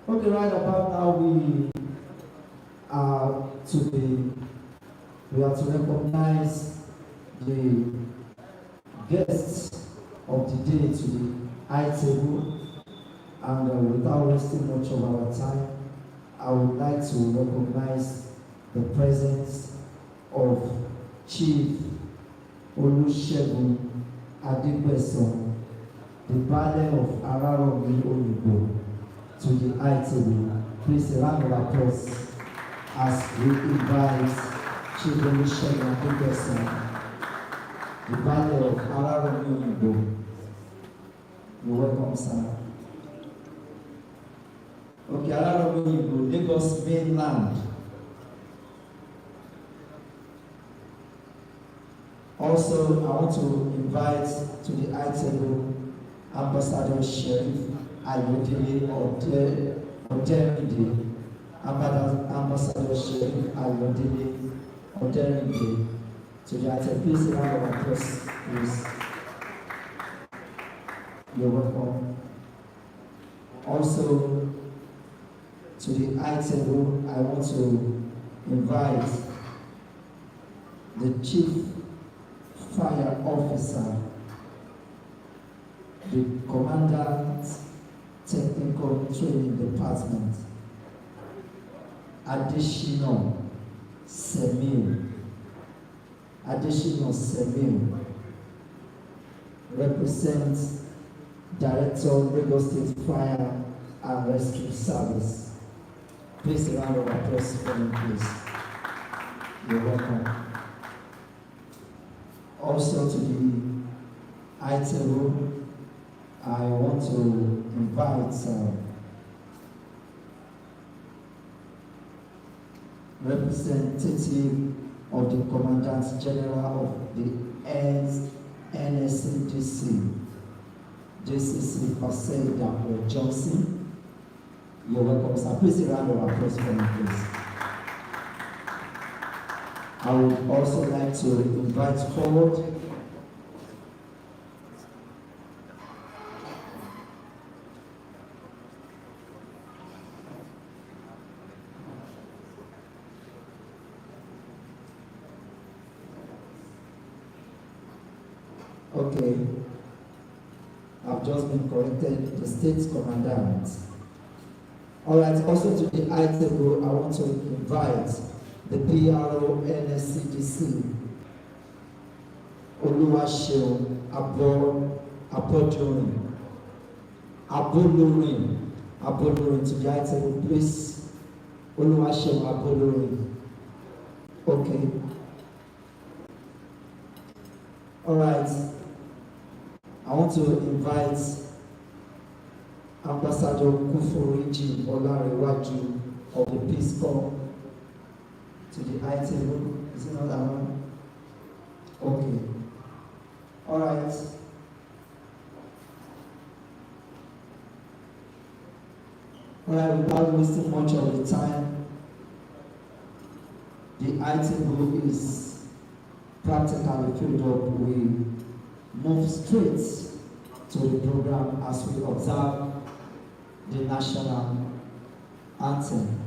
Okay, right about now we are we are to recognize the guests of the day to the high table, and without wasting much of our time, I would like to recognize the presence of Chief Olusegun Adegbeson, the Baale of Araromi Oyigbo, to the high table. Please, a round of applause as we invite Chief Olusegun Adegbeson, the Baale of Araromi Oyigbo. You're welcome, sir. Okay, Araromi Oyigbo, Lagos mainland. Also, I want to invite to the high table Ambassador Sheriff Ayodele Oderinde, Ambassador Sheriff Ayodele Oderinde, to the high table. Please, a round of applause, please. You're welcome. Also, to the high table, I want to invite the Chief Fire Officer, the Commandant Technical Training Department, Additional Semil, represents Director, Lagos State Fire and Rescue Service. Please, a round of applause for him, please. You're welcome. Also to the high table, I want to invite representative of the Commandant General of the NSCDC, JCC Pasay Dapper Johnson. You're welcome, sir. Please, a round of applause for me, please. I would also like to invite forward Okay, I've just been corrected, the State Commandant. Alright, also to the high table, I want to invite the PRO NSCDC, Oluwaseun Abolorin to the high table, please. Oluwaseun Abolorin. Okay. Alright. I want to invite Ambassador Kuforiji Olarewaju of the Peace Corps to the high table. Is it not that one? Okay. Alright. Alright, without wasting much of the time, the high table is practically filled up. We move straight to the program as we observe the national anthem.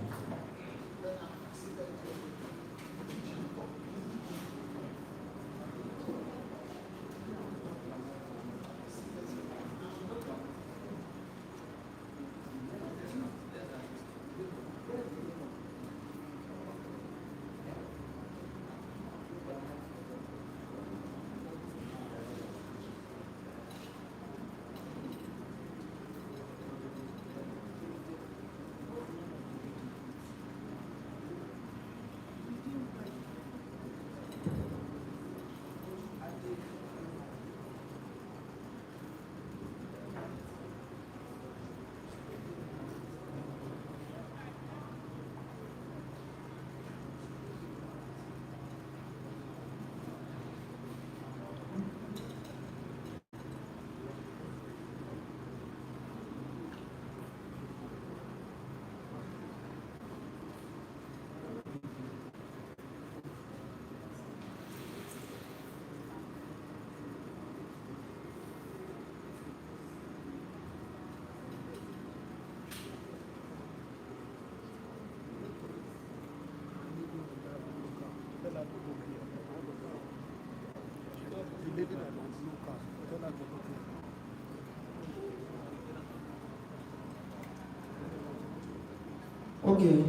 Okay,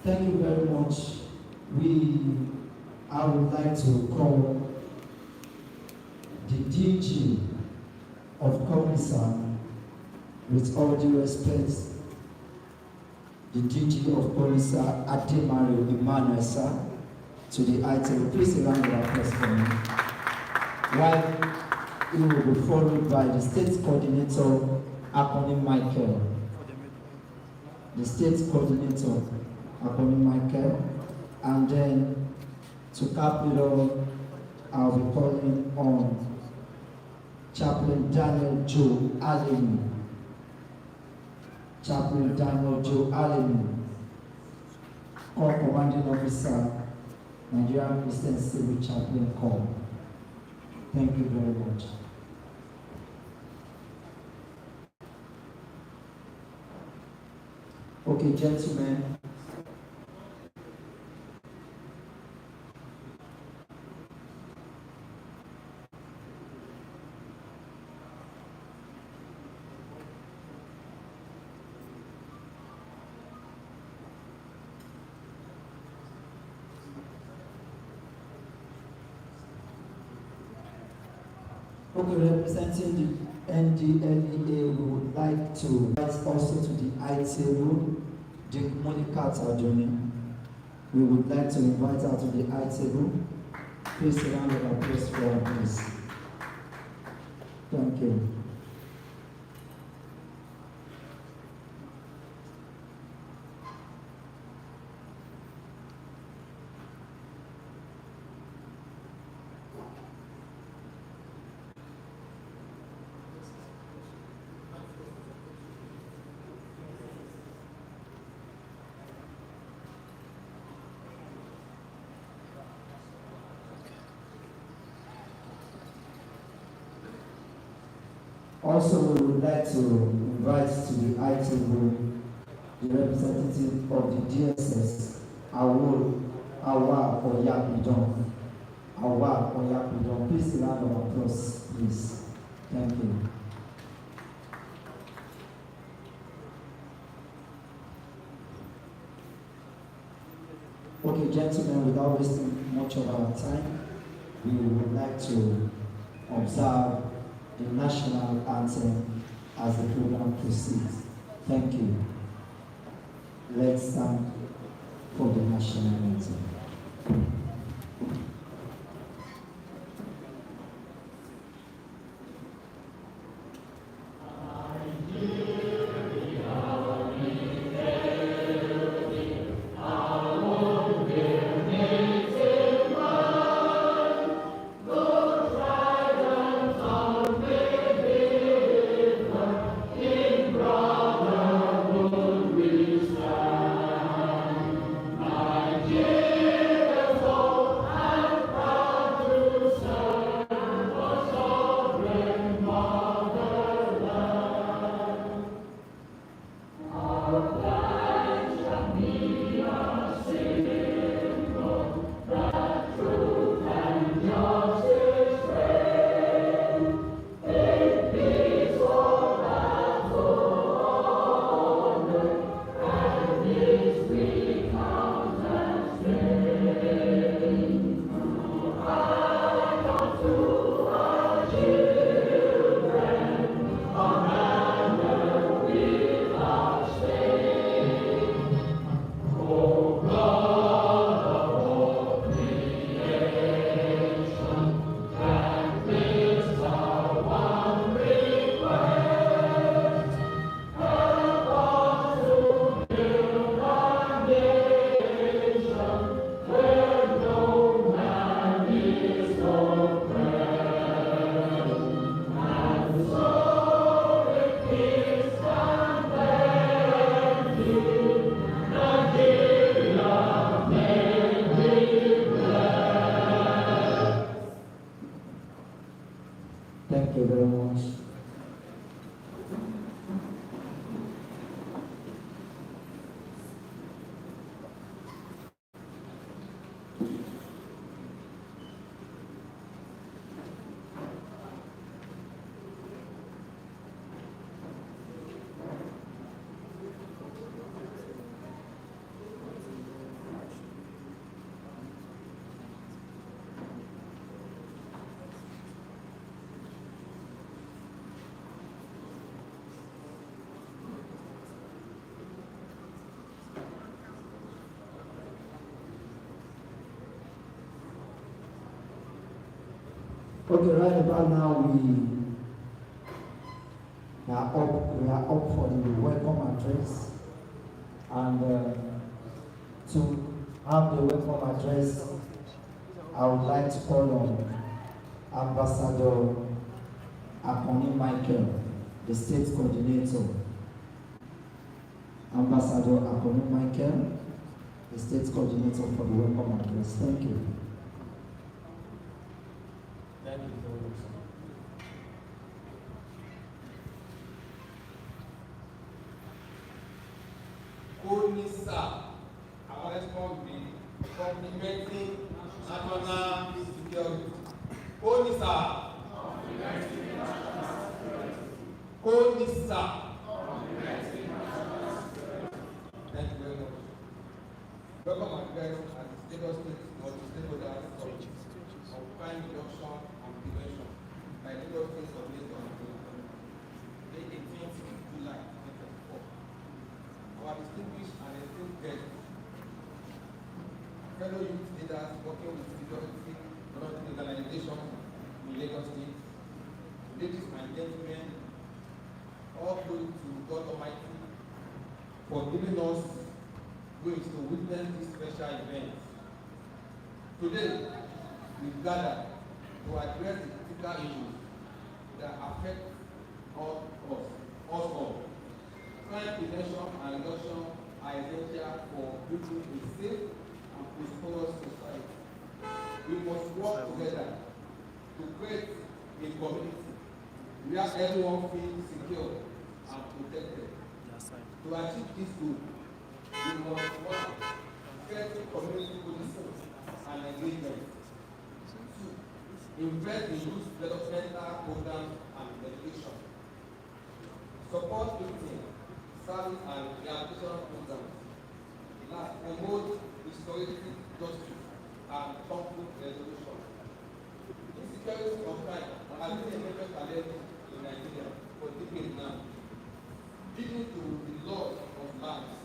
thank you very much. I would like to call the DG of Comisa, with all due respect, the DG of Comisa, Ademario Emmanuel, sir, to the item. Please a round of applause for me. While he will be followed by the state coordinator, Akoni Michael. The state coordinator, Akoni Michael, and then to cap it off, I'll be calling on Chaplain Daniel Joe Allen. Chaplain Daniel Joe Allen, Corps Commanding Officer, Nigerian Christian Civil Chaplain Corps. Thank you very much. Okay, gentlemen. Okay, representing the NDLEA, we would like to invite also to the I-table, the Monica Tadoni. We would like to invite her to the I-table. Please a round of applause for her, please. Thank you. Also, we would like to invite to the I-table the representative of the DSS, Awa Oyapidon. Awa Oyapidon. Please a round of applause, please. Thank you. Okay, gentlemen, without wasting much of our time, we would like to observe the national anthem as the program proceeds. Thank you. Let's stand for the national anthem. Thank you very much. Okay, right about now we are up for the welcome address, and to have the welcome address, I would like to call on Ambassador Akoni Michael, the state coordinator. Ambassador Akoni Michael, the state coordinator for the welcome address. Thank you. Thank you very much. Sir, our response will be complementing national security. Sir. Sir. Thank you very much. Welcome address at the Lagos State multi-stakeholder summit on crime reduction and prevention by Lagos State Coordinator on the 18th July 2024. Our distinguished and esteemed guests, fellow youth leaders working with security organizations in Lagos State, ladies and gentlemen, all glory to God Almighty for giving us grace to witness this special event. Today, we gather to address the critical issues that affect us all. Crime prevention and reduction are essential for building a safe and prosperous society. We must work together to create a community where everyone feels secure and protected. To achieve this goal, we must work strengthen community policing and engagement. Two, invest in youth developmental programs and education. Support victims, service and rehabilitation programs. Last, promote restorative justice and conflict resolution. Insecurity of crime has been a major challenge in Nigeria for decades now, leading to the loss of lives,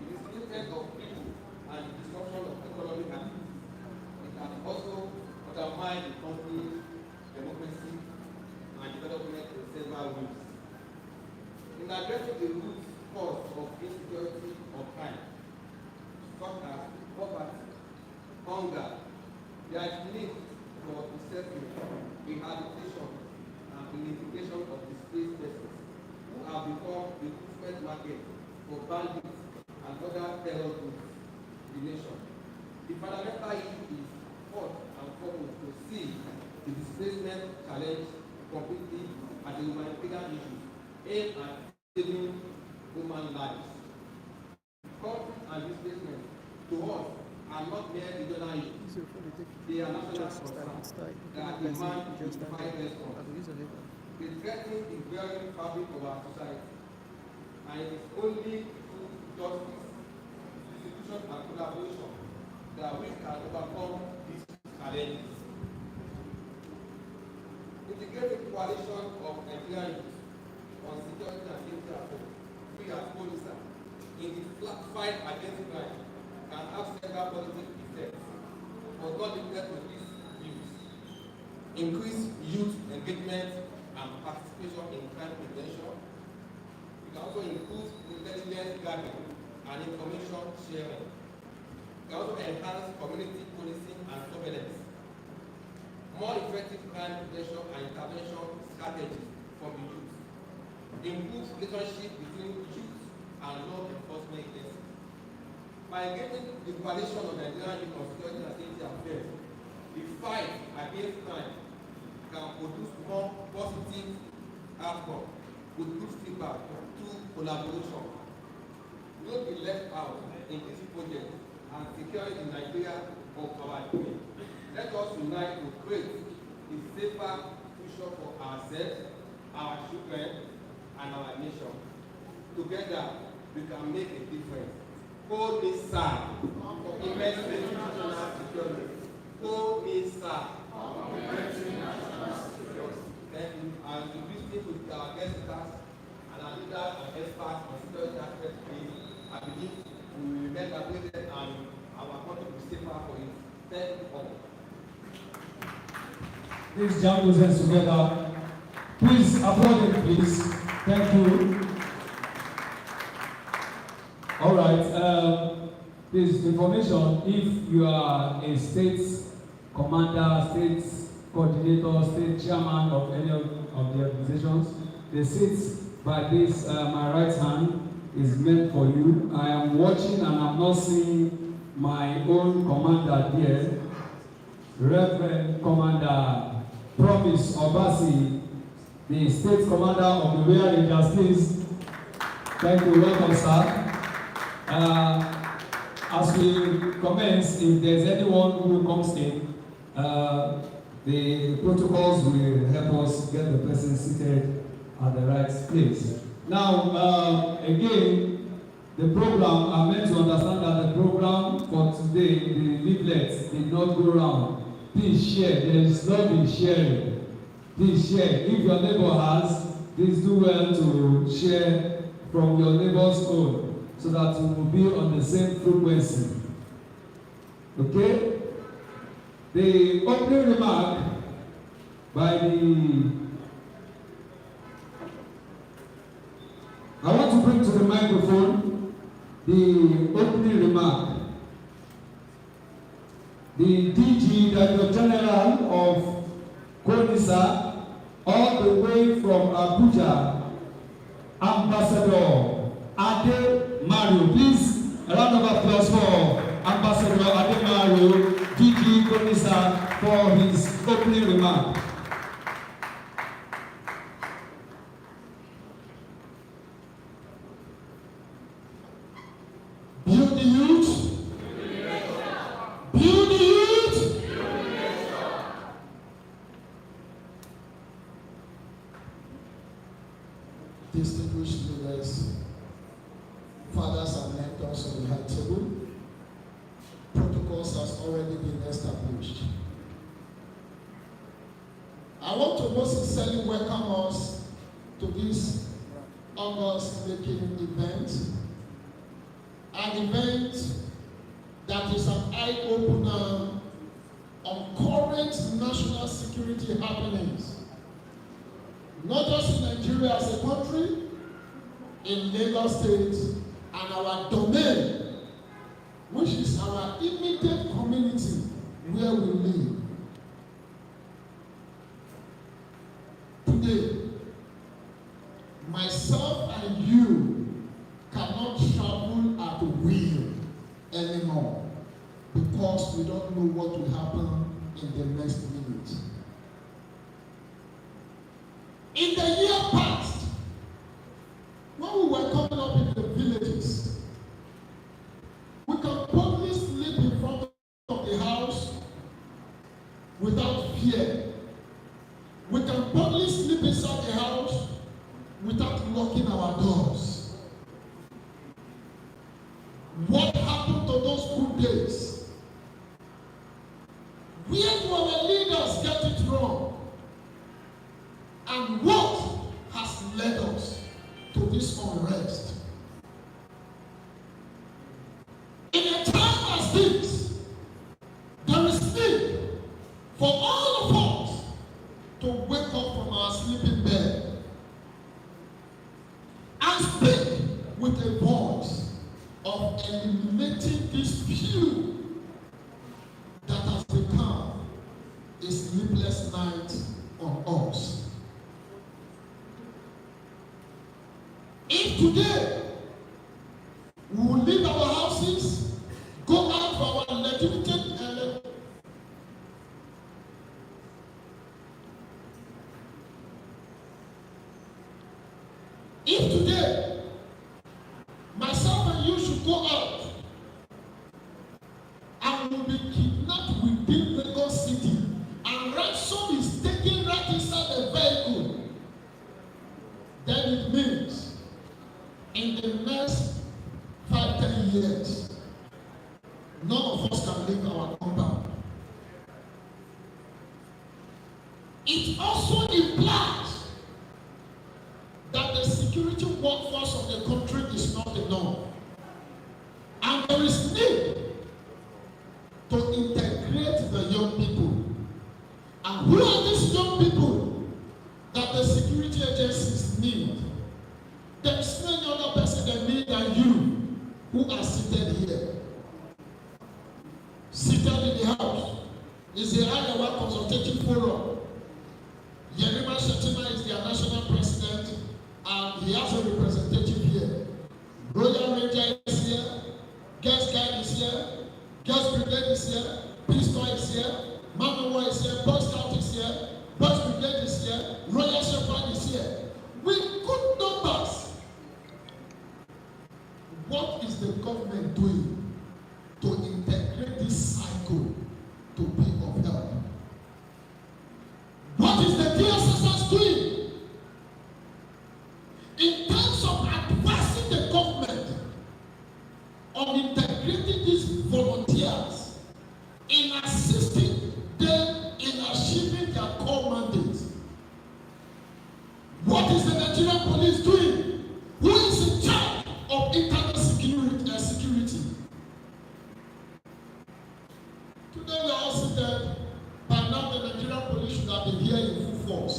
the displacement of people, and the disruption of economic activity. It has also undermined the country's democracy and development in several ways. In addressing the root cause of insecurity or crime, such as poverty, hunger, there is need for assessment, rehabilitation, and unification of displaced persons who have become the preferred market for bandits and other terror groups in the nation. The fundamental issue is first and foremost to see the displacement challenge completely as a humanitarian issue aimed at saving human lives. Conflict and displacement to us are not mere regional issues. They are national concerns that demand unified response. They threaten the very fabric of our society, and it is only through justice, institution, and collaboration that we can overcome these challenges. Integrated coalition of Nigerian youth on security and safety affairs, we as police, in the fight against crime, can have several positive effects, but not limited to these views. Increase youth engagement and participation in crime prevention. We can also improve intelligence gathering and information sharing. We can also enhance community policing and surveillance. More effective crime prevention and intervention strategies from the youth. Improve relationship between youth and law enforcement agencies. By engaging the coalition of Nigerian youth on security and safety affairs, the fight against crime can produce more positive outcome with good feedback through collaboration. We will be left out in this project and securing in Nigeria of our doing. Let us unite to create a safer future for ourselves, our children, and our nation. Together, we can make a difference. Hold me, sir, for investing in national security. Hold me, sir. Then, as we visit with our guest stars and our leaders and experts on security aspects, I believe we will remain updated and our country will be safer for it. Thank you all. Please jam those hands together. Please applaud him, please. Thank you. All right. Please, information, if you are a state commander, state coordinator, state chairman of any of the organizations, the seat by this, my right hand, is meant for you. I am watching and I'm not seeing my own commander there. Reverend Commander Promise Obasi, the state commander of the Royal Rangers, please. Thank you. Welcome, sir. As we commence, if there's anyone who comes in, the protocols will help us get the person seated at the right place. Now, again, the program, I'm meant to understand that the program for today, the leaflets did not go around. Please share. There is love in sharing. Please share. If your neighbor has, please do well to share from your neighbor's own so that we will be on the same frequency. Okay? The opening remark by I want to bring to the microphone the opening remark. The DG, Director General of CONISA, all the way from Abuja, Ambassador Ade Mario. Please, a round of applause for Ambassador Ade Mario, DG CONISA, for his opening remark. Build the youth. Build the youth. Distinguished leaders, fathers and mentors of the high table, protocols has already been established. I want to most sincerely welcome us to this August-making event, an event that is an eye-opener on current national security happenings, not just in Nigeria as a country, in Lagos State, and our domain, which is our immediate community where we live. Today, myself and you cannot travel at will anymore because we don't know what will happen in the next minute. In the year past, when we were coming up in the villages, we can boldly sleep in front of the house without fear. We can boldly sleep inside the house without locking our doors. What happened to those good days? Where do our leaders get it wrong? And what has led us to this unrest? In a time as this, there is need for all of us to wake up from our sleeping bed and speak with a voice of eliminating this view that has become a sleepless night on us. If today we will leave our houses, go out for our legitimate if today myself and you should go out and will be kidnapped within Lagos City and ransom is taken right inside the vehicle, then it means in the next 5-10 years, none of us can leave our compound. It also implies that the security workforce of the country is not enough. And there is need to integrate the young people and who are these young people that the security agencies need? There is no other person they need than you who are seated here. Seated in the house is the Iowa Consultative Forum. Yerima Shetima is their national president, and he has a representative here. Royal Ranger is here, Guest Guide is here, Guest Brigade is here, Peace Corps is here, Mama War is here, Boy Scout is here, Boys Brigade is here, Royal Shepherd is here. With good numbers. What is the government doing to integrate this cycle to be of help? What is the DSSS doing in terms of advising the government on integrating these volunteers in assisting them in achieving their core mandate? What is the Nigerian police doing? Who is in charge of internet security? Today we are all seated. By now the Nigerian police should have been here in full force.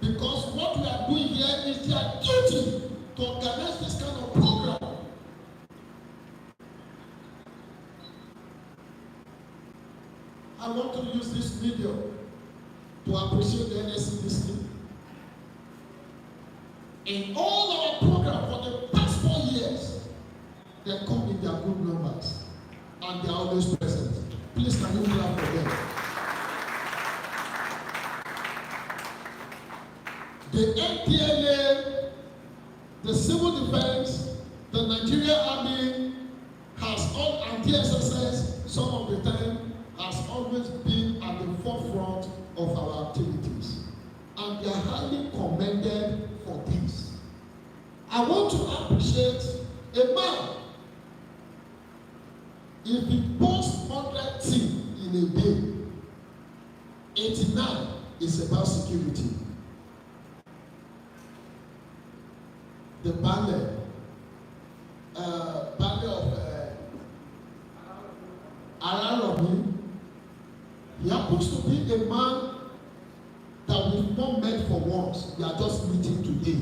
Because what we are doing here is their duty to organize this kind of program. I want to use this video to appreciate the NSCDC. In all our programs for the past 4 years, they come in their good numbers and they are always present. Please, can you clap for them? The NPLA, the Civil Defense, the Nigerian Army has all, and DSSS, some of the time, has always been at the forefront of our activities. And they are highly commended for this. I want to appreciate a man. If he posts 100 things in a day, 89 is about security. The banner of Araromi, he happens to be a man that we've not met for once. We are just meeting today.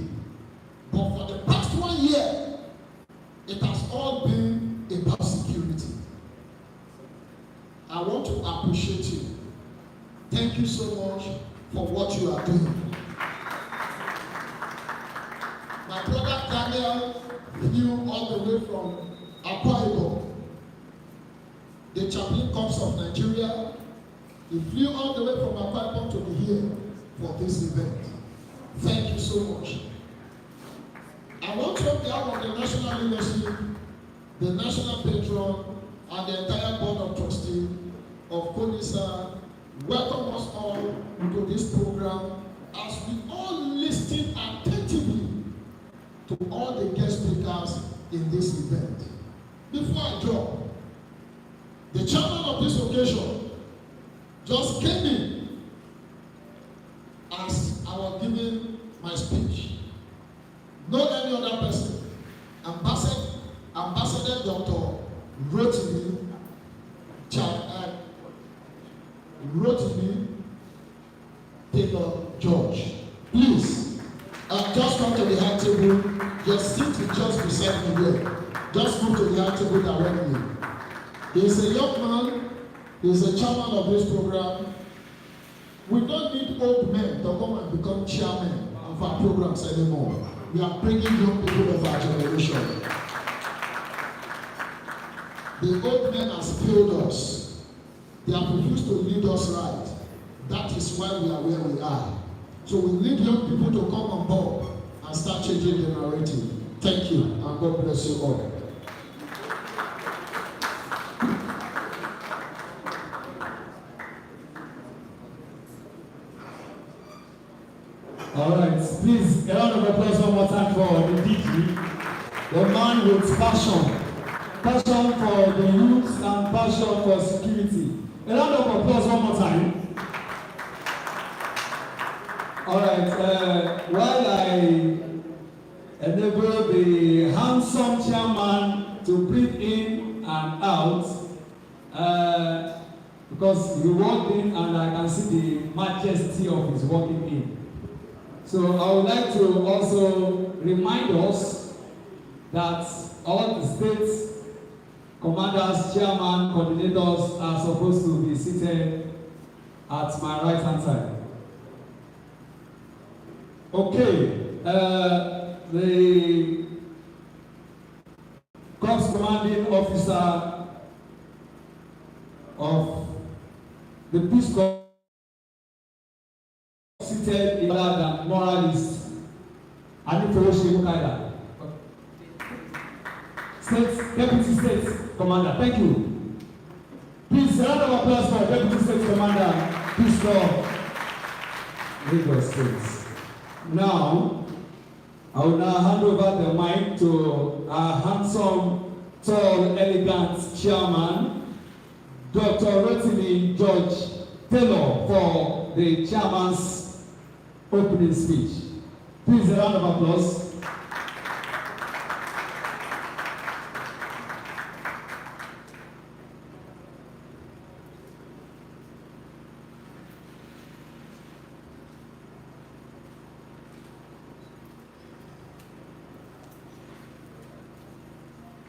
But for the past 1 year, it has all been about security. I want to appreciate you. Thank you so much for what you are doing. My brother Daniel flew all the way from Akwa Ibom, the Chaplain Corps of Nigeria. He flew all the way from Akwa Ibom to be here for this event. Thank you so much. I want to, on behalf of the national leadership, the national patron, and the entire board of trustees of CONISA, welcome us all into this program as we all listen attentively to all the guest speakers in this event. Before I drop, the chairman of this occasion just came in as I was giving my speech. No any other person. Ambassador Dr. Rotimi Taylor George. Please, just come to the high table. Your seat is just beside me here. Just move to the high table directly. He is a young man. He is a chairman of this program. We don't need old men to come and become chairmen of our programs anymore. We are bringing young people of our generation. The old men have failed us. They have refused to lead us right. That is why we are where we are. So we need young people to come on board and start changing the narrative. Thank you, and God bless you all. All right, please, a round of applause one more time for the DG, the man with passion for the youth and passion for security. A round of applause one more time. All right, while I enable the handsome chairman to breathe in and out, because because he walked in and I can see the majesty of his walking in. So I would like to also remind us that all the state commanders, chairman, coordinators are supposed to be seated at my right hand side. Okay, the Corps commanding officer of the Peace Corps seated in other than moralist Aniforoshi Mukaida. Deputy State Commander, thank you. Please, a round of applause for Deputy State Commander, Peace Corps, Lagos State. Now, I will now hand over the mic to our handsome, tall, elegant chairman, Dr. Rotimi George Taylor, for the chairman's opening speech. Please, a round of applause.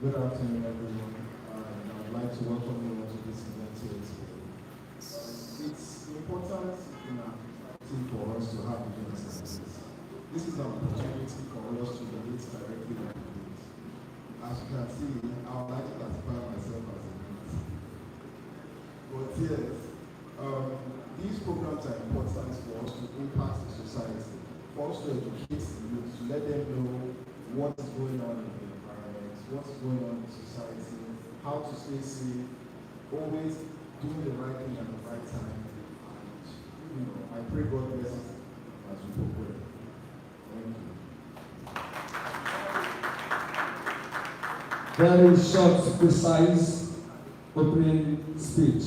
Good afternoon, everyone. I would like to welcome you all to this event here today. It's important in our society for us to have events like this. This is an opportunity for us to relate directly with youth. As you can see, I would like to classify myself as a youth. But yes, these programs are important for us to impact the society, for us to educate the youth, to let them know what is going on in the environment, what's going on in society, how to stay safe, always doing the right thing at the right time. And, I pray God bless us as we progress. Thank you. Very short, precise opening speech.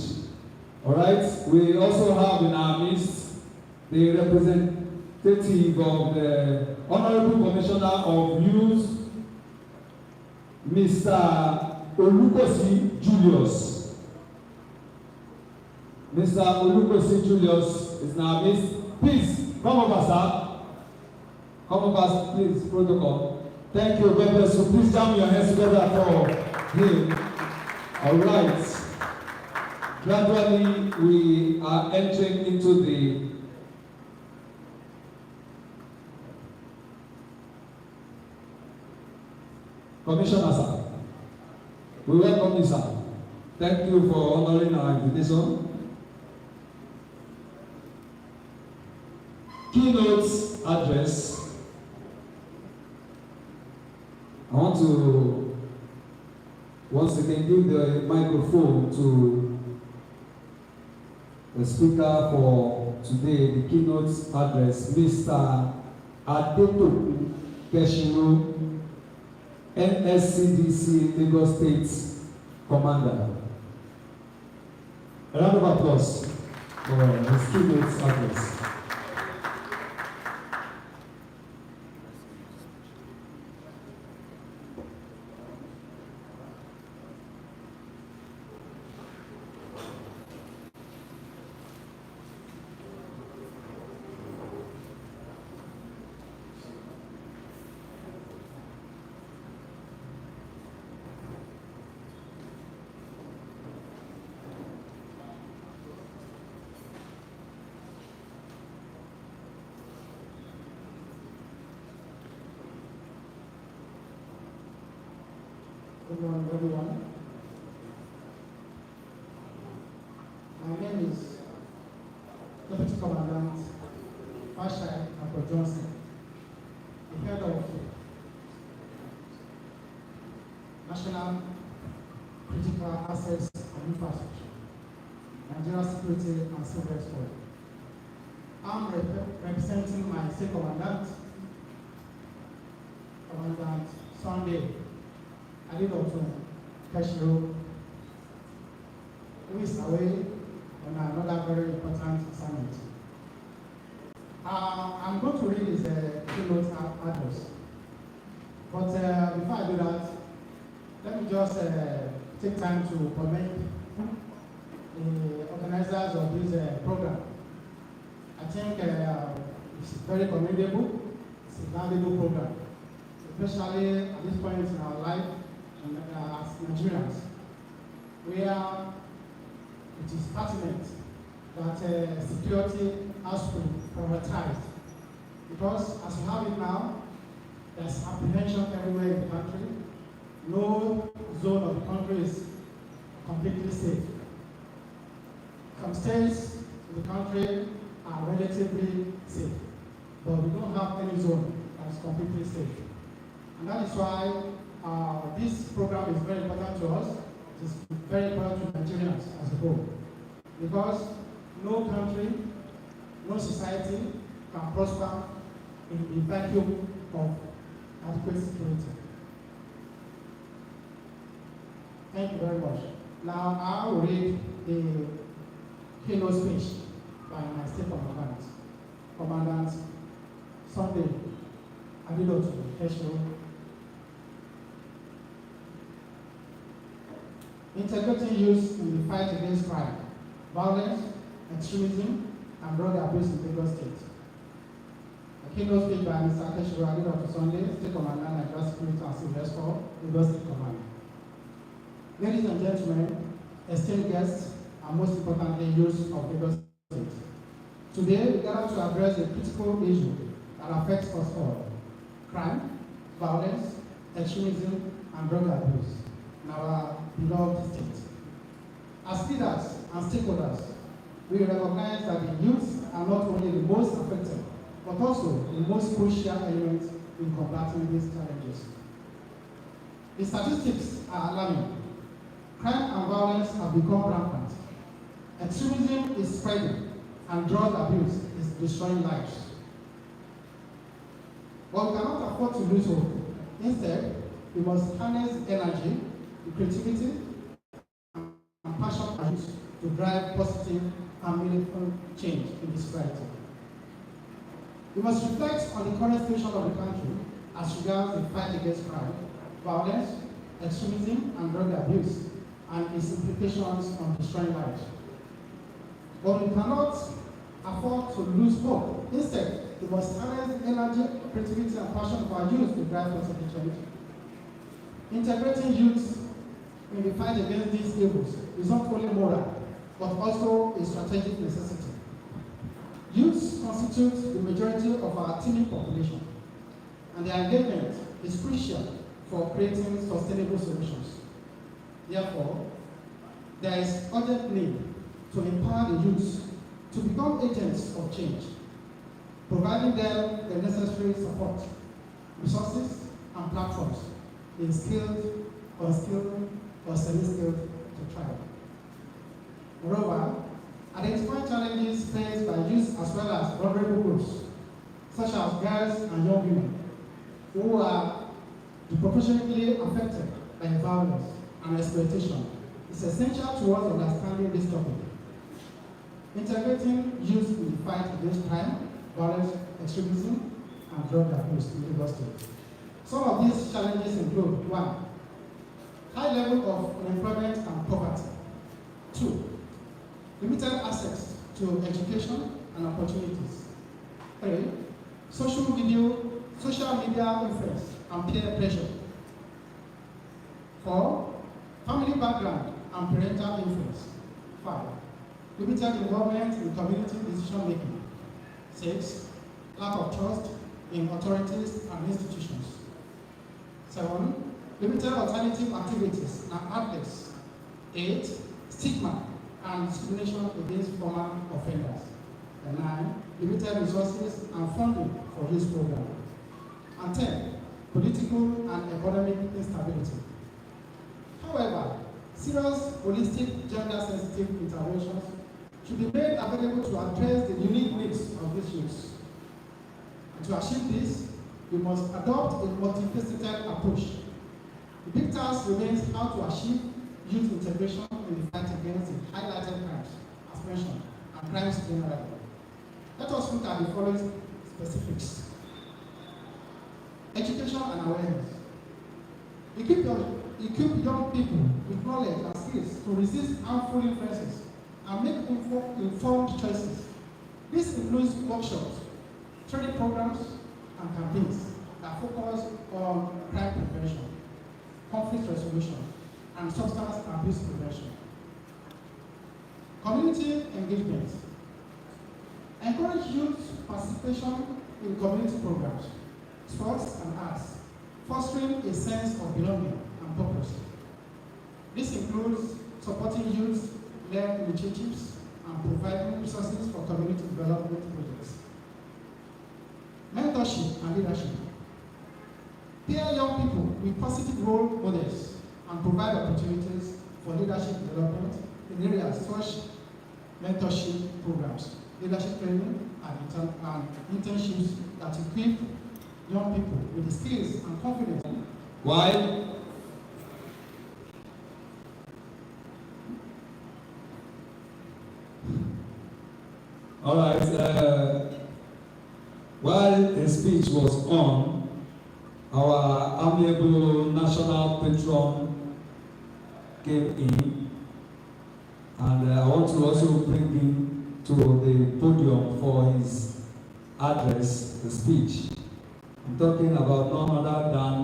All right. We also have in our midst the representative of the Honorable Commissioner of Youth, Mr. Olukosi Julius. Mr. Olukosi Julius is now midst. Please come over, sir. Come over, please. Protocol. Thank you, God bless you. Please jam your hands together for him. All right. Gradually, we are entering into the Commissioner, sir. We welcome you, sir. Thank you for honoring our invitation. Keynote address. I want to once again give the microphone to the speaker for today, the keynote address, Mr. Adetoku Keshiru, NSCDC Lagos State Commander. A round of applause for his keynote address. Good morning, everyone. My name is Deputy Commandant Patron Johnson, the head of National Critical Assets and Infrastructure, Nigeria Security and Civil Export. I'm representing my state commandant, Commandant Sunday Adetoku Keshiru, who is away on another very important assignment. I'm going to read his keynote address. But before I do that, let me just take time to commend the organizers of this program. I think it's very commendable. It's a valuable program, especially at this point in our life and as Nigerians, where it is pertinent that security has to be prioritized. Because as we have it now, there's apprehension everywhere in the country. No zone of the country is completely safe. Some states in the country are relatively safe, but we don't have any zone that is completely safe. And that is why this program is very important to us. It is very important to Nigerians as a whole. Because no country, no society can prosper in the vacuum of adequate security. Thank you very much. Now I will read the keynote speech by my state commandant, Commandant Sunday Abidotu Kesho. Integrating youth in the fight against crime, violence, extremism, and drug abuse in Lagos State. A keynote speech by Mr. Kesho Abidotu Sunday, State Commandant, Nigeria Security and Civil Escort, Lagos State Command. Ladies and gentlemen, esteemed guests, and most importantly, youth of Lagos State. Today, we gather to address a critical issue that affects us all: crime, violence, extremism, and drug abuse in our beloved state. As leaders and stakeholders, we recognize that the youth are not only the most affected, but also the most crucial element in combating these challenges. The statistics are alarming. Crime and violence have become rampant. Extremism is spreading, and drug abuse is destroying lives. But we cannot afford to lose hope. Instead, we must harness energy, creativity, and passion for youth to drive positive and meaningful change in the society. We must reflect on the current situation of the country as regards the fight against crime, violence, extremism, and drug abuse, and its implications on destroying lives. But we cannot afford to lose hope. Instead, we must harness energy, creativity, and passion for our youth to drive positive change. Integrating youth in the fight against these evils is not only moral, but also a strategic necessity. Youth constitute the majority of our teeming population, and their engagement is crucial for creating sustainable solutions. Therefore, there is urgent need to empower the youth to become agents of change, providing them the necessary support, resources, and platforms in skilled, unskilled, or semi-skilled to thrive. Moreover, identifying challenges faced by youth as well as vulnerable groups, such as girls and young women, who are disproportionately affected by violence and exploitation, is essential towards understanding this topic. Integrating youth in the fight against crime, violence, extremism, and drug abuse in Lagos State. Some of these challenges include: 1. High level of unemployment and poverty. 2. Limited access to education and opportunities. 3. Social media influence and peer pressure. 4. Family background and parental influence. 5. Limited involvement in community decision making. 6. Lack of trust in authorities and institutions. 7. Limited alternative activities and outlets. 8. Stigma and discrimination against former offenders. And 9. Limited resources and funding for youth programs. And 10. Political and economic instability. However, serious, holistic, gender-sensitive interventions should be made available to address the unique needs of these youths. And to achieve this, we must adopt a multifaceted approach. The big task remains how to achieve youth integration in the fight against the highlighted crimes, as mentioned, and crimes generally. Let us look at the following specifics. Education and awareness. Equip young people with knowledge and skills to resist harmful influences and make informed choices. This includes workshops, training programs, and campaigns that focus on crime prevention, conflict resolution, and substance abuse prevention. Community engagement. Encourage youth participation in community programs, sports and arts, fostering a sense of belonging and purpose. This includes supporting youth-led initiatives and providing resources for community development projects. Mentorship and leadership. Pair young people with positive role models and provide opportunities for leadership development in areas such mentorship programs, leadership training, and internships that equip young people with the skills and confidence. Why? All right. While the speech was on, our amiable national patron came in, and I want to also bring him to the podium for his address, the speech. I'm talking about none other than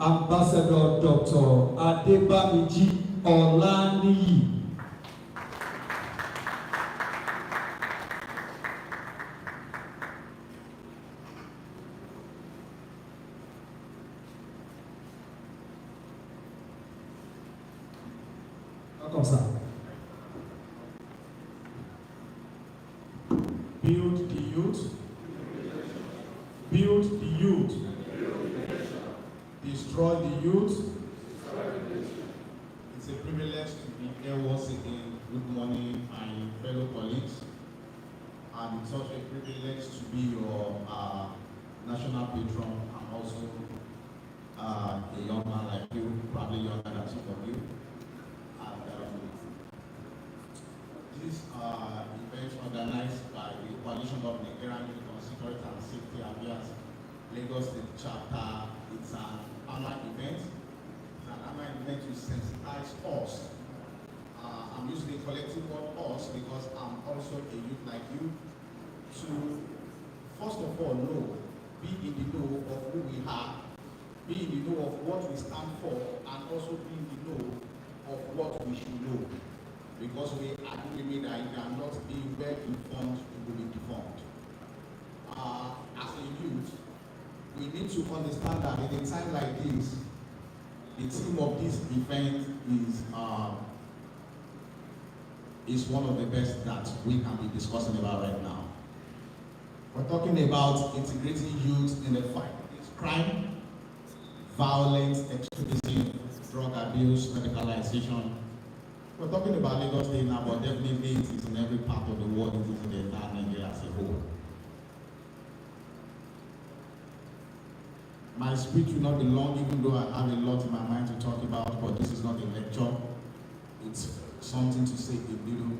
Ambassador Dr. Adebamiji Olaniyi. Welcome, sir. Build the youth. Build the youth. Destroy the youth. It's a privilege to be here once again. Good morning, my fellow colleagues. And it's also a privilege to be your national patron. I'm also a young man like you, probably younger than some of you. And this event organized by the Coalition of Nigerian Youth on Security and Safety Affairs, Lagos State Chapter. It's an annual event. It's an annual event to sensitize us. I'm using the collective word us because I'm also a youth like you, to first of all be in the know of who we are, be in the know of what we stand for, and also be in the know of what we should know. Because we agree with me that if you are not being well informed, you will be deformed. As a youth, we need to understand that in a time like this, the theme of this event is one of the best that we can be discussing about right now. We're talking about integrating youth in the fight against crime, violence, extremism, drug abuse, radicalization. We're talking about Lagos State now, but definitely it is in every part of the world, it is in the entire Nigeria as a whole. My speech will not be long, even though I have a lot in my mind to talk about, but this is not a lecture. It's something to say a little.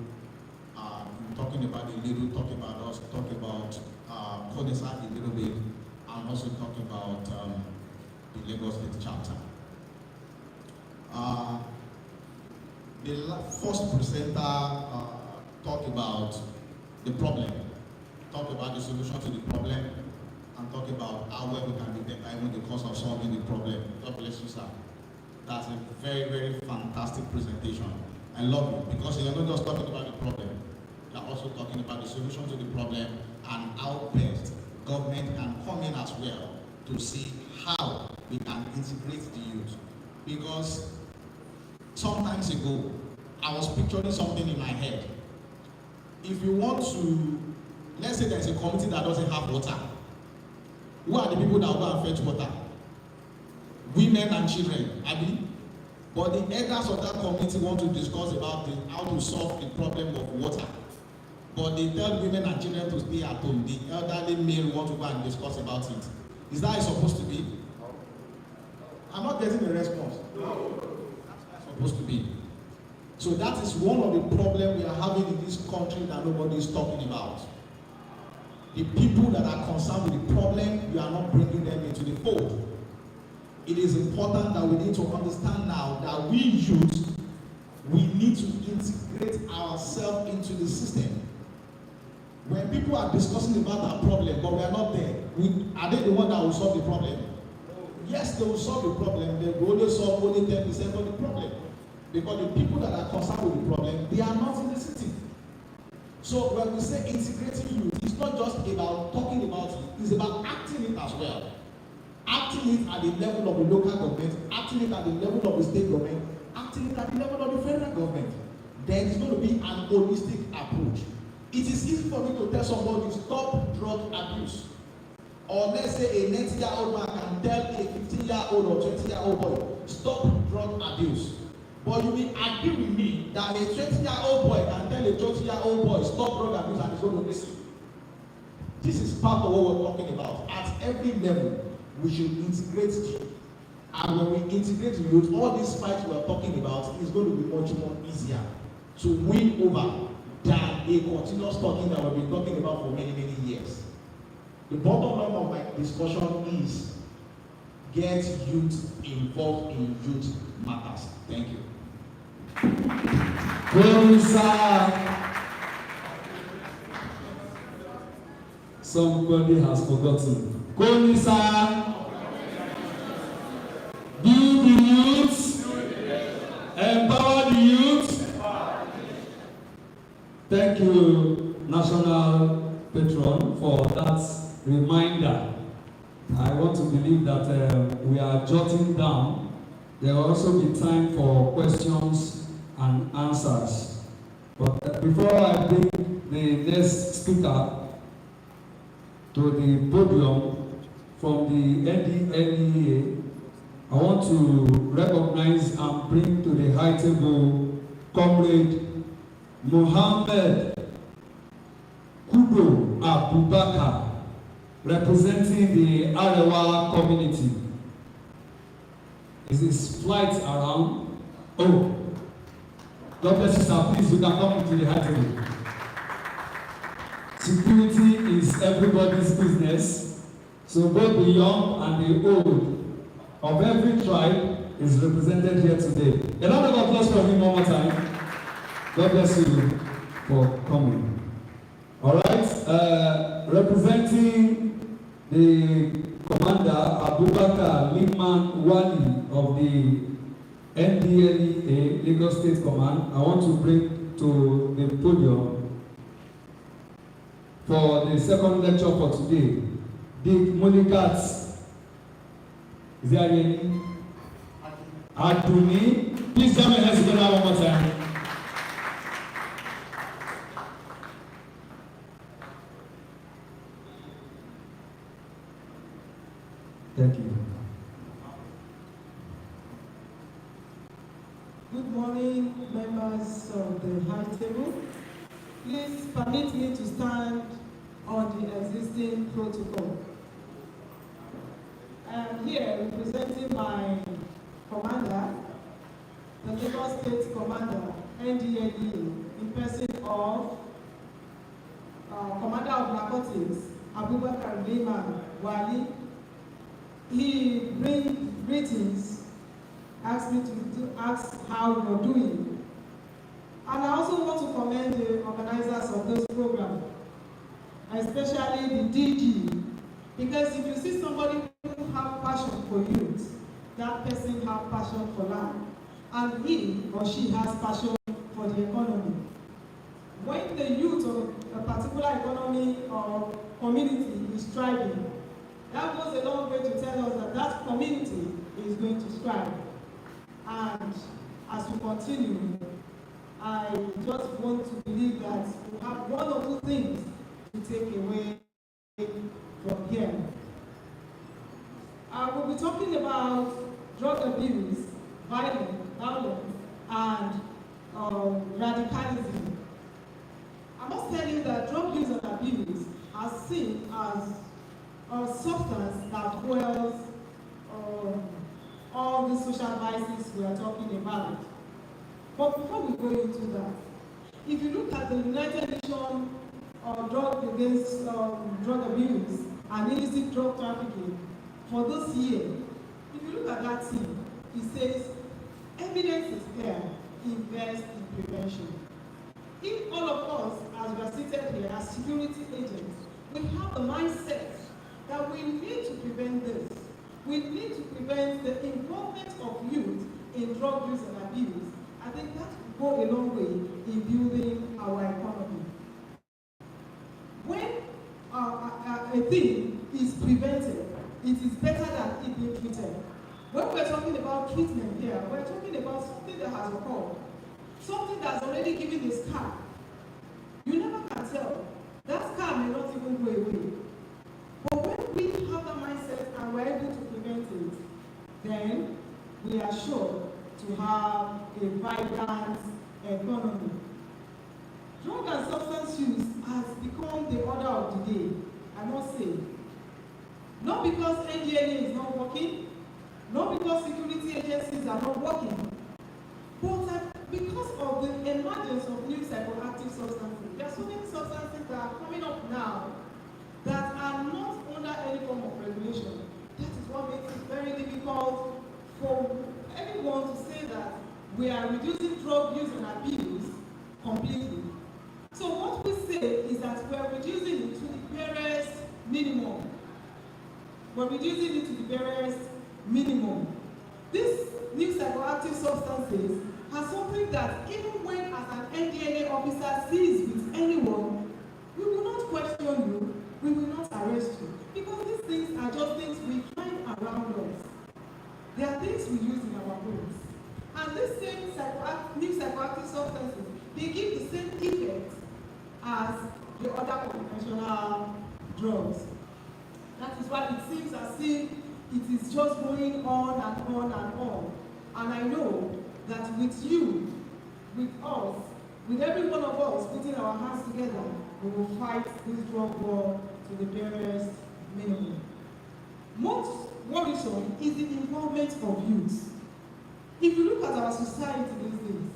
Talking about a little, talk about us, talk about CODESA a little bit, and also talk about the Lagos State Chapter. The first presenter talked about the problem, talked about the solution to the problem, and talk about how well we can determine the cause of solving the problem. God bless you, sir. That's a very, very fantastic presentation. I love it because you're not just talking about the problem, you're also talking about the solution to the problem and how best government can come in as well to see how we can integrate the youth. Because sometimes ago, I was picturing something in my head. If you want to, let's say there's a community that doesn't have water. Who are the people that will go and fetch water? Women and children, I mean. But the elders of that community want to discuss about how to solve the problem of water. But they tell women and children to stay at home. The elderly male want to go and discuss about it. Is that how it's supposed to be? I'm not getting a response. No. That's how it's supposed to be. So that is one of the problems we are having in this country that nobody is talking about. The people that are concerned with the problem, you are not bringing them into the fold. It is important that we need to understand now that we youth, we need to integrate ourselves into the system. When people are discussing about our problem, but we are not there, are they the one that will solve the problem? Yes, they will solve the problem. They will only solve only 10% of the problem. Because the people that are concerned with the problem, they are not in the city. So when we say integrating youth, it's not just about talking about it, it's about acting it as well. Acting it at the level of the local government, acting it at the level of the state government, acting it at the level of the federal government. Then it's going to be an holistic approach. It is easy for me to tell somebody stop drug abuse. Or let's say a 90-year-old man can tell a 15-year-old or 20-year-old boy, stop drug abuse. But you will agree with me that a 20-year-old boy can tell a 20-year-old boy, stop drug abuse, and he's going to listen. This is part of what we're talking about. At every level, we should integrate youth. And when we integrate youth, all these fights we're talking about is going to be much more easier to win over than a continuous talking that we've been talking about for many, many years. The bottom line of my discussion is get youth involved in youth matters. Thank you. Somebody has forgotten. Konisa, build the youth, empower the youth. Thank you, National Patron, for that reminder. I want to believe that we are jotting down. There will also be time for questions and answers. But before I bring the next speaker to the podium from the NDLEA, I want to recognize and bring to the high table Comrade Mohammed Kudo Abubakar, representing the Arewa community. Is his flight around? Oh, God bless you, sir. Please, you can come to the high table. Security is everybody's business, so both the young and the old of every tribe is represented here today. A round of applause for him one more time. God bless you for coming. All right, representing the Commander Abubakar Liman Wali of the NDLEA, Lagos State Command, I want to bring to the podium for the second lecture for today, Dick Mulikats. Is there any? Aduni. Please join my hands together one more time. Thank you. Good morning, members of the high table. Please permit me to stand on the existing protocol. I am here representing my commander, the Lagos State Commander, NDLEA, in person of Commander of Narcotics, Abubakar Liman Wali. He brings greetings, asked me to ask how you're doing. And I also want to commend the organizers of this program, especially the DG, because if you see somebody who has passion for youth, that person has passion for life, and he or she has passion for the economy. When the youth of a particular economy or community is thriving, that goes a long way to tell us that that community is going to thrive. And as we continue, I just want to believe that we have one or two things to take away from here. I will be talking about drug abuse, violence, and radicalism. I must tell you that drug use and abuse are seen as a substance that fuels all the social vices we are talking about. But before we go into that, if you look at the United Nations drug against drug abuse and illicit drug trafficking for this year, if you look at that thing, it says evidence is clear invest in prevention. If all of us, as we are seated here, as security agents, we have the mindset that we need to prevent this. We need to prevent the involvement of youth in drug use and abuse. I think that will go a long way in building our economy. When a thing is prevented, it is better than it being treated. When we're talking about treatment here, we're talking about something that has occurred, something that's already given a scar. You never can tell. That scar may not even go away. But when we have that mindset and we're able to prevent it, then we are sure to have a vibrant economy. Drug and substance use has become the order of the day, I must say. Not because NDLA is not working, not because security agencies are not working, but because of the emergence of new psychoactive substances. There are so many substances that are coming up now that are not under any form of regulation. That is what makes it very difficult for anyone to say that we are reducing drug use and abuse completely. So what we say is that we are reducing it to the barest minimum. We're reducing it to the barest minimum. These new psychoactive substances are something that even when as an NDLA officer sees with anyone, we will not question you, we will not arrest you. Because these things are just things we find around us. They are things we use in our homes. And these same new psychoactive substances, they give the same effect as the other conventional drugs. That is why it seems as if it is just going on and on and on. And I know that with you, with us, with every one of us putting our hands together, we will fight this drug war to the barest minimum. Most worrisome is the involvement of youth. If you look at our society these days,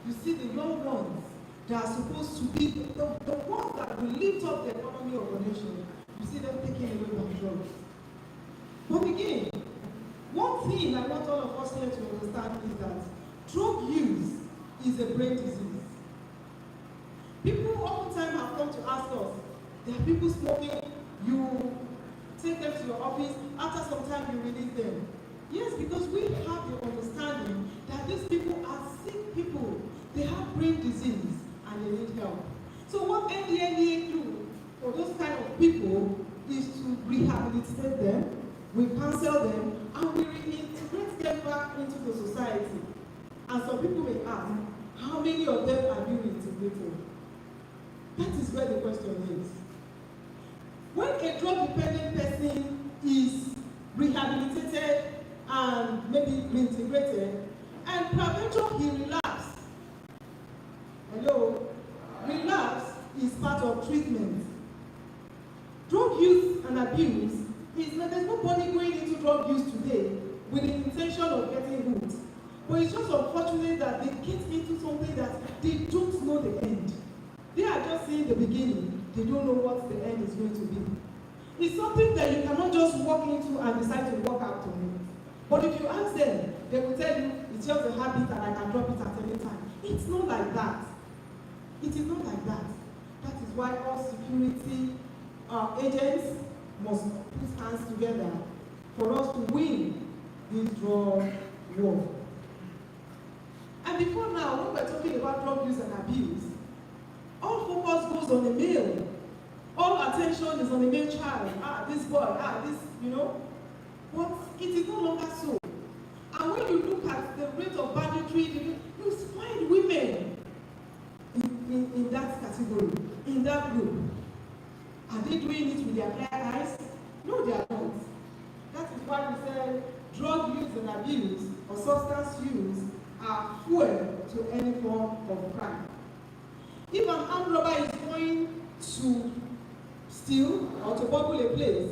you see the young ones that are supposed to be the ones that will lift up the economy of a nation. You see them taking away from drugs. But again, one thing I want all of us here to understand is that drug use is a brain disease. People oftentimes have come to ask us, there are people smoking, you take them to your office, after some time you release them. Yes, because we have the understanding that these people are sick people. They have brain disease and they need help. So what NDLA do for those kind of people is to rehabilitate them, we counsel them, and we reintegrate them back into the society. And some people may ask, how many of them are you integrated? That is where the question is. When a drug-dependent person is rehabilitated and maybe reintegrated, and peradventure he relapses. Hello? Relapse is part of treatment. Drug use and abuse is that there's nobody going into drug use today with the intention of getting hooked. But it's just unfortunate that they get into something that they don't know the end. They are just seeing the beginning. They don't know what the end is going to be. It's something that you cannot just walk into and decide to walk out on it. But if you ask them, they will tell you, it's just a habit and I can drop it at any time. It's not like that. It is not like that. That is why all security agents must put hands together for us to win this drug war. And before now, when we're talking about drug use and abuse, all focus goes on the male. All attention is on the male child. This boy, this, But it is no longer so. And when you look at the rate of banditry, you find women in that category, in that group. Are they doing it with their clear eyes? No, they are not. That is why we say drug use and abuse or substance use are fuel to any form of crime. If an armed robber is going to steal or to burgle a place,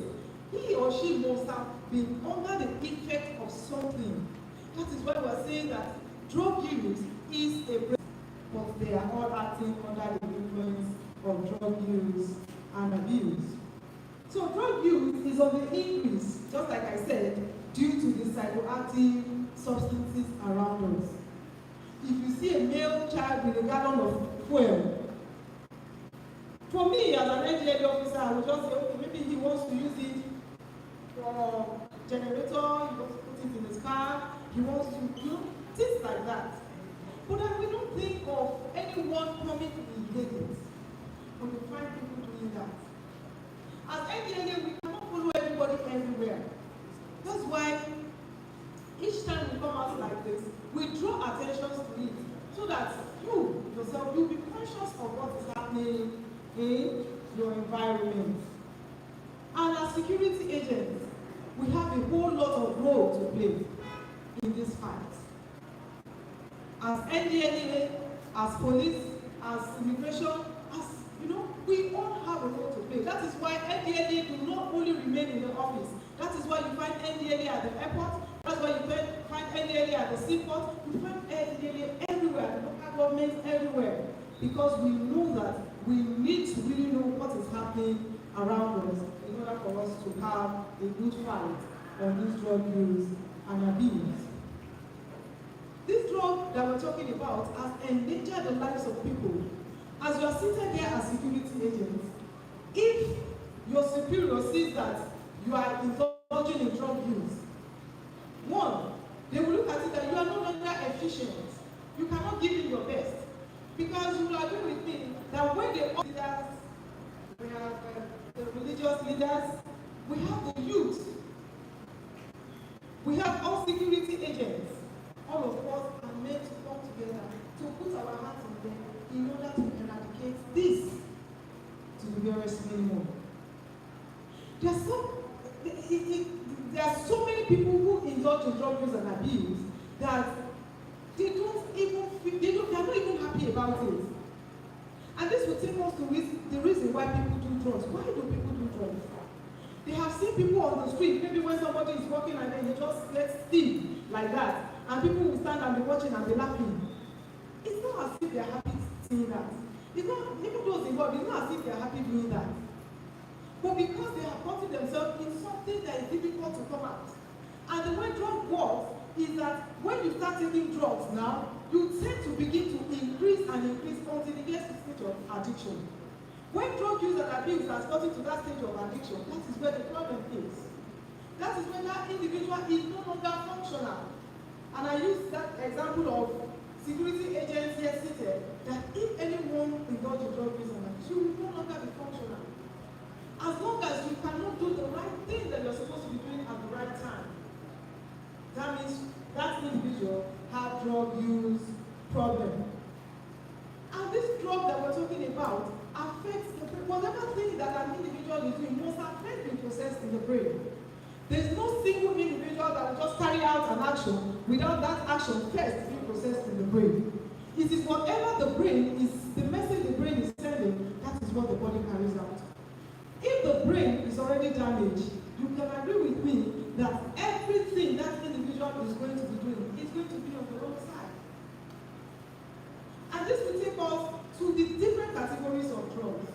he or she must have been under the effect of something. That is why we are saying that drug use is a break, but they are all acting under the influence of drug use and abuse. So drug use is on the increase, just like I said, due to the psychoactive substances around us. if you see a male child with a gallon of fuel, for me as an NDLA officer, I would just say, okay, maybe he wants to use it for generator, he wants to put it in his car, he wants to, things like that. But then we don't think of anyone coming to invade it. When we find people doing that. As NDLA, we cannot follow everybody everywhere. That's why each time we come out like this, we draw attention to it so that you yourself, you'll be conscious of what is happening in your environment. And as security agents, we have a whole lot of role to play in this fight. As NDLA, as police, as immigration, as we all have a role to play. That is why NDLA do not only remain in the office. That is why you find NDLA at the airport. That's why you find NDLA at the seaport. You find NDLA everywhere, the local governments everywhere. Because we know that we need to really know what is happening around us in order for us to have a good fight on this drug use and abuse. This drug that we're talking about has endangered the lives of people. As you are seated here as security agents, if your superior sees that you are indulging in drug use, one, they will look at it that you are no longer efficient. You cannot give in your best. Because you will agree with me that when the leaders, we have the religious leaders, we have the youth, we have all security agents. All of us are meant to come together to put our hands on them in order to eradicate this to the barest minimum. There are so many people who indulge in drug use and abuse that they are not even happy about it. And this will take us to the reason why people do drugs. Why do people do drugs? They have seen people on the street, maybe when somebody is walking and then he just gets stiff like that, and people will stand and be watching and be laughing. It's not as if they are happy seeing that. It's not, even those involved, it's not as if they are happy doing that. But because they have gotten themselves in something that is difficult to come out. And the way drug works is that when you start taking drugs now, you tend to begin to increase and increase until it gets to the stage of addiction. When drug use and abuse has gotten to that stage of addiction, that is where the problem is. That is when that individual is no longer functional. And I use that example of security agents here seated, that if anyone indulges in drug use and abuse, you will no longer be functional. As long as you cannot do the right thing that you're supposed to be doing at the right time, that means that individual has drug use problem. And this drug that we're talking about affects whatever thing that an individual is doing must have been processed in the brain. There's no single individual that will just carry out an action without that action first being processed in the brain. It is whatever the brain is, the message the brain is sending, that is what the body carries out. If the brain is already damaged, you can agree with me that everything that individual is going to be doing is going to be on the wrong side. And this will take us to the different categories of drugs.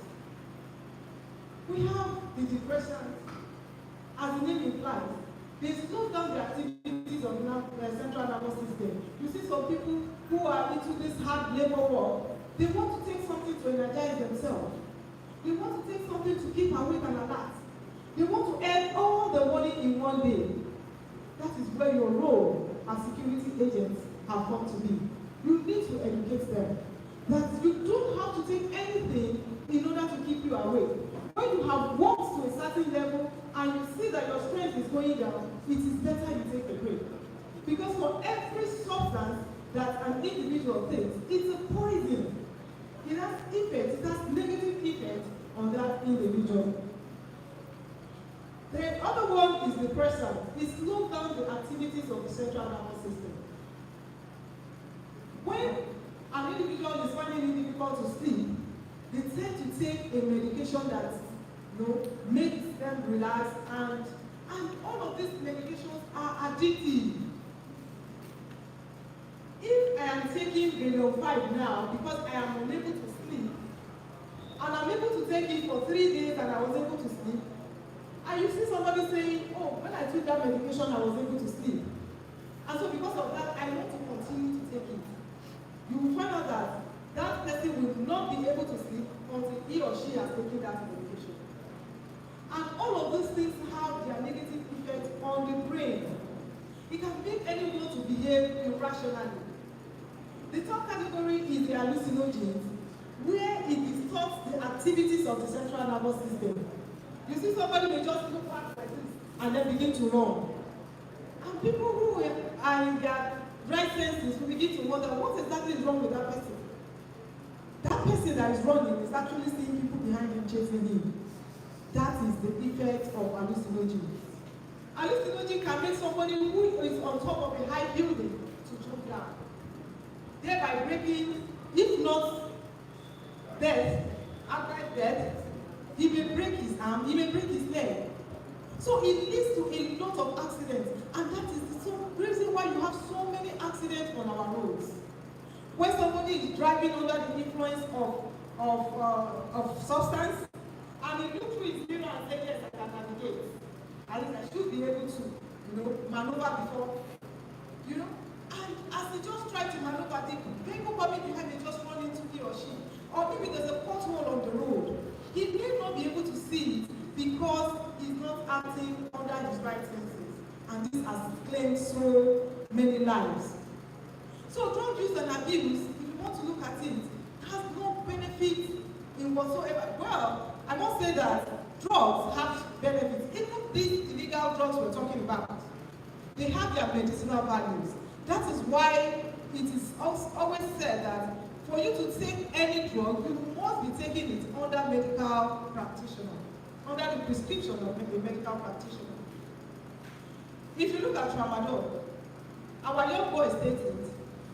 We have the depressants. As the name implies, they slow down the activities of the central nervous system. You see some people who are into this hard labor work, they want to take something to energize themselves. They want to take something to keep awake and alert. They want to earn all the money in one day. That is where your role as security agents have come to be. You need to educate them that you don't have to take anything in order to keep you awake. When you have worked to a certain level and you see that your strength is going down, it is better you take a break. Because for every substance that an individual takes, it's a poison. It has effects, it has negative effects on that individual. The other one is depressant. It slows down the activities of the central nervous system. When an individual is finding it difficult to sleep, they tend to take a medication that makes them relax, and all of these medications are addictive. If I am taking Valium 5 now because I am unable to sleep, and I'm able to take it for 3 days and I was able to sleep, and you see somebody saying, oh, when I took that medication I was able to sleep. And so because of that, I want to continue to take it. you will find out that that person will not be able to sleep until he or she has taken that medication. And all of these things have their negative effect on the brain. It can make anyone to behave irrationally. The third category is the hallucinogens, where it distorts the activities of the central nervous system. You see somebody may just look back like this and then begin to run. And people who are in their right senses will begin to wonder what exactly is wrong with that person. That person that is running is actually seeing people behind him chasing him. That is the effect of hallucinogens. Hallucinogen can make somebody who is on top of a high building to jump down, thereby breaking, if not death, outright death, he may break his arm, he may break his leg. So it leads to a lot of accidents, and that is the reason why you have so many accidents on our roads. When somebody is driving under the influence of substance, and he looks through his mirror and says, yes, I can navigate. At least I should be able to, maneuver before, And as he just tries to maneuver, the vehicle coming behind may just run into he or she. Or maybe there's a pothole on the road. He may not be able to see it because he's not acting under his right senses. And this has claimed so many lives. So drug use and abuse, if you want to look at it, has no benefit in whatsoever. Well, I must say that drugs have benefits. Even these illegal drugs we're talking about, they have their medicinal values. That is why it is always said that for you to take any drug, you must be taking it under medical practitioner, under the prescription of a medical practitioner. If you look at tramadol, our young boys take it,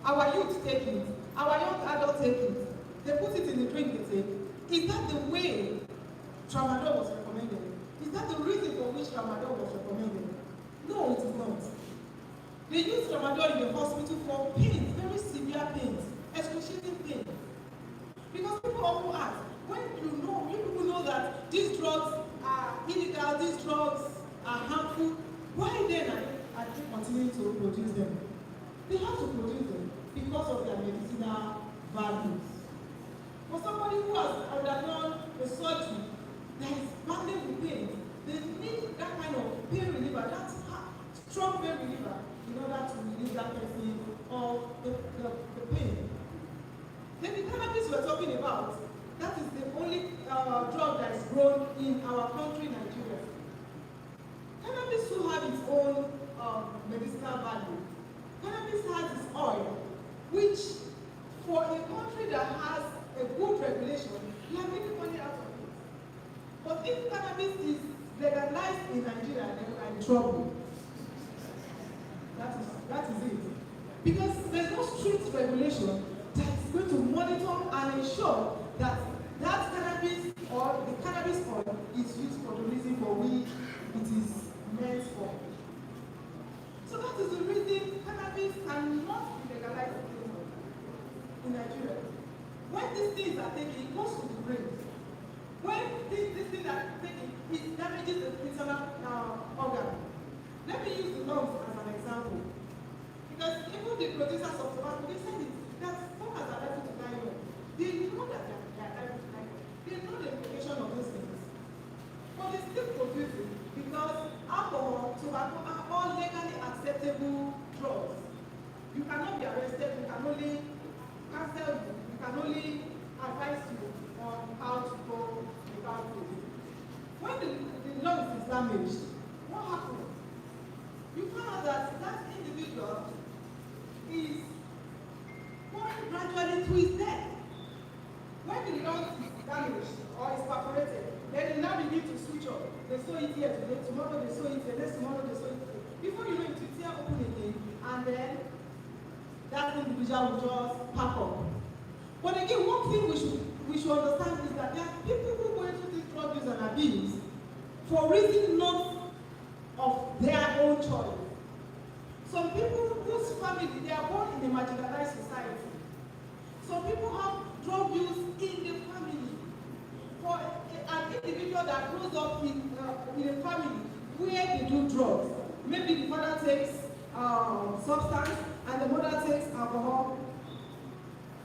our youth take it, our young adults take it, they put it in the drink they take. Is that the way tramadol was recommended? Is that the reason for which tramadol was recommended? No, it is not. They use tramadol in the hospital for pains, very severe pains, excruciating pains. Because people often ask, when you people know that these drugs are illegal, these drugs are harmful, why then are they continuing to produce them? They have to produce them because of their medicinal values. For somebody who has undergone a surgery that is badly with pain, they need that kind of pain reliever, that strong pain reliever, in order to relieve that person of the pain. Then the cannabis we're talking about, that is the only drug that is grown in our country, Nigeria. Cannabis will have its own medicinal value. Cannabis has its oil, which for a country that has a good regulation, we are making money out of it. But if cannabis is legalized in Nigeria, then we are in trouble. That is it. Because there's no strict regulation that is going to monitor and ensure that that cannabis or the cannabis oil is used for the reason for which it is meant for. So that is the reason cannabis cannot be legalized in Nigeria. When these things are taken, it goes to the brain. When these things are taken, it damages the internal organ. Let me use the lungs as an example. Because even the producers of tobacco, they said it, that smokers are liable to die young. They know that they are liable to die young. They know the implication of those things. But they still produce it because alcohol, tobacco are all legally acceptable drugs. You cannot be arrested, you can only counsel you, you can only advise you on how to go without it. When the lungs is damaged, what happens? You find out that that individual is going gradually to his death. When the lungs is damaged or is perforated, then they now begin to switch off. They sew it here today, tomorrow they sew it here, next tomorrow they sew it here. Before you know it, you tear open again, and then that individual will just pack up. But again, one thing we should understand is that there are people who go into this drug use and abuse for reasons not of their own choice. Some people whose family, they are born in a marginalized society. Some people have drug use in the family. For an individual that grows up in a family where they do drugs, maybe the father takes substance and the mother takes alcohol.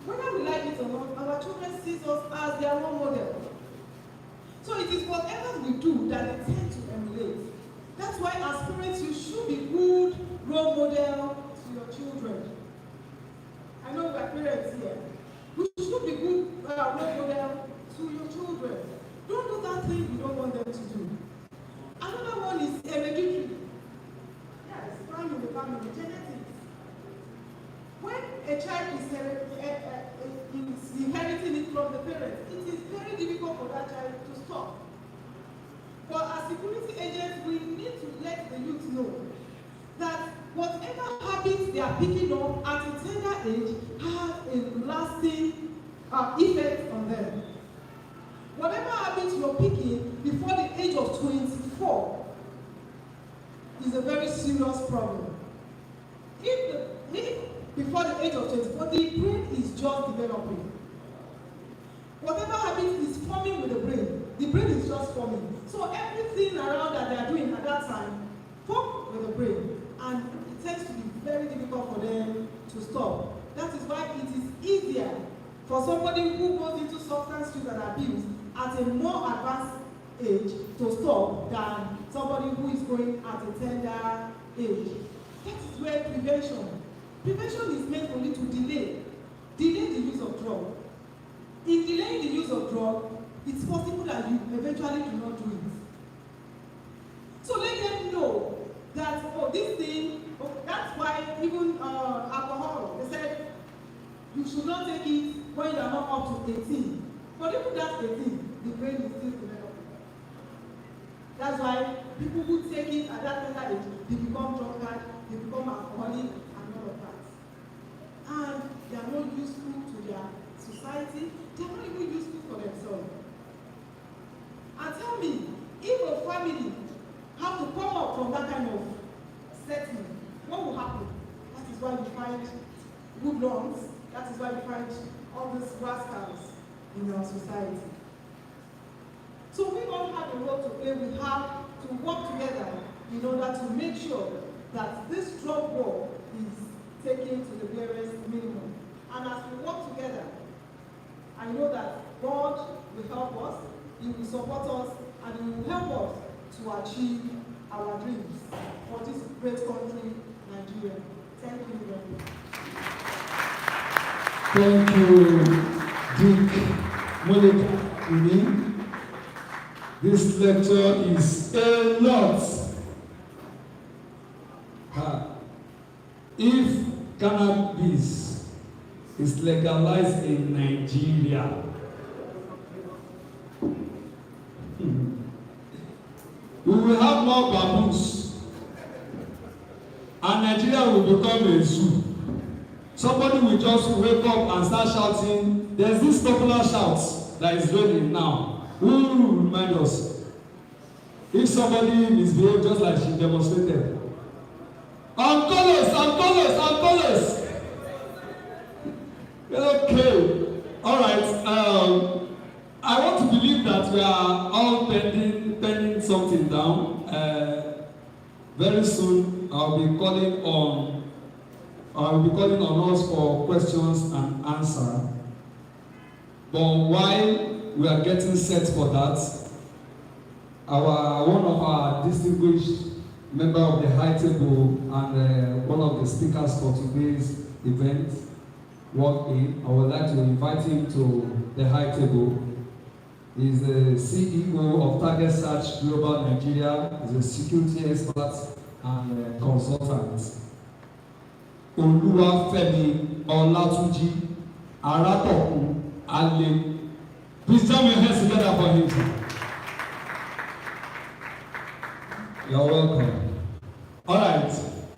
Whether we like it or not, our children see us as their role model. So it is whatever we do that they tend to emulate. That's why as parents, you should be good role model to your children. I know we are parents here. You should be good role model to your children. Don't do that thing you don't want them to do. Another one is hereditary. Yes, crime in the family, genetics. When a child is inheriting it from the parents, it is very difficult for that child to stop. But as security agents, we need to let the youth know that whatever habits they are picking up at a tender age has a lasting effect on them. Whatever habits you're picking before the age of 24 is a very serious problem. If before the age of 24, the brain is just developing. Whatever habit is forming with the brain is just forming. So everything around that they are doing at that time, form with the brain. And it tends to be very difficult for them to stop. That is why it is easier for somebody who goes into substance use and abuse at a more advanced age to stop than somebody who is going at a tender age. That is where prevention is meant only to delay the use of drug. In delaying the use of drug, it's possible that you eventually do not do it. So let them know that, this thing, that's why even alcohol, they said you should not take it when you are not up to 18. But even that 18, the brain is still developing. That's why people who take it at that tender age, they become drunkard, they become alcoholic, and all of that. And they are not useful to their society, they are not even useful for themselves. And tell me, if a family have to come up from that kind of setting, what will happen? That is why we find hoodlums, that is why we find all these rascals in our society. So we all have a role to play. We have to work together in order to make sure that this drug war is taken to the barest minimum. And as we work together, I know that God will help us, He will support us, and He will help us to achieve our dreams for this great country, Nigeria. Thank you very much. Thank you, Dick Monica. This lecture is a lot. If cannabis is legalized in Nigeria, we will have more baboons, and Nigeria will become a zoo. Somebody will just wake up and start shouting. There's this popular shout that is raining now. Who will remind us? If somebody misbehaves just like she demonstrated. I'm colors. Okay. All right. I want to believe that we are all penning something down. Very soon, I'll be calling on us for questions and answers. But while we are getting set for that, one of our distinguished member of the high table and one of the speakers for today's event walked in. I would like to invite him to the high table. He's the CEO of Target Search Global Nigeria. He's a security expert and consultant. Oluwafemi Olatunji Aratokun Ale. Please join your hands together for him. You're welcome. All right.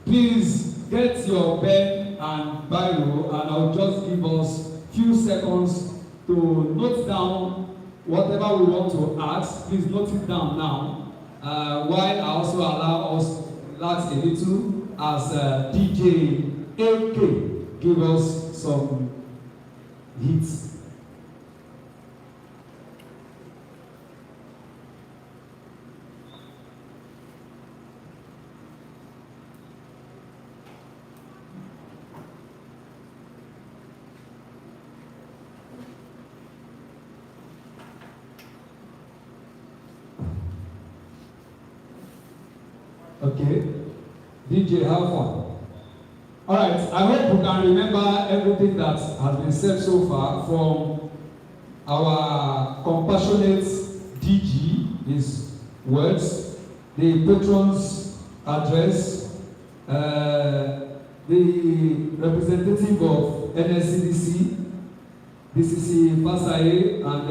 Please get your pen and biro, and I'll just give us few seconds to note down whatever we want to ask. Please note it down now. While I also allow us to relax a little as DJ AK give us some hits. Okay. DJ, have fun. All right. I hope you can remember everything that has been said so far from our compassionate DG, his words, the patron's address, the representative of NSCDC, DCC Fasaye, and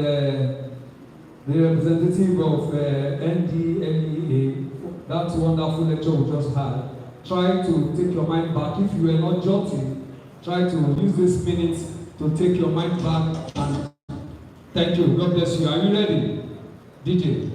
the representative of NDLEA. That wonderful lecture we just had. Try to take your mind back. If you were not jotting, try to use this minute to take your mind back and thank you. God bless you. Are you ready? DJ.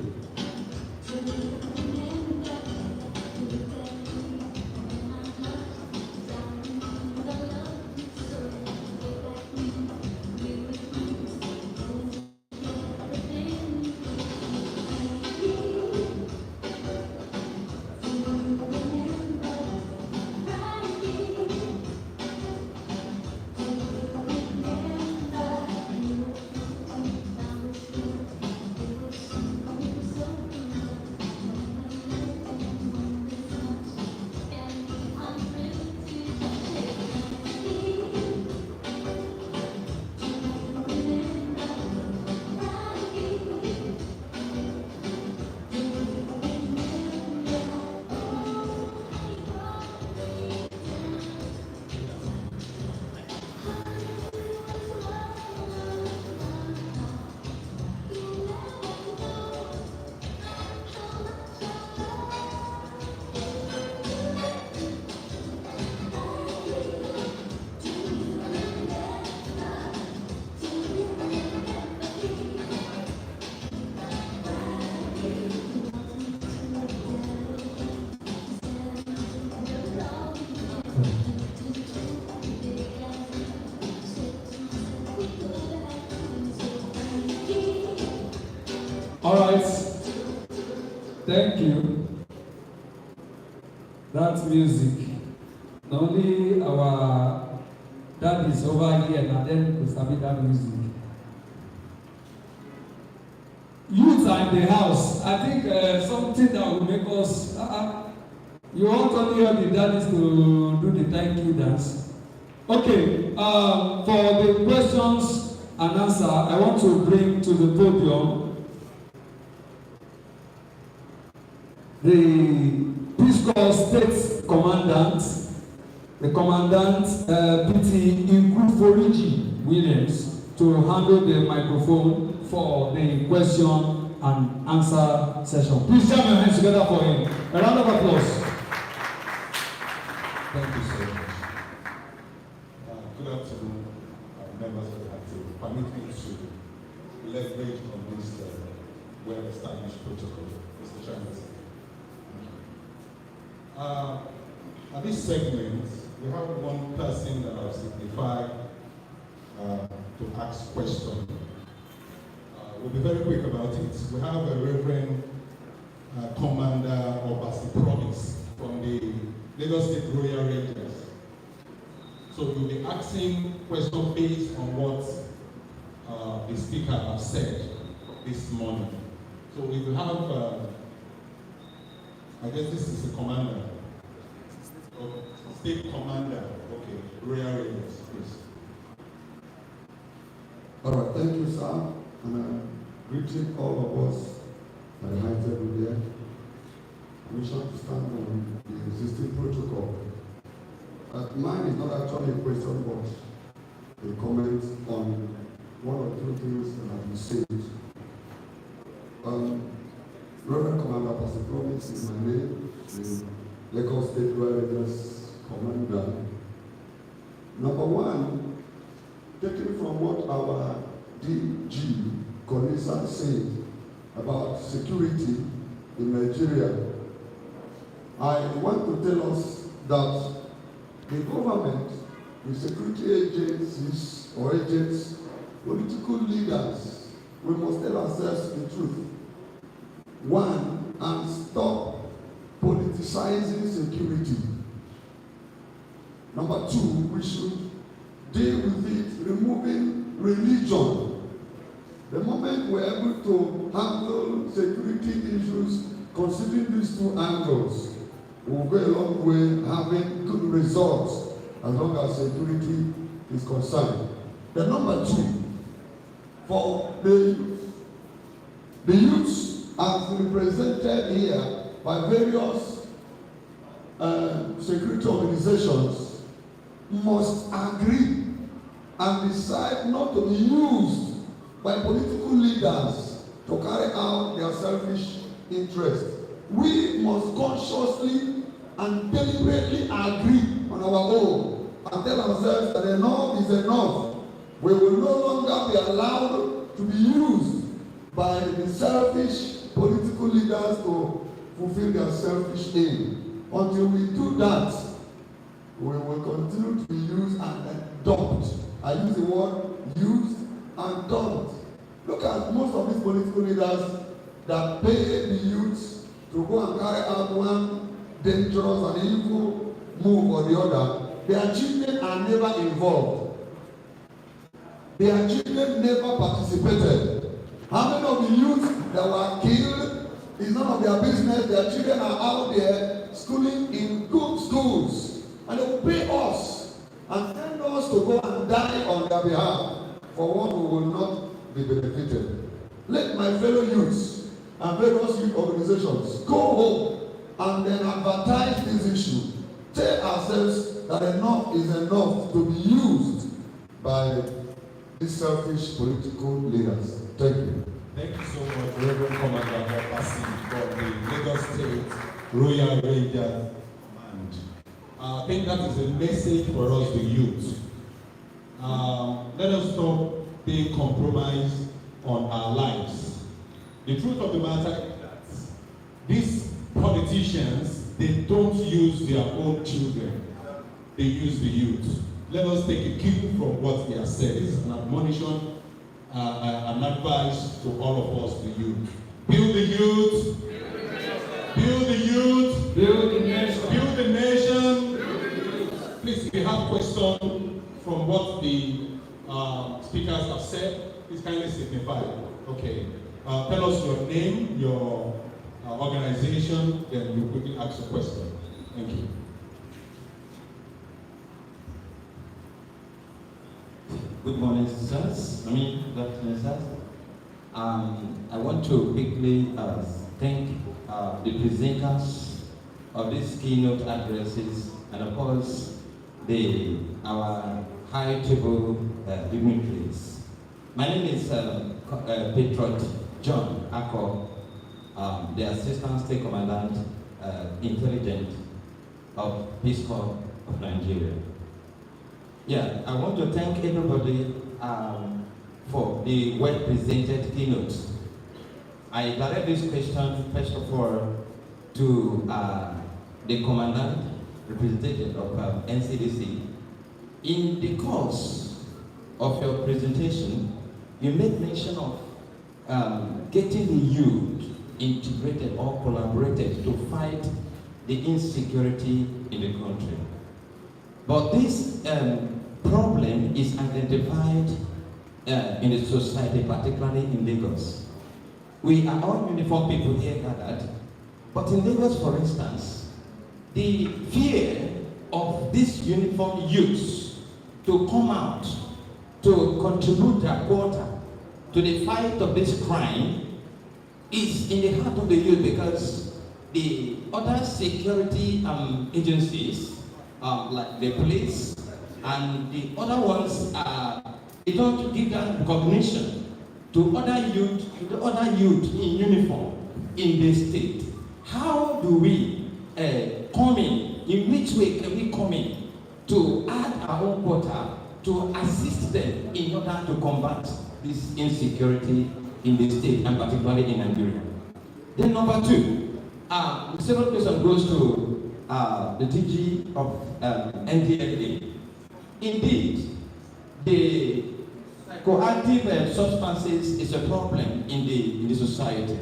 All right. Thank you. That's music. Only our dad is over here and then we submit that music. Youth are in the house. I think something that will make us. You want only the daddies to do the thank you dance. Okay. For the questions and answer, I want to bring to the podium the Peace Corps State Commandant, the Commandant PT Iguforiji Williams, to handle the microphone for the question and answer session. Please jam your hands together for him. A round of applause. Thank you so much. Good afternoon, members of the active. Permit me to leverage on this well-established protocol, Mr. Chairman. At this segment, we have one person that I've signified to ask questions. We'll be very quick about it. We have a Reverend Commander of Promise from the Lagos State Royal Rangers. So you'll be asking questions based on what the speaker has said this morning. So if you have I guess this is the commander. State commander. Okay, Royal Rangers, please. All right, thank you, sir. And greeting all of us at the high table there. Permission to stand on the existing protocol. Mine is not actually a question, but a comment on one or two things that have been said. Reverend Commander Pastor Promise is my name, the Lagos State Royal Rangers Commander. Number one, taking from what our DG Konisa said about security in Nigeria, I want to tell us that the government, the security agencies or agents, political leaders, we must tell ourselves the truth. One, and stop politicizing security. Number two, we should deal with it, removing religion. The moment we're able to handle security issues, considering these two angles, we will go a long way having good results as long as security is concerned. The number two, for the youths as represented here by various security organizations must agree and decide not to be used by political leaders to carry out their selfish interests. We must consciously and deliberately agree on our own and tell ourselves that enough is enough. We will no longer be allowed to be used by the selfish political leaders to fulfill their selfish aim. Until we do that, we will continue to be used and dumped. I use the word used and dumped. Look at most of these political leaders that pay the youths to go and carry out one dangerous and evil move or the other. Their children are never involved. Their children never participated. How many of the youths that were killed is none of their business. Their children are out there schooling in good schools. And they will pay us and send us to go and die on their behalf for what we will not be benefited. Let my fellow youths and various youth organizations go home and then advertise this issue. Tell ourselves that enough is enough to be used by these selfish political leaders. Thank you. Thank you so much, Reverend Commander Opasi, for the Lagos State Royal Ranger Band. I think that is a message for us, the youth. Let us stop being compromised on our lives. The truth of the matter is that these politicians, they don't use their own children. They use the youth. Let us take a cue from what they have said. This is an admonition, an advice to all of us, the youth. Build the youth. Build the youth. Build the nation. Build the nation. Please, if you have questions from what the speakers have said, please kindly signify. Okay. Tell us your name, your organization, then you quickly ask a question. Thank you. Good morning, sirs. Good afternoon, sirs. I want to quickly thank the presenters of these keynote addresses and, of course, our high table dignitaries. My name is Patron John Ako, the Assistant State Commandant, Intelligence of Peace Corps of Nigeria. Yeah, I want to thank everybody for the well-presented keynote. I direct this question, first of all, to the Commandant, representative of NCDC. In the course of your presentation, you made mention of getting the youth integrated or collaborated to fight the insecurity in the country. But this problem is identified in the society, particularly in Lagos. We are all uniform people here gathered, but in Lagos, for instance, the fear of these uniform youths to come out to contribute their quota to the fight of this crime is in the heart of the youth, because the other security agencies, like the police and the other ones, they don't give that recognition to other youth in uniform in the state. How do we come in which way can we come in to add our own quota to assist them in order to combat this insecurity in the state, and particularly in Nigeria? Then number two, the second question goes to the DG of NDLA. Indeed, the psychoactive substances is a problem in the society.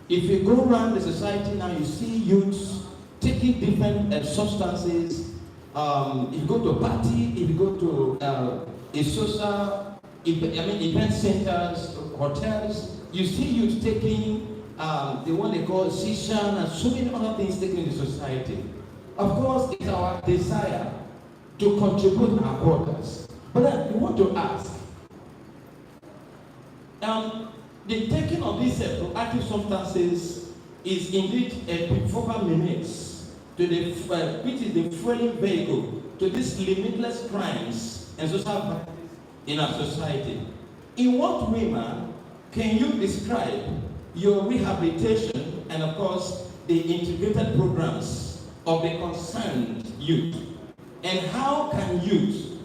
If you go around the society now, you see youths taking different substances. If you go to a party, if you go to a social event centers, hotels, you see youth taking the one they call session, and so many other things taken in the society. Of course, it's our desire to contribute our quotas. But then we want to ask, the taking of these proactive substances is indeed a pivotal menace to the which is the fueling vehicle to these limitless crimes and social violence in our society. In what way, man, can you describe your rehabilitation and, of course, the integrated programs of the concerned youth? And how can youth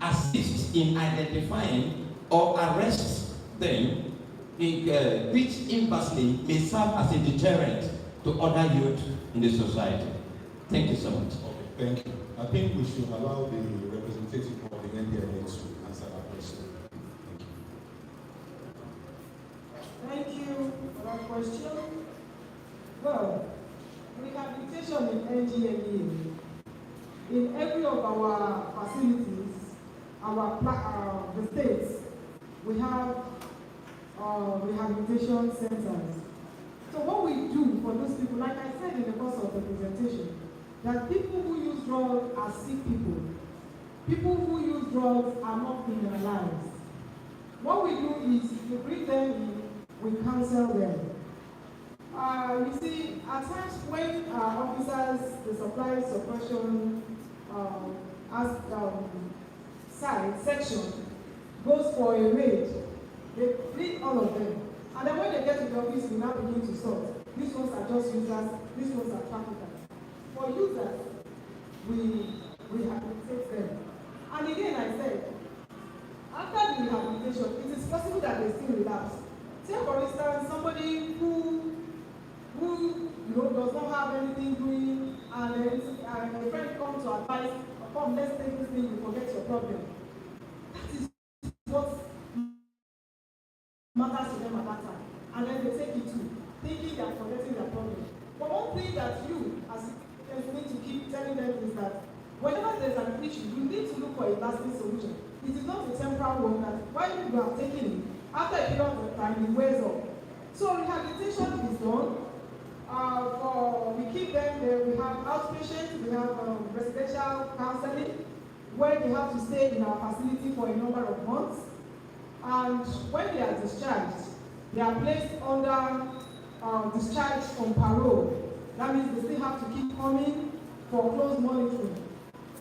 assist in identifying or arrest them, which inversely may serve as a deterrent to other youth in the society? Thank you so much. Okay, thank you. I think we should allow the representative of the NDLA to answer that question. Thank you for that question. Well, rehabilitation in NGLA, in every of our facilities, the states, we have rehabilitation centers. So what we do for those people, like I said in the course of the presentation, that people who use drugs are sick people. People who use drugs are not criminalized. What we do is we bring them in, we counsel them. You see, at times when officers, the supply suppression section goes for a raid, they bring all of them. And then when they get to the office, we now begin to sort. These ones are just users, these ones are traffickers. For users, we rehabilitate them. And again, I said, after the rehabilitation, it is possible that they still relapse. Say, for instance, somebody who does not have anything doing, and a friend comes to advise, come, let's take this thing, you forget your problem. That is what matters to them at that time. And then they take it too, thinking they are forgetting their problem. But one thing that you, as need to keep telling them is that whenever there's an issue, you need to look for a lasting solution. It is not a temporary one that while you are taking it, after a period of time, it wears off. So rehabilitation is done. We keep them there. We have outpatients, we have residential counseling, where they have to stay in our facility for a number of months. And when they are discharged, they are placed under discharge on parole. That means they still have to keep coming for close monitoring.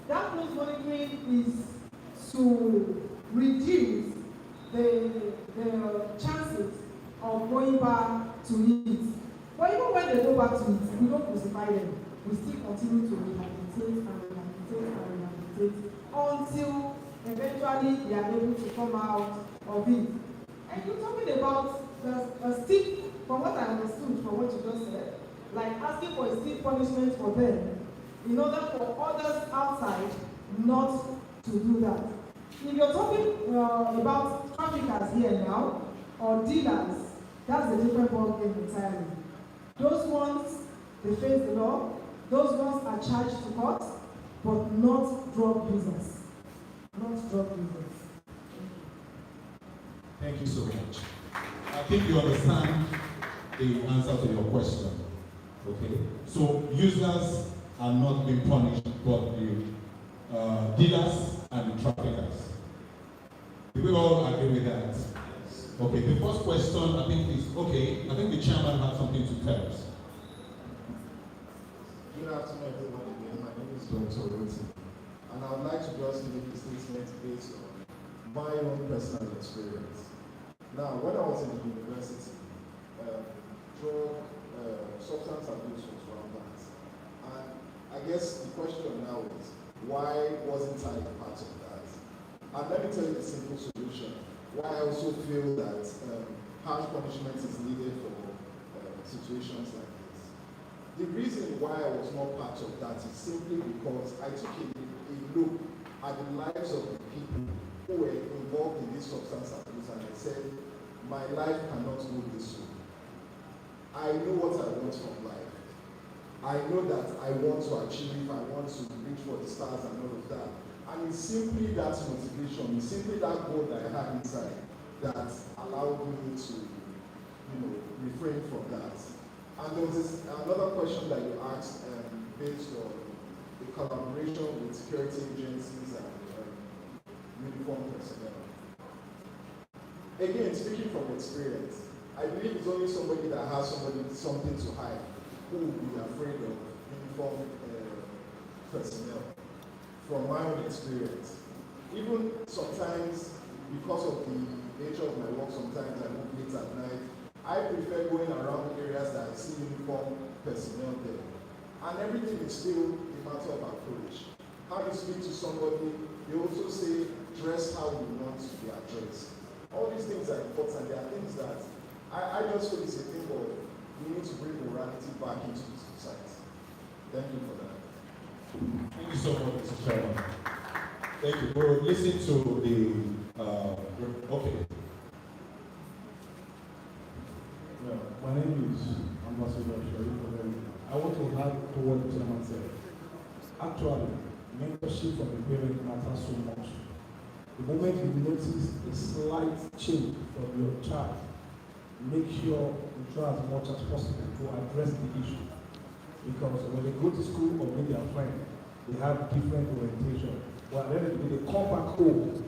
That close monitoring is to reduce the chances of going back to it. But even when they go back to it, we don't crucify them. We still continue to rehabilitate and rehabilitate and rehabilitate until eventually they are able to come out of it. And you're talking about the stiff, from what I understood from what you just said, like asking for a stiff punishment for them in order for others outside not to do that. If you're talking about traffickers here now, or dealers, that's a different ballgame entirely. Those ones, they face the law. Those ones are charged to court, but not drug users. Not drug users. Thank you so much. I think you understand the answer to your question. Okay? So users are not being punished, but the dealers and the traffickers. Do we all agree with that? Okay, the first question I think is, okay, I think the chairman has something to tell us. Good afternoon, everyone. Again, my name is Dr. Roti, and I would like to just make a statement based on my own personal experience. Now, when I was in the university, substance abuse was rampant, and I guess the question now is, why wasn't I a part of that? And let me tell you the simple solution. Why I also feel that harsh punishment is needed for situations like this. The reason why I was not part of that is simply because I took a look at the lives of the people who were involved in this substance abuse, and I said, my life cannot go this way. I know what I want from life. I know that I want to achieve, I want to reach for the stars and all of that. And it's simply that motivation, it's simply that goal that I had inside that allowed me to refrain from that. And there was another question that you asked based on the collaboration with security agencies and uniformed personnel. Again, speaking from experience, I believe it's only somebody that has something to hide who will be afraid of uniformed personnel. From my own experience, even sometimes because of the nature of my work, sometimes I move late at night. I prefer going around areas that I see uniformed personnel there. And everything is still a matter of approach. How you speak to somebody, they also say, dress how you want to be addressed. All these things are important. There are things that I just feel it's a thing of we need to bring morality back into the society. Thank you for that. Thank you so much, Mr. Chairman. Thank you. We'll listen to the, okay. Yeah, my name is Ambassador Sharif. I want to add to what the chairman said. Actually, mentorship from the parent matters so much. The moment you notice a slight change from your child, make sure you try as much as possible to address the issue. Because when they go to school or meet their friend, they have different orientation. Well, then they come back home,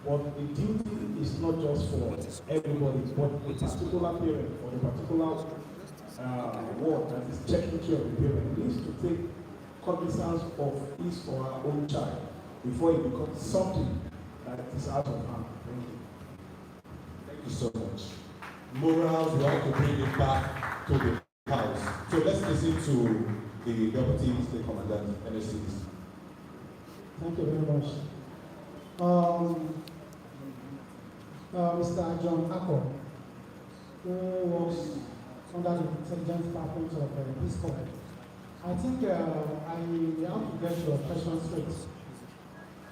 but the duty is not just for everybody, but a particular parent or a particular ward that is taking care of the parent needs to take cognizance of his or her own child before it becomes something that is out of hand. Thank you. Thank you so much. Morals, we have to bring it back to the house. So let's listen to the Deputy State Commandant, NSCs. Thank you very much. Mr. John Akko, who works under the intelligence department of Peace Corps. I think I have to get your question straight.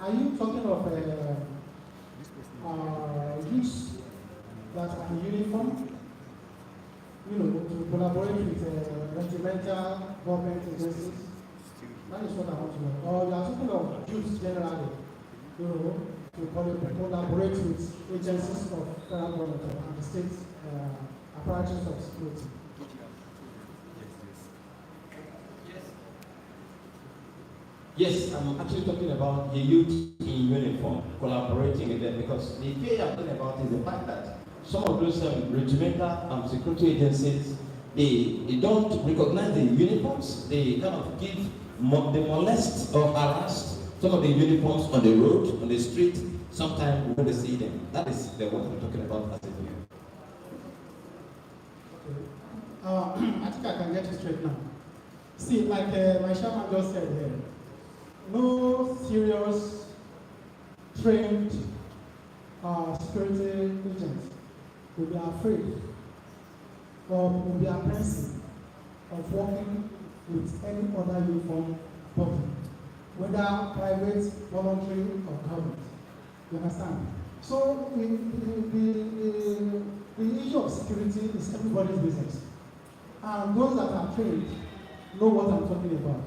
Are you talking of youths that are in uniform, to collaborate with regimental government agencies? That is what I want to know. Or you are talking of youths generally, to collaborate with agencies of federal government and the state apparatus of security. Yes, I'm actually talking about the youth in uniform, collaborating with them, because the fear I'm talking about is the fact that some of those regimental security agencies, they don't recognize the uniforms. They kind of give, they molest or harass some of the uniforms on the road, on the street, sometimes when they see them. That is the one we're talking about as a view. I think I can get it straight now. See, like my chairman just said here, no serious trained security agents will be afraid or will be apprehensive of working with any other uniform body, whether private, voluntary, or government. You understand? So the issue of security is everybody's business. And those that are trained know what I'm talking about.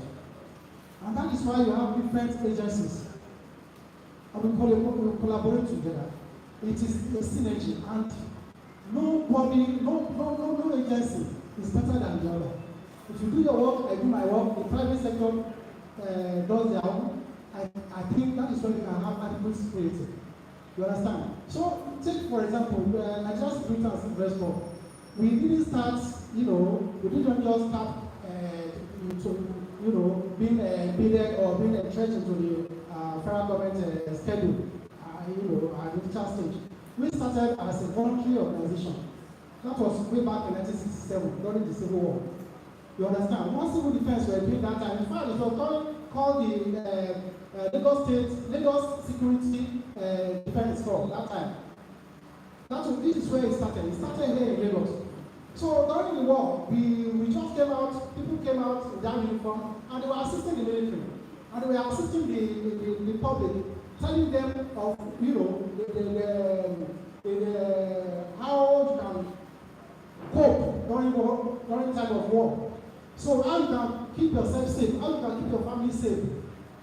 And that is why you have different agencies. And we collaborate together. It is a synergy, and nobody, no agency is better than the other. If you do your work, I do my work, the private sector does their own, I think that is when you can have adequate security. You understand? So, take for example, Nigeria Security and Civil Response. We didn't start, we didn't just start being embedded or being entrenched into the federal government schedule, at the initial stage. We started as a voluntary organization. That was way back in 1967, during the Civil War. You understand? One civil defense were doing that time. In fact, it was called the Lagos Security Defense Corps that time. This is where it started. It started here in Lagos. So during the war, we just came out, people came out in that uniform, and they were assisting the military. And they were assisting the public, telling them of, how you can cope during time of war. So how you can keep yourself safe, how you can keep your family safe.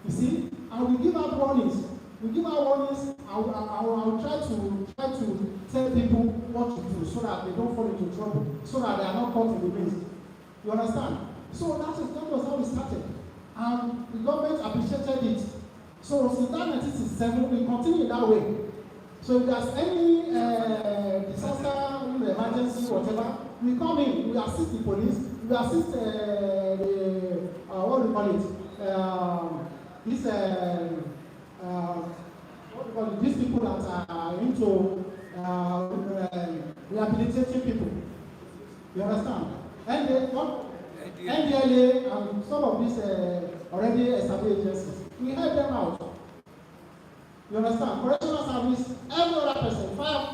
You see? And we give out warnings. We give out warnings, I'll try to tell people what to do so that they don't fall into trouble, so that they are not caught in the midst. You understand? So that was how we started. And the government appreciated it. So since that 1967, we continue that way. So if there's any disaster, emergency, whatever, we come in, we assist the police, we assist what do you call it? These people that are into rehabilitating people. You understand? And NDLA and some of these already established agencies, we help them out. You understand? Correctional service, every other person, fire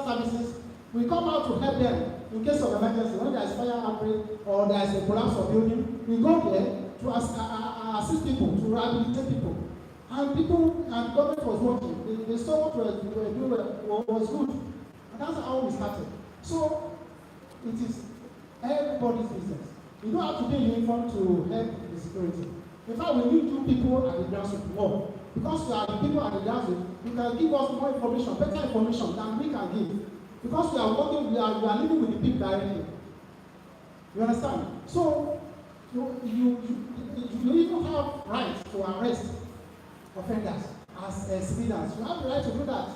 services, we come out to help them in case of emergency. When there is fire outbreak or there is a collapse of building, we go there to assist people, to rehabilitate people. And people and government was working. They saw what we were doing was good. And that's how we started. So it is everybody's business. You don't have to be in uniform to help the security. In fact, we need you people at the grassroots more. Because we are the people at the grassroots, you can give us more information, better information than we can give. Because we are working, we are living with the people directly. You understand? So you even have rights to arrest offenders as civilians. You have the right to do that.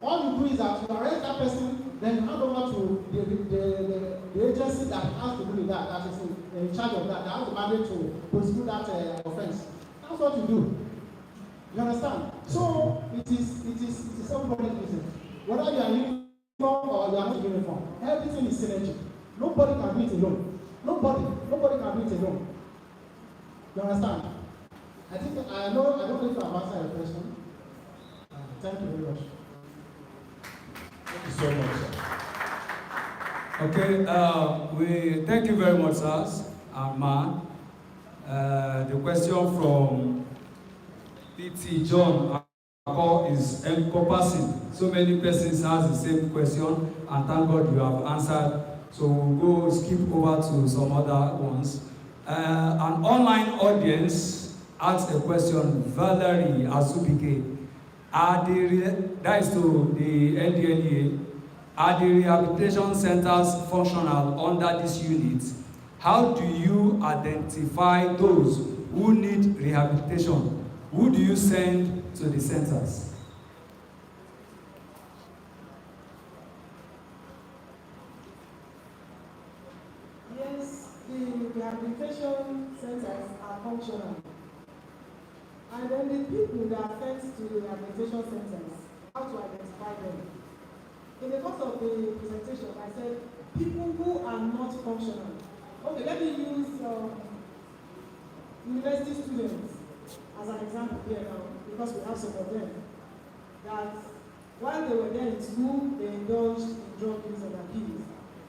All you do is that you arrest that person, then you hand over to the agency that has to do with that is in charge of that has the mandate to prosecute that offense. That's what you do. You understand? So it is everybody's business. Whether you are in uniform or you are not in uniform, everything is synergy. Nobody can do it alone. Nobody can do it alone. You understand? I think I don't know if I've answered your question. Thank you very much. Thank you so much, sir. Okay, we thank you very much, sirs and ma. The question from PT John is encompassing. So many persons has the same question, and thank God you have answered. So we'll go skip over to some other ones. An online audience asked a question, Valerie Azubike. That is to the NDLEA. Are the rehabilitation centers functional under this unit? How do you identify those who need rehabilitation? Who do you send to the centers? Yes, the rehabilitation centers are functional. And then the people that are sent to the rehabilitation centers, how to identify them. In the course of the presentation, I said people who are not functional. Okay, let me use university students as an example here now, because we have some of them, that while they were there in school, they indulged in drug use and abuse.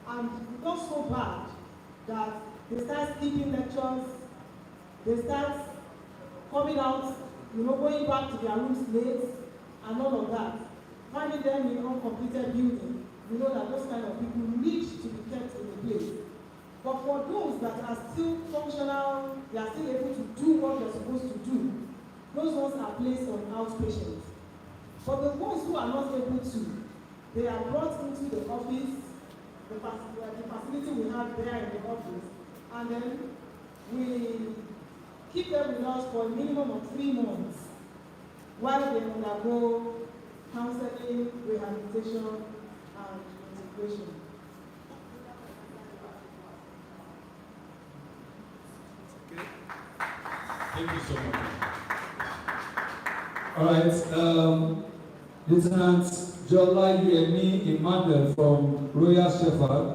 And it got so bad that they start skipping lectures, they start coming out, going back to their rooms late, and all of that. Finding them in uncompleted building, we know that those kind of people need to be kept in a place. But for those that are still functional, they are still able to do what they're supposed to do, those ones are placed on outpatients. But the ones who are not able to, they are brought into the office, the facility we have there in the office, and then we keep them with us for a minimum of 3 months while they undergo counseling, rehabilitation, and integration. Thank you so much. All right, Lieutenant Jola Yemi Emmanuel from Royal Shepherd.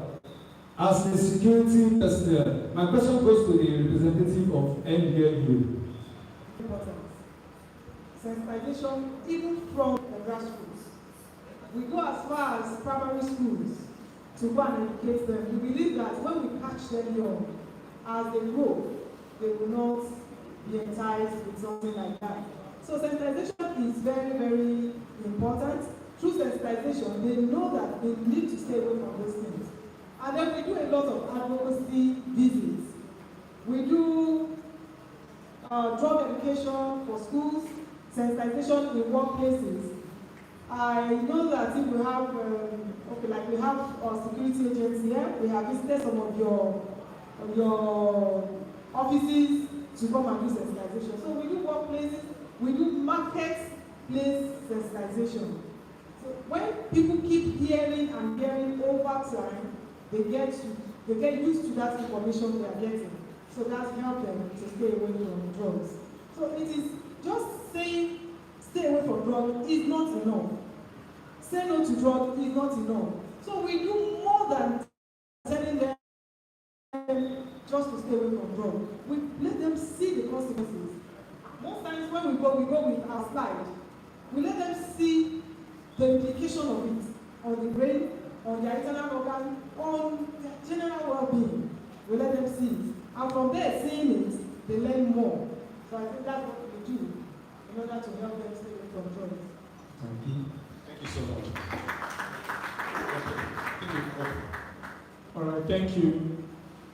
As a security personnel, my question goes to the representative of NDLEA. Important. Sensitization, even from the grassroots. We go as far as primary schools to go and educate them. We believe that when we catch them young, as they grow, they will not be enticed with something like that. So sensitization is very, very important. Through sensitization, they know that they need to stay away from those things. And then we do a lot of advocacy visits. We do drug education for schools, sensitization in workplaces. I know that if we have, like we have our security agents here, we have visited some of your offices to come and do sensitization. So we do workplaces, we do marketplace sensitization. So when people keep hearing and hearing over time, they get used to that information they are getting. So that helps them to stay away from drugs. So it is just saying stay away from drugs is not enough. Say no to drugs is not enough. So we do more than telling them just to stay away from drugs. We let them see the consequences. Most times when we go with our slide. We let them see the implication of it on the brain, on their internal organ, on their general well-being. We let them see it. And from there, seeing it, they learn more. So I think that's what we do in order to help them stay away from drugs. Thank you. Thank you so much. All right, thank you.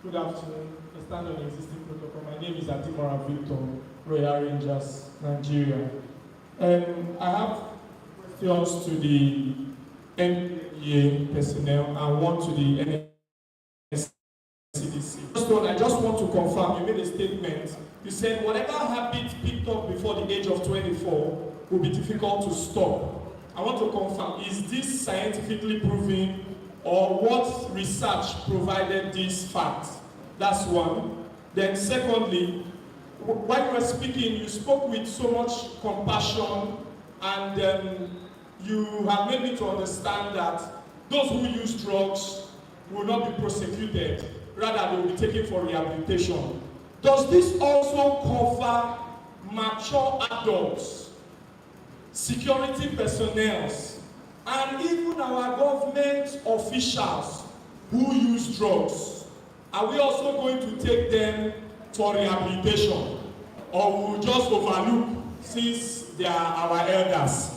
Good afternoon. I stand on the existing protocol. My name is Adimora Victor, Royal Rangers, Nigeria. I have questions to the NDA personnel and one to the NSCDC. I just want to confirm, you made a statement. You said whatever habit picked up before the age of 24 will be difficult to stop. I want to confirm, is this scientifically proven or what research provided this fact? That's one. Then secondly, while you were speaking, you spoke with so much compassion and you have made me to understand that those who use drugs will not be prosecuted, rather they will be taken for rehabilitation. Does this also cover mature adults, security personnel, and even our government officials who use drugs? Are we also going to take them for rehabilitation, or we will just overlook since they are our elders?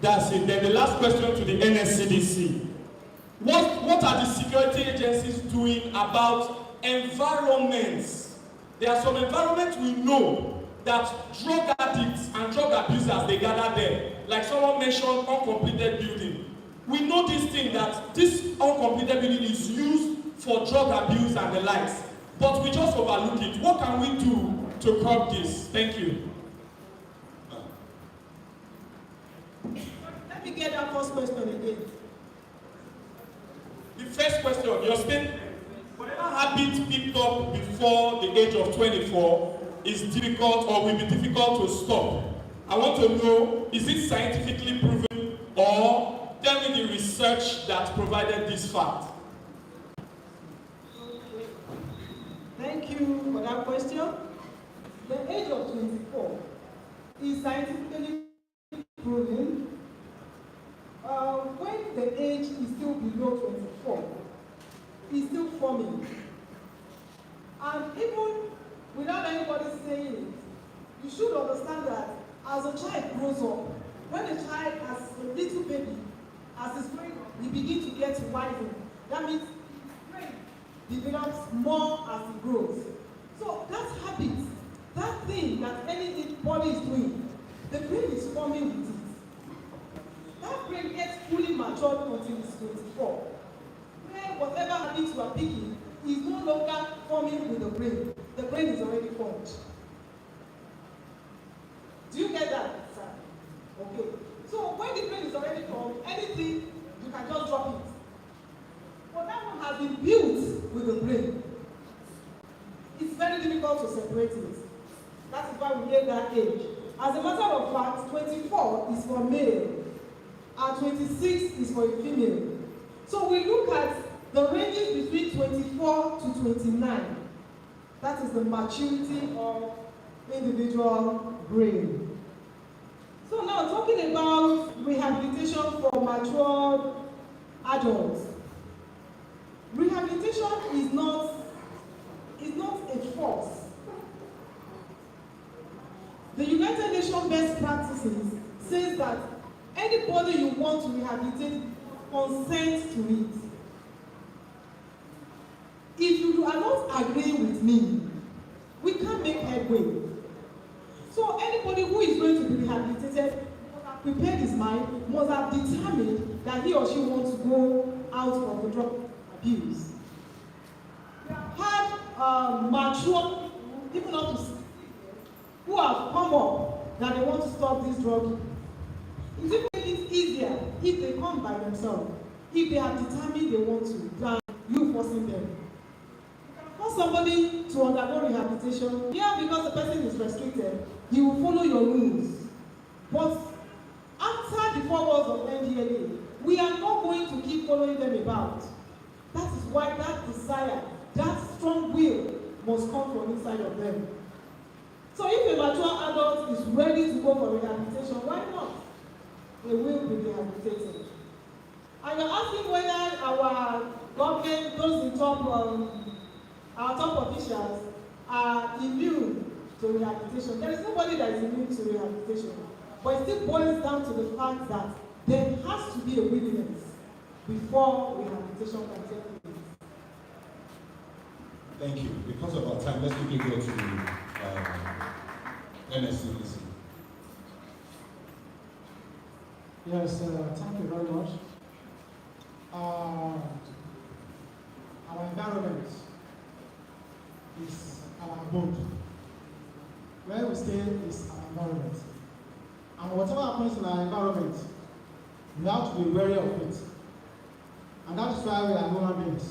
That's it. Then the last question to the NSCDC. What are the security agencies doing about environments? There are some environments we know that drug addicts and drug abusers, they gather there. Like someone mentioned, uncompleted building. We know this thing that this uncompleted building is used for drug abuse and the likes, but we just overlook it. What can we do to curb this? Thank you. Let me get that first question again. The first question, your statement, whatever habit picked up before the age of 24 is difficult or will be difficult to stop. I want to know, is it scientifically proven, or tell me the research that provided this fact? Thank you for that question. The age of 24 is scientifically proven. When the age is still below 24, it's still forming. And even without anybody saying it, you should understand that as a child grows up, when a child, as a little baby, as he's growing up, he begins to get wiser. That means his brain develops more as he grows. So that habit, that thing that any body is doing, the brain is forming with it. That brain gets fully matured until it's 24. Where whatever habits you are picking is no longer forming with the brain. The brain is already formed. Do you get that, sir? Okay. So when the brain is already formed, anything, you can just drop it. But that one has been built with the brain. It's very difficult to separate it. That is why we gave that age. As a matter of fact, 24 is for male, and 26 is for a female. So we look at the ranges between 24 to 29. That is the maturity of individual brain. So now talking about rehabilitation for matured adults. Rehabilitation is not a force. The United Nations Best Practices says that anybody you want to rehabilitate, consent to it. If you are not agreeing with me, we can't make headway. So anybody anybody who is going to be rehabilitated must have prepared his mind, must have determined that he or she wants to go out of the drug abuse. We have had mature, even up to 60 years, who have come up that they want to stop this drug. It's even easier if they come by themselves, if they are determined they want to, than you forcing them. You can force somebody to undergo rehabilitation, yeah, because the person is restricted, he will follow your rules. But after the 4 walls of NDLA, we are not going to keep following them about. That is why that desire, that strong will must come from inside of them. So if a mature adult is ready to go for rehabilitation, why not? They will be rehabilitated. And you're asking whether our government, those in top, our top officials are immune to rehabilitation. There is nobody that is immune to rehabilitation. But it still boils down to the fact that there has to be a willingness before rehabilitation can take place. Thank you. Because of our time, let's quickly go to NSCDC. Yes, thank you very much. Our environment is our abode. Where we stay is our environment. And whatever happens in our environment, we have to be wary of it. And that is why we are human beings.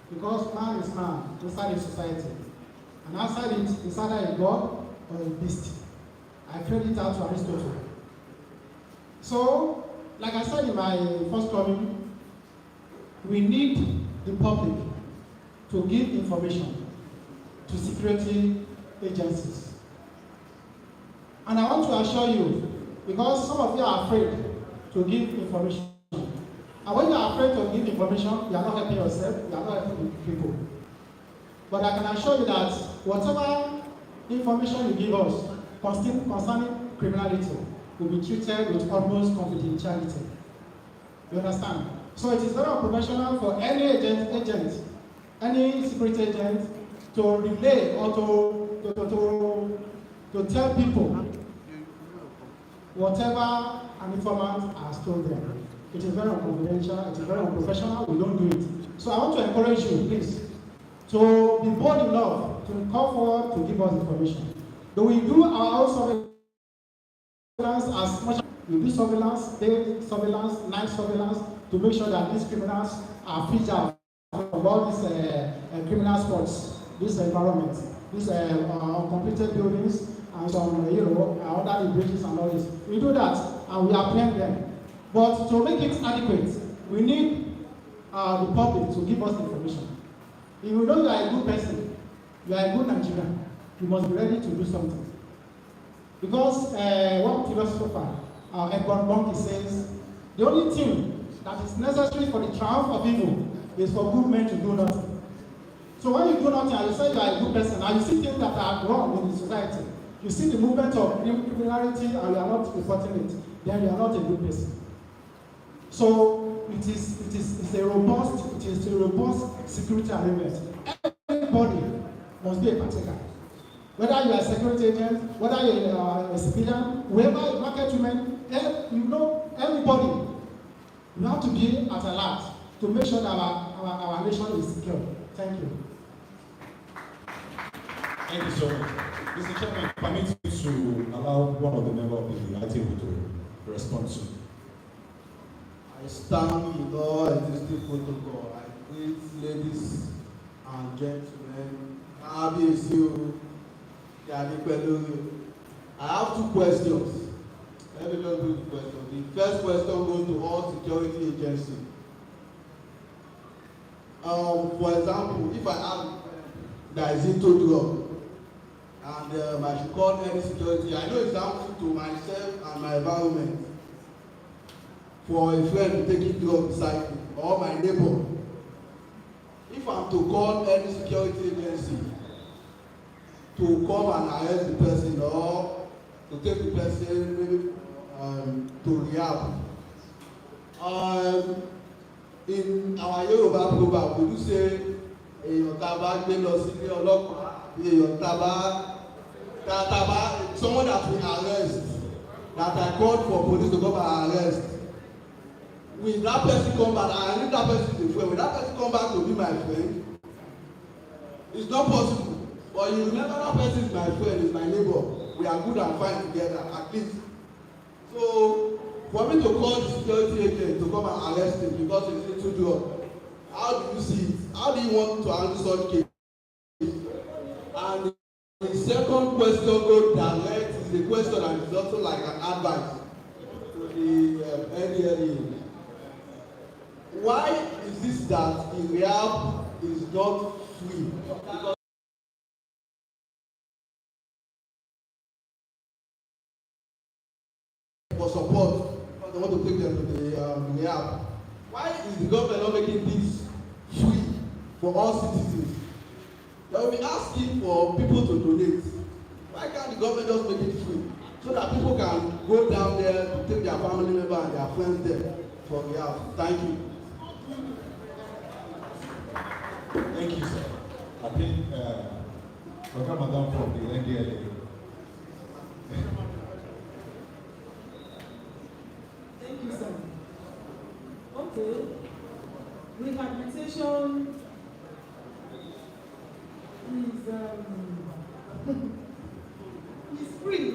Because man is man inside a society. And outside it is either a god or a beast. I credit that to Aristotle. So, like I said in my first comment, we need the public to give information to security agencies. And I want to assure you, because some of you are afraid to give information. And when you are afraid to give information, you are not helping yourself, you are not helping people. But I can assure you that whatever information you give us concerning criminality will be treated with utmost confidentiality. You understand? So it is very unprofessional for any agent, any security agent to relay or to tell people whatever an informant has told them. It is very unconfidential, it is very unprofessional, we don't do it. So I want to encourage you, please, to be bold enough to come forward to give us information. Though we do our own surveillance as much as we do surveillance, day surveillance, night surveillance, to make sure that these criminals are freed out from all these criminal spots, this environment, these uncompleted buildings, and some, under the bridges and all this. We do that, and we apprehend them. But to make it adequate, we need the public to give us information. If you know you are a good person, you are a good Nigerian, you must be ready to do something. Because one philosopher, Edward Monkey, says, the only thing that is necessary for the triumph of evil is for good men to do nothing. So when you do nothing and you say you are a good person, and you see things that are wrong in the society, you see the movement of criminality and you are not reporting it, then you are not a good person. So it is a robust security arrangement. Everybody must be a partaker. Whether you are a security agent, whether you are a civilian, whoever is market women, everybody, you have to be at alert to make sure that our nation is secure. Thank you. Thank you so much. Mr. Chairman, permit me to allow one of the members of the table to respond to. I stand in all existing protocol. I greet ladies and gentlemen. I have 2 questions. Let me just do the question. The first question goes to all security agencies. For example, if I have that is into drug, and I should call any security, I know it's harmful to myself and my environment for a friend taking drug beside me or my neighbor. If I'm to call any security agency to come and arrest the person or to take the person maybe to rehab, in our Yoruba proverb we do say èèyàn tá a bá gbé lọ sílé ọlọ́pàá bí èèyàn tá a bá that someone that we arrest, that I called for police to come and arrest, will that person come back, and if that person is a friend, will that person come back to be my friend? It's not possible. But you remember that person is my friend, is my neighbor. We are good and fine together, at least. So, for me to call the security agent to come and arrest him because he's into drug, how do you see it? How do you want to handle such case? And the second question goes direct is a question and it's also like an advice to the NDLEA. Why is this that the rehab is not free? Because for support, because they want to take them to the rehab. Why is the government not making this free for all citizens? They will be asking for people to donate. Why can't the government just make it free so that people can go down there to take their family member and their friends there for rehab? Thank you. Thank you, sir. I think Madam from the NDLA. Thank you, sir. Okay. Rehabilitation is free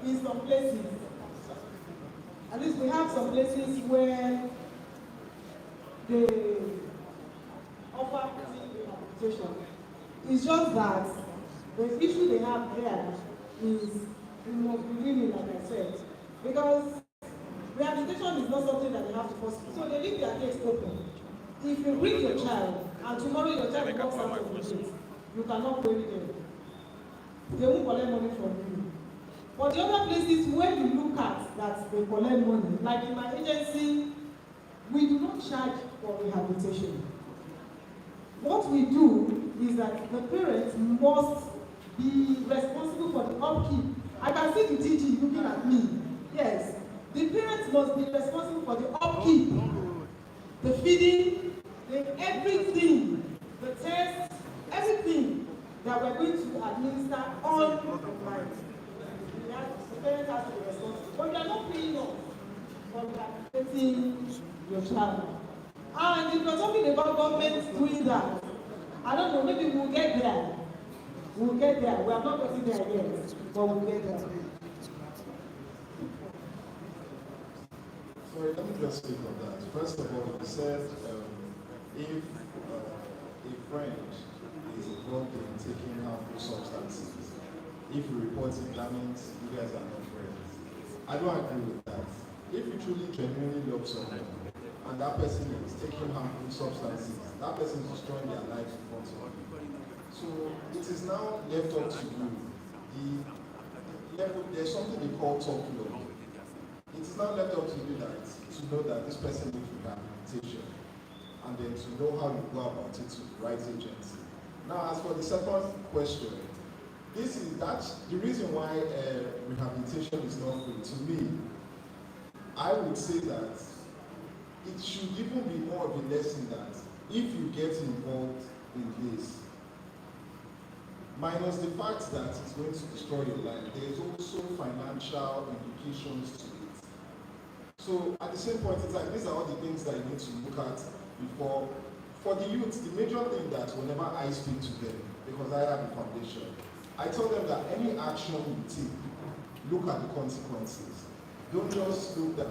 in some places. At least we have some places where they offer rehabilitation. It's just that the issue they have there is we must be willing, like I said, because rehabilitation is not something that they have to force. So they leave their case open. If you bring your child and tomorrow your child walks out of the gate, you cannot query them. They won't collect money from you. But the other places where you look at that they collect money, like in my agency, we do not charge for rehabilitation. What we do is that the parents must be responsible for the upkeep. I can see the DG looking at me. Yes. The parents must be responsible for the upkeep, the feeding, the everything, the tests, everything that we're going to administer on the mind. The parents have to be responsible. But we are not paying us for rehabilitating your child. And if you're talking about government doing that, I don't know, maybe we'll get there. We'll get there. We are not getting there yet, but we'll get there. Sorry, let me just speak on that. First of all, you said if a friend is involved in taking harmful substances, if you report it, that means you guys are not friends. I don't agree with that. If you truly genuinely love someone and that person is taking harmful substances, that person is destroying their lives in front of you. So it is now left up to you. There's something they call talk law. It is not left up to you to know that this person needs rehabilitation and then to know how you go about it to the right agency. Now, as for the second question, the reason why rehabilitation is not free. To me, I would say that it should even be more of a lesson that if you get involved in this, minus the fact that it's going to destroy your life, there's also financial implications to it. So at the same point in time, these are all the things that you need to look at before. For the youth, the major thing that whenever I speak to them, because I have a foundation, I tell them that any action you take, look at the consequences. Don't just look at,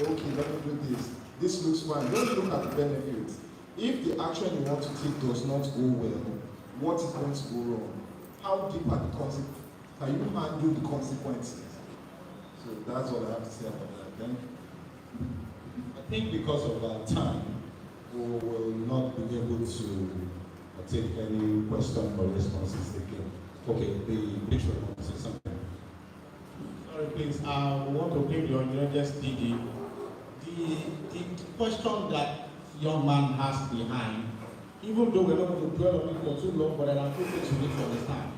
okay, let me do this. This looks fine. Don't look at the benefits. If the action you want to take does not go well, what is going to go wrong? How deep are the consequences? Can you handle the consequences? So that's what I have to say about that. Thank you. I think because of our time, we will not be able to take any question or responses again. Okay, the Patron wants to say something. Sorry, please. I want to give your audience the question that young man has behind. Even though we're not going to dwell on it for too long, but there are two things we need to understand.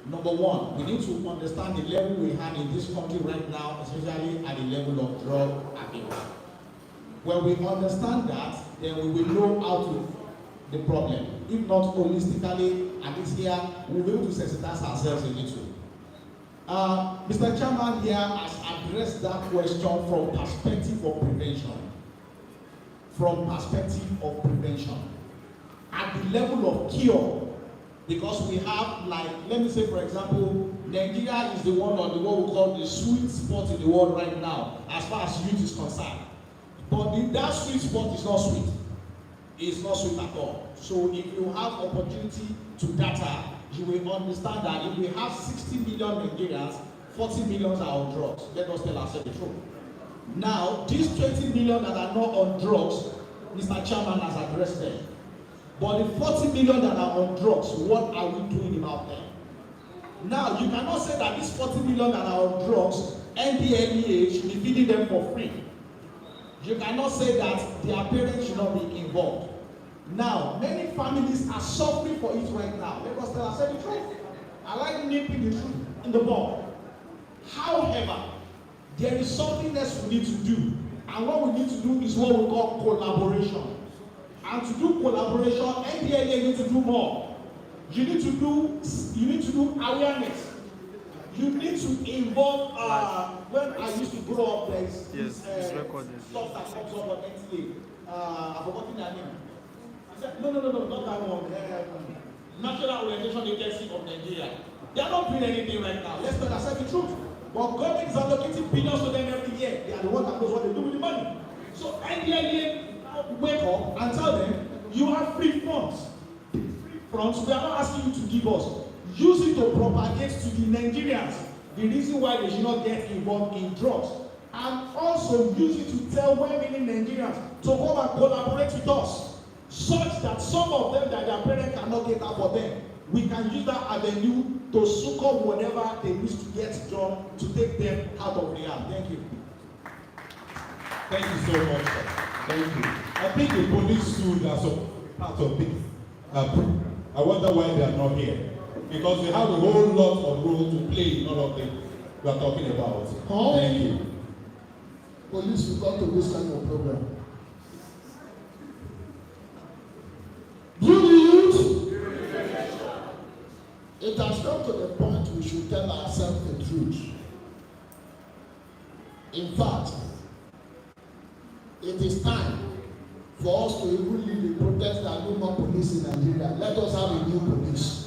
Number one, we need to understand the level we have in this country right now, especially at the level of drug abuse. When we understand that, then we will know how to the problem. If not holistically, at least here, we'll be able to sensitize ourselves a little. Mr. Chairman here has addressed that question from perspective of prevention. From perspective of prevention. At the level of cure, because we have, like, let me say, for example, Nigeria is the one on the what we call the sweet spot in the world right now, as far as youth is concerned. But that sweet spot is not sweet. It's not sweet at all. So if you have opportunity to data, you will understand that if we have 60 million Nigerians, 40 million are on drugs. Let us tell ourselves the truth. Now, these 20 million that are not on drugs, Mr. Chairman has addressed them. But the 40 million that are on drugs, what are we doing about them? Now, you cannot say that these 40 million that are on drugs, NDLEA should be feeding them for free. You cannot say that their parents should not be involved. Now, many families are suffering for it right now. Let us tell ourselves the truth. I like nipping the truth in the bud. However, there is something else we need to do. And what we need to do is what we call collaboration. And to do collaboration, NDLEA needs to do more. You need to do awareness. You need to involve, when I used to grow up, there's stuff that comes up on NTA. I've forgotten their name. I said, no, not that one. National Orientation Agency of Nigeria. They are not doing anything right now. Let's tell ourselves the truth. But government is allocating billions to them every year. They are the ones that knows what they do with the money. So NDLEA wake up and tell them, you have free funds. Free funds, we are not asking you to give us. Use it to propagate to the Nigerians the reason why they should not get involved in drugs. And also use it to tell well-meaning Nigerians to come and collaborate with us, such that some of them that their parents cannot get out for them, we can use that avenue to succor whatever they wish to get done to take them out of rehab. Thank you. Thank you so much. Thank you. I think the police too are some part of it. I wonder why they are not here. Because they have a whole lot of role to play in all of them we are talking about. Thank you. Police will come to this kind of program. You the youth, it has come to the point we should tell ourselves the truth. In fact, it is time for us to even lead the protest that no more police in Nigeria. Let us have a new police.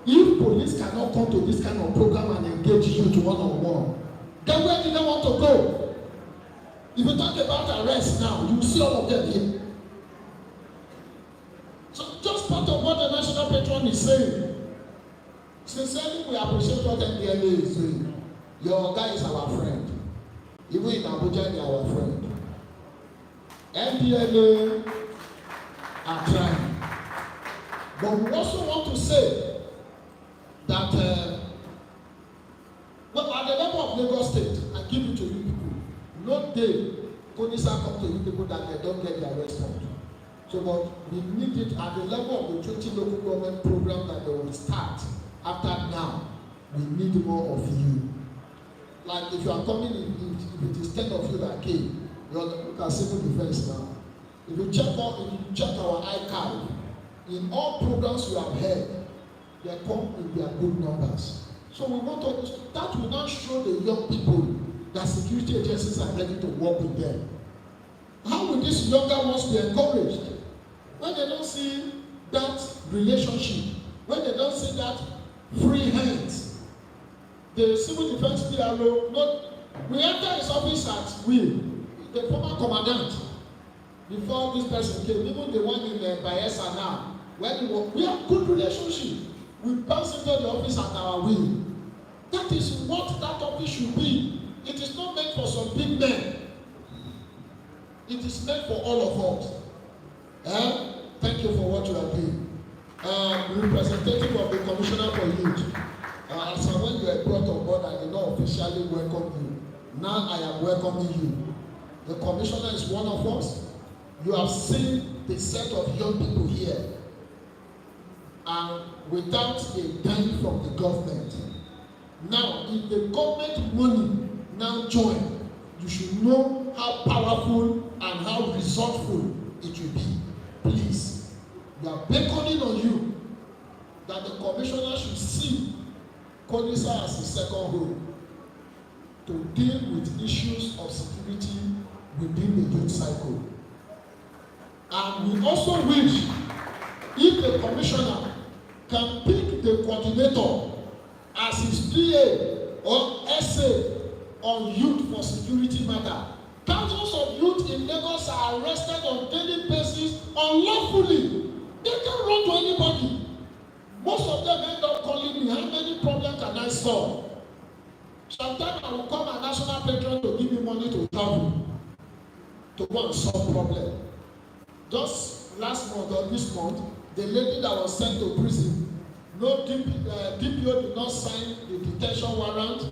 If police cannot come to this kind of program and engage youth one-on-one, then where do they want to go? If you talk about arrest now, you see all of them here. So just part of what the national patron is saying. Sincerely, we appreciate what NDLEA is doing. Your guy is our friend. Even in Abuja, they are our friend. NDLEA are trying. But we also want to say that well, at the level of Lagos State, I give it to you people. No day police are come to you people that they don't get their response. So, but we need it at the level of the 20 local government program that they will start after now. We need more of you. Like if you are coming in, if it is 10 of you that came, you look at civil defense now. If you check our iCard, in all programs you have heard, they come in their good numbers. So we want to, that will not show the young people that security agencies are ready to work with them. How will these younger ones be encouraged? When they don't see that relationship, when they don't see that free hands, the civil defense PRO, we enter his office at will, the former commandant, before this person came, even the one in Bayelsa now, when we have good relationship. We pass into the office at our will. That is what that office should be. It is not meant for some big men. It is meant for all of us. Thank you for what you are doing. Representative of the Commissioner for Youth. As when you are brought on board, I did not officially welcome you. Now I am welcoming you. The Commissioner is one of us. You have seen the set of young people here. And without a dime from the government. Now, if the government money now join, you should know how powerful and how resourceful it will be. Please, we are beckoning on you that the commissioner should see CONISA as a second home to deal with issues of security within the youth cycle. And we also wish if the commissioner can pick the coordinator as his PA or SA on youth for security matter. Thousands of youth in Lagos are arrested on daily basis unlawfully. They can't run to anybody. Most of them end up calling me, how many problems can I solve? Sometimes I will call my national patron to give me money to travel to go and solve problem. Just last month or this month, the lady that was sent to prison, no DPO did not sign the detention warrant.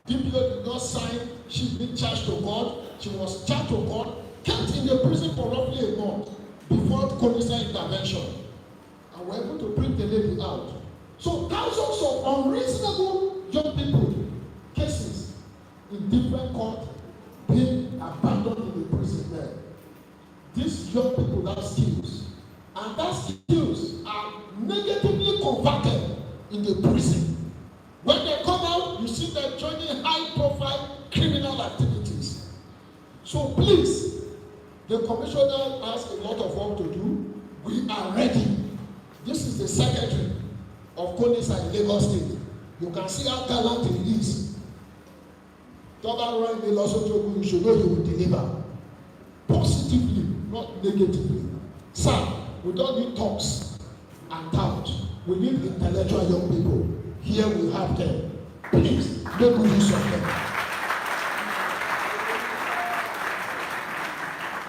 DPO did not sign, she's been charged to court. She was charged to court, kept in the prison for roughly a month before CONISA intervention. And we're able to bring the lady out. So thousands of unreasonable young people, cases in different courts being abandoned in the prison there. These young people have skills, and that skills are negatively converted in the prison. When they come out, you see them joining high-profile criminal activities. So please, the commissioner has a lot of work to do. We are ready. This is the secretary of CONISA in Lagos State. You can see how gallant he is. Toba Roy Melosotogu, you should know he will deliver. Positively, not negatively. Sir, we don't need talks and doubt. We need intellectual young people. Here we have them. Please, make good use of them.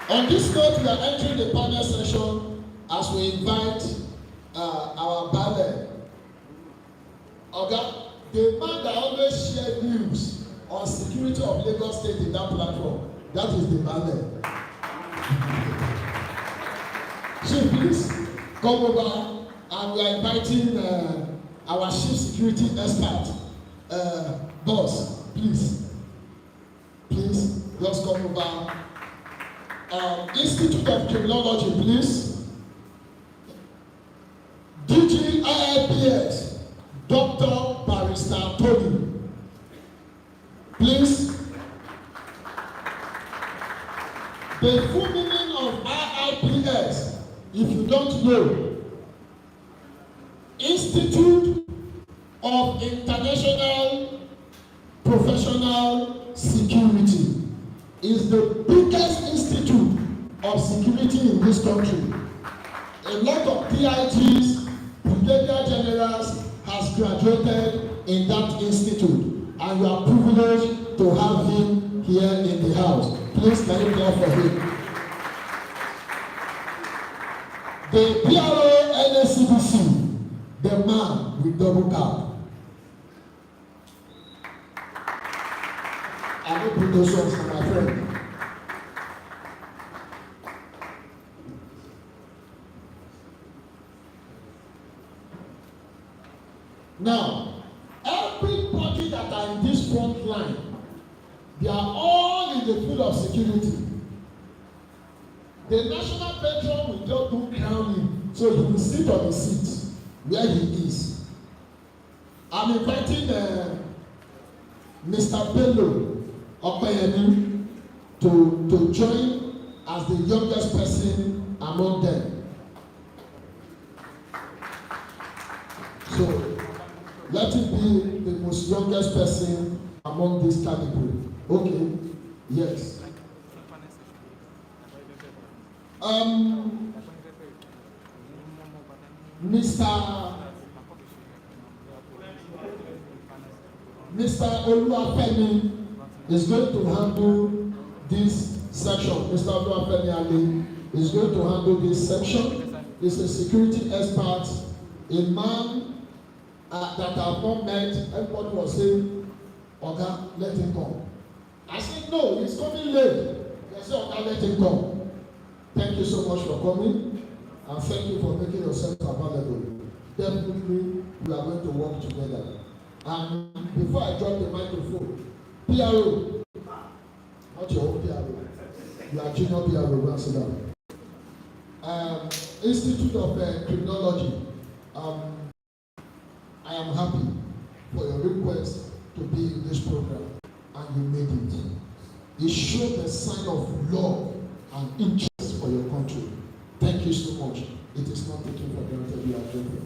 On this note, we are entering the panel session as we invite our ballet. Okay? The man that always shares news on security of Lagos State in that platform, that is the ballet. Chief, please come over, and we are inviting our chief security expert, boss, please just come over. Institute of Criminology, please. DG IIPS, Dr. Barrister Tony, please. The full meaning of IIPS, if you don't know, Institute of International Professional Security, is the biggest institute of security in this country. A lot of DIGs, brigadier generals has graduated in that institute, and we are privileged to have him here in the house. Please can you clap for him. The PRO NSCDC, the man with double cap. I don't put those ones for my friend. Now, everybody that are in this front line, they are all in the field of security. The national patron will just do crowning, so he will sit on the seat where he is. I'm inviting Mr. Bello Opeyemi to join as the youngest person among them. So let him be the most youngest person among this category. Okay, yes. Mr. Oluwafemi is going to handle this section. Mr. Oluwafemi Ali is going to handle this section. He's a security expert, a man that I have not met. Everybody was saying, Oga, let him come. I said, no, he's coming late. They said, Oga, let him come. Thank you so much for coming, and thank you for making yourself available. Definitely, we are going to work together. And before I drop the microphone, PRO, not your own PRO, you are junior PRO, go and sit down. Institute of Criminology, I am happy for your request to be in this program, and you made it. It showed the sign of love and interest for your country. Thank you so much. It is not taken for granted. We are grateful.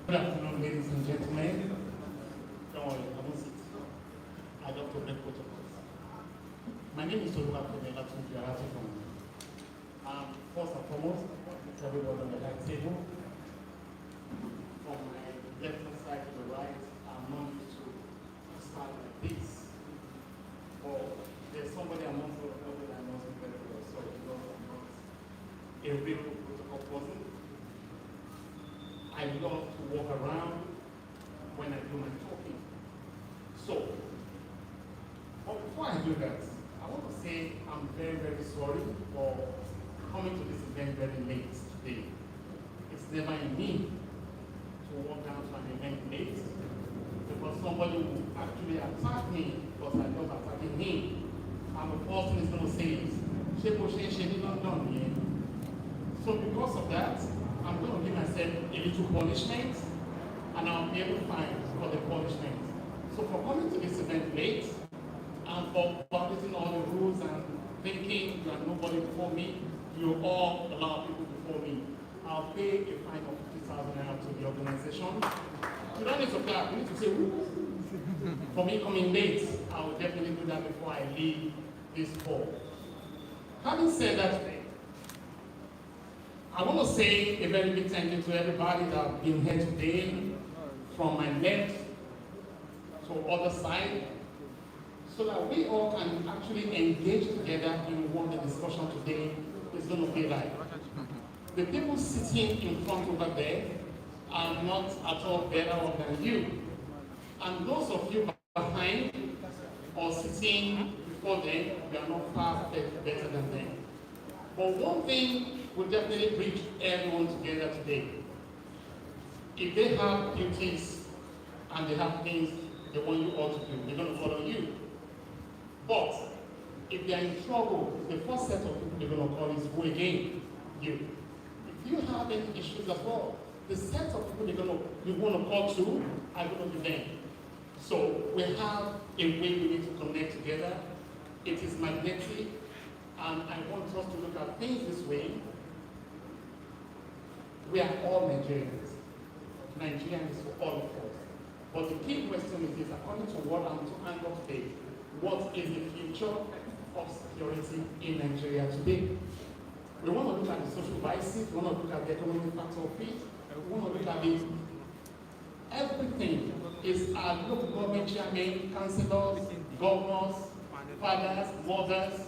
Good afternoon, ladies and gentlemen. Don't worry, I won't sit. I don't break protocols. My name is Panelist. First and foremost, everyone on the right table. From my left hand side to the right, I'm not used to start like this. Or there's somebody I'm not sure of that I'm not very well. Sorry, because I'm not a real protocol person. I love to walk around when I do my talking. So, but before I do that, I want to say I'm very, very sorry for coming to this event very late today. It's never in me to walk down to an event late because somebody will actually attack me because I'm not attacking him. And the first thing is going to say is, so because of that, I'm going to give myself a little punishment and I'll be able to find for the punishment. So for coming to this event late and for violating all the rules and thinking you are nobody before me, you all allow people before me, I'll pay a fine of 50,000 naira to the organization. You don't need to clap, you need to say, woo. For me coming late, I will definitely do that before I leave this hall. Having said that, I want to say a very big thank you to everybody that have been here today, from my left to other side, so that we all can actually engage together in what the discussion today is going to be like. The people sitting in front over there are not at all better off than you. And those of you behind or sitting before them, you are not far better than them. But one thing will definitely bring everyone together today. If they have duties and they have things they want you all to do, they're going to follow you. But if they are in trouble, the first set of people they're going to call is who again? You. If you have any issues as well, the set of people you want to call to are going to be them. So we have a way we need to connect together. It is magnetic, and I want us to look at things this way. We are all Nigerians. Nigerian is for all of us. But the key question is this, according to what I'm to angle today, what is the future of security in Nigeria today? We want to look at the social vices, we want to look at the economic factor of it, we want to look at it. Everything is our local government chairmen, councillors, governors, fathers, mothers,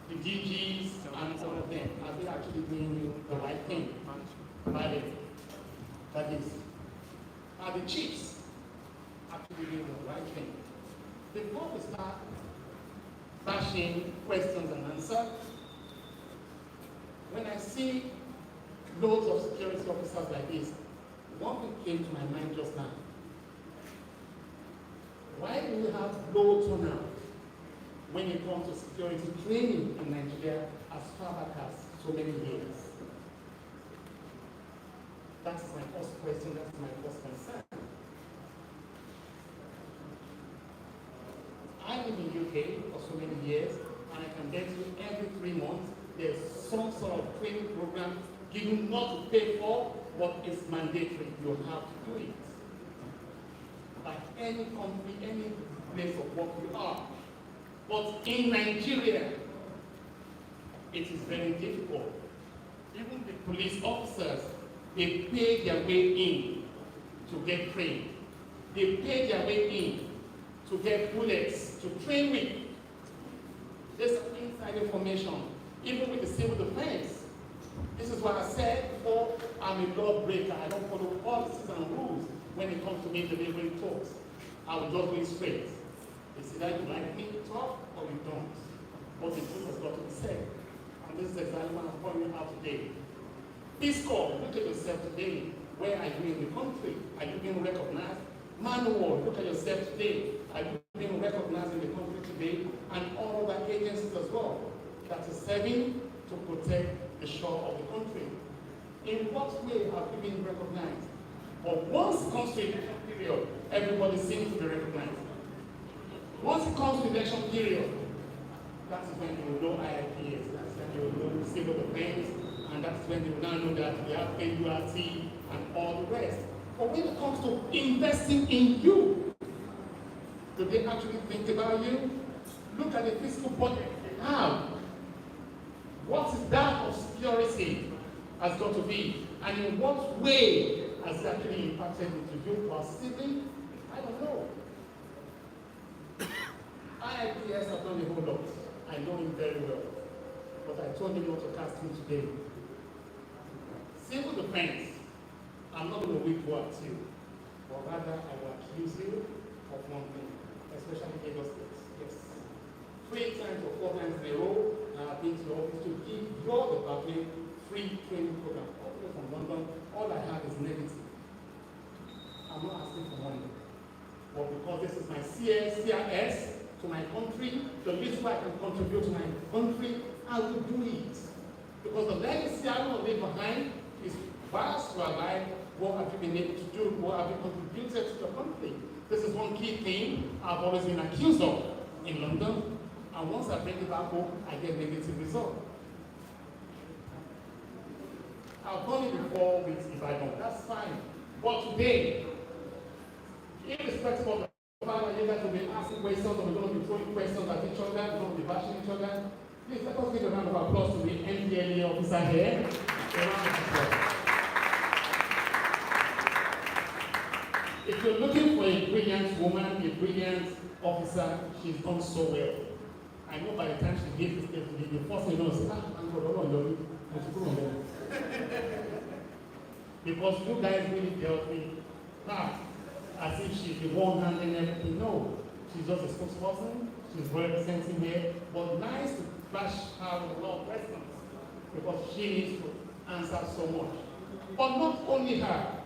the DGs, and all of them. Are they actually doing the right thing? That is, are the chiefs actually doing the right thing? Before we start bashing questions and answers, when I see loads of security officers like this, one thing came to my mind just now. Why do we have low turnout when it comes to security training in Nigeria as far back as so many years? That's my first question, that's my first concern. I live in the UK for so many years, and I can get you every 3 months, there's some sort of training program given not to pay for, but it's mandatory. You have to do it. Like any company, any place of work you are. But in Nigeria, it is very difficult. Even the police officers, they pay their way in to get trained. They pay their way in to get bullets to train with. There's some inside information, even with the civil defense. This is what I said before, I'm a lawbreaker. I don't follow policies and rules when it comes to me delivering talks. I will just go straight. It's either you like me to talk or you don't. But the truth has got to be said. And this is exactly what I'm pointing out today. Peace Corps, look at yourself today. Where are you in the country? Are you being recognized? Manual, look at yourself today. Are you being recognized in the country today? And all other agencies as well that are serving to protect the shore of the country. In what way have we been recognized? But once it comes to election period, everybody seems to be recognized. Once it comes to election period, that is when they will know IIPS, that's when they will know civil defense, and that's when they will now know that they have AURT and all the rest. But when it comes to investing in you, do they actually think about you? Look at the fiscal budget they have. What is that of security has got to be? And in what way has it actually impacted into you positively? I don't know. IIPS have done a whole lot. I know him very well. But I told him not to cast him today. Civil defense, I'm not going to wait war at you. But rather, I will accuse you of one thing, especially Lagos State. Yes. 3 times or 4 times in a row, I have been to the office to give your department free training program. All the way from London, all I have is negative. I'm not asking for money. But because this is my CRS to my country, the least way I can contribute to my country, I will do it. Because the legacy I will leave behind is vast to our life. What have you been able to do? What have you contributed to the country? This is one key thing I've always been accused of in London. And once I bring it back home, I get negative result. I've done it before with Ibadan, that's fine. But today, irrespective of the fact that you guys will be asking questions, or we're going to be throwing questions at each other, we're going to be bashing each other, please let us give a round of applause to the NDLA officer here. A round of applause. If you're looking for a brilliant woman, a brilliant officer, she's done so well. I know by the time she gave this step, the first thing you know is, I'm going to because you guys really dealt with her as if she's the one handling everything. No, she's just a spokesperson, she's representing here, but nice to bash her with a lot of questions because she needs to answer so much. But not only her.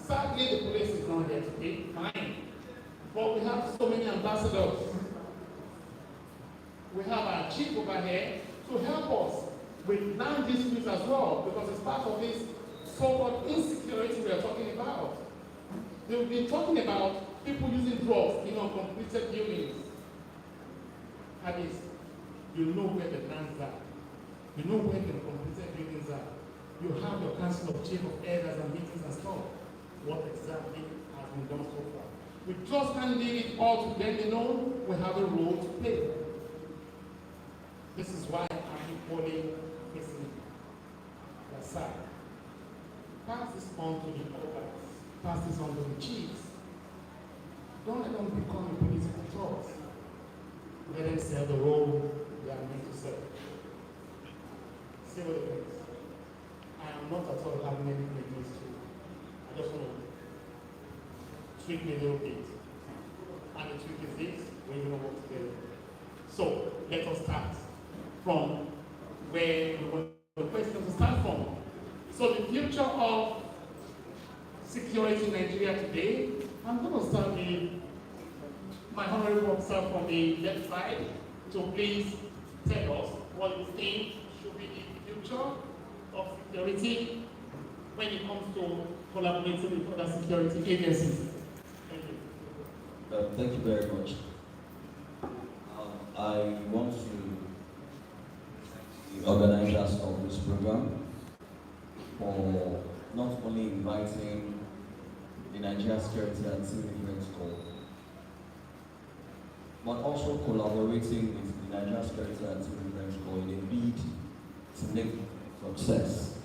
Sadly, the police is not here today, fine. But we have so many ambassadors. We have our chief over here to help us with land disputes as well, because it's part of this so-called insecurity we are talking about. They will be talking about people using drugs in uncompleted buildings. At least, you know where the lands are. You know where the completed buildings are. You have your council of chief of elders and meetings and stuff. What exactly has been done so far? We just can't leave it all to them alone. We have a role to play. This is why I'm equally facing the side. Pass this on to the others. Pass this on to the chiefs. Don't let them become a political trust. Let them serve the role they are meant to serve. Civil defense. I am not at all having anything against you. I just want to tweak me a little bit. And the tweak is this, we're going to work together. So, let us start from where you want the question to start from. So the future of security in Nigeria today, I'm going to start with my honorable officer from the left side to please tell us what you think should be the future of security when it comes to collaborating with other security agencies. Thank you. Thank you very much. I want to the organizers of this program for not only inviting the Nigeria Security and Civil Defense Corps, but also collaborating with the Nigeria Security and Civil Defense Corps in a bid to make success.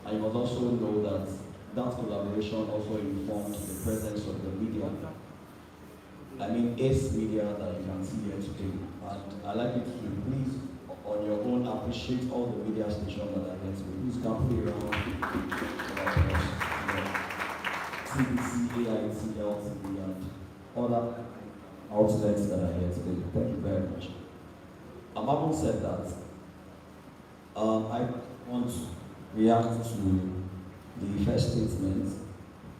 And you must also know that that collaboration also informs the presence of the media. I mean, ACE media that you can see here today. And I'd like you to please, on your own, appreciate all the media stations that are here today. Please come play around TBC, AIT, LTV, and other outlets that are here today. Thank you very much. Having said that, I want to react to the first statement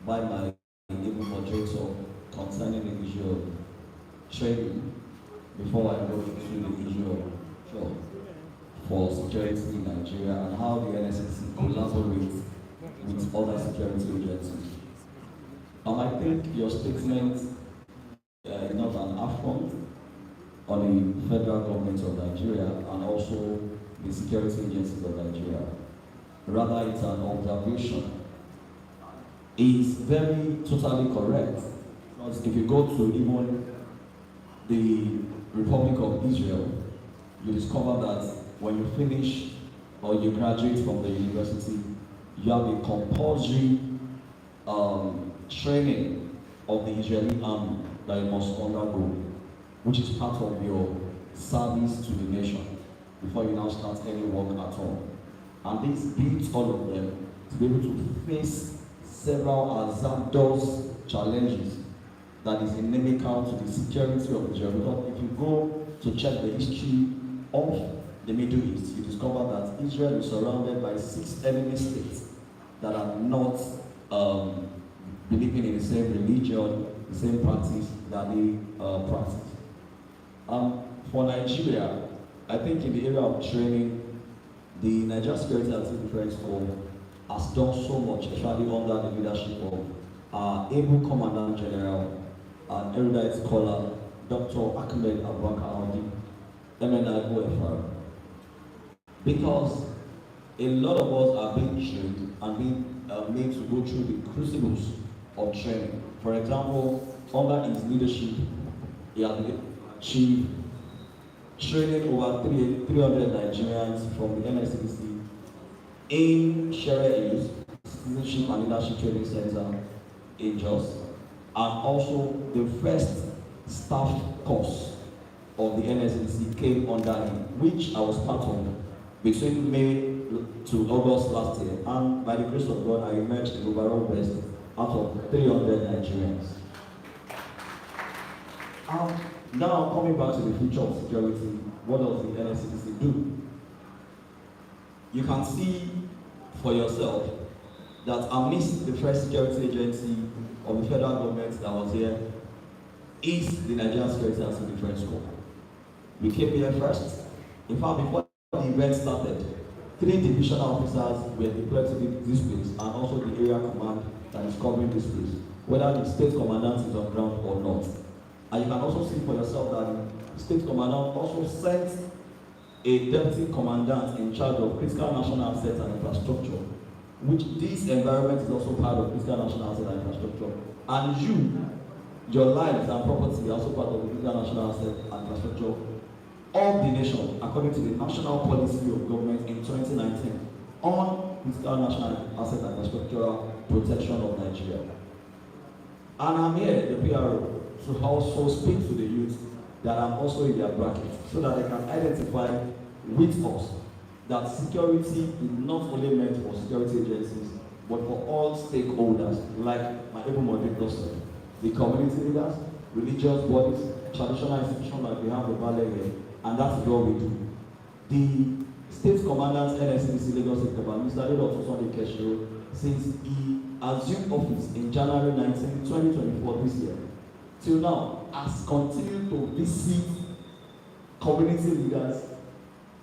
by my able moderator concerning the issue of training before I go to the issue of for security in Nigeria and how the NSCC collaborates with other security agencies. I think your statement is not an affront on the federal government of Nigeria and also the security agencies of Nigeria. Rather, it's an observation. It's very totally correct. Because if you go to even the Republic of Israel, you discover that when you finish or you graduate from the university, you have a compulsory training of the Israeli army that you must undergo, which is part of your service to the nation before you now start any work at all. And this builds all of them to be able to face several hazardous challenges that is inimical to the security of Israel. Because if you go to check the history of the Middle East, you discover that Israel is surrounded by 6 enemy states that are not believing in the same religion, the same practice that they practice. For Nigeria, I think in the area of training, the Nigeria Security and Civil Defense Corps has done so much, especially under the leadership of our able Commandant General and erudite scholar, Dr. Ahmed Abubakar, MNI OFR. Because a lot of us are being trained and being made to go through the crucibles of training. For example, under his leadership, he has achieved training over 300 Nigerians from the NSCC in Shere Hills, Citizenship and Leadership Training Center in Jos, and also the first staff course of the NSCC came under him, which I was part of between May to August last year, and by the grace of God, I emerged the overall best out of 300 Nigerians. Now, coming back to the future of security, what does the NSCC do? You can see for yourself that amidst the first security agency of the federal government that was here is the Nigerian Security and Civil Defense Corps. We came here first. In fact, before the event started, 3 divisional officers were deployed to this place and also the area command that is covering this place, whether the state commandant is on ground or not. And you can also see for yourself that the state commandant also sent a deputy commandant in charge of critical national assets and infrastructure, which this environment is also part of critical national assets and infrastructure. And your lives and property are also part of the critical national assets and infrastructure of the nation, according to the national policy of government in 2019 on critical national assets and infrastructure protection of Nigeria. And I'm here, the PRO, to also speak to the youth that I'm also in their bracket, so that they can identify with us that security is not only meant for security agencies, but for all stakeholders, like my able moderator said, the community leaders, religious bodies, traditional institutions like we have the Ballet here, and that is what we do. The state commandant NSCC Lagos State Command, Mr. Dr. Sunday Keshiro, since he assumed office in January 19, 2024 this year, till now, has continued to visit community leaders,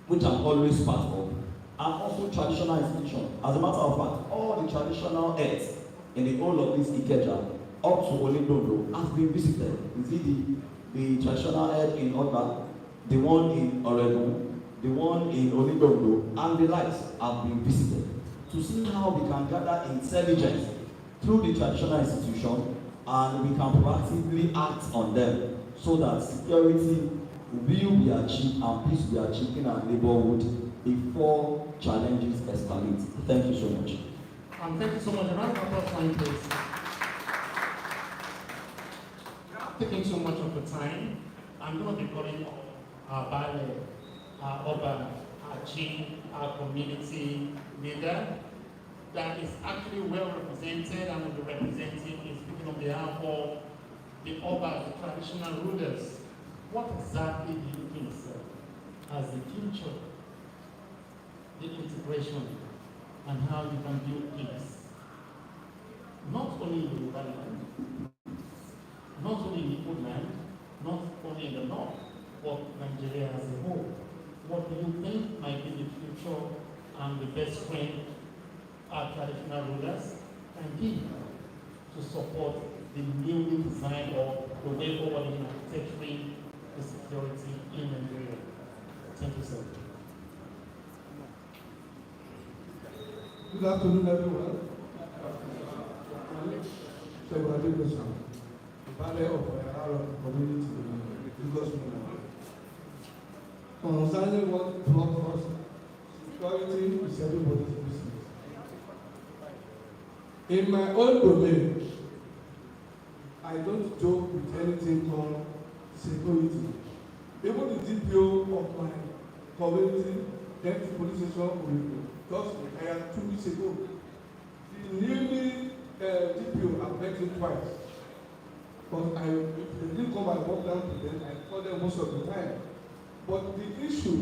which I'm always part of, and also traditional institutions. As a matter of fact, all the traditional heads in the whole of this Ikeja, up to Olidodo, has been visited. You see the traditional head in Oba, the one in Oregon, the one in Olidodo, and the likes have been visited to see how we can gather intelligence through the traditional institution, and we can proactively act on them so that security will be achieved and peace will be achieved in our neighborhood before challenges escalate. Thank you so much. Thank you so much. A round of applause for you, please. Without taking too much of the time, I'm going to be calling our Bale, our Oba, our chief, our community leader that is actually well represented and will be representing, is speaking on behalf of the Oba, the traditional rulers. What exactly do you think, sir, as the future, the integration, and how you can build peace? Not only in the Yoruba land, not only in the Igbo land, not only in the north, but Nigeria as a whole. What do you think might be the and the best friend our traditional rulers can give to support the newly designed or the way forward in architecturing the security in Nigeria. Thank you, sir. Good afternoon, everyone. So, the panel of our community Lagos concerning what brought us security is everybody's business. In my own domain, I don't joke with anything called security. Even the DPO of my community, then the police station, just retired 2 weeks ago. The newly DPO, I've met him twice. But if they didn't come, I walk down to them, I call them most of the time. But the issue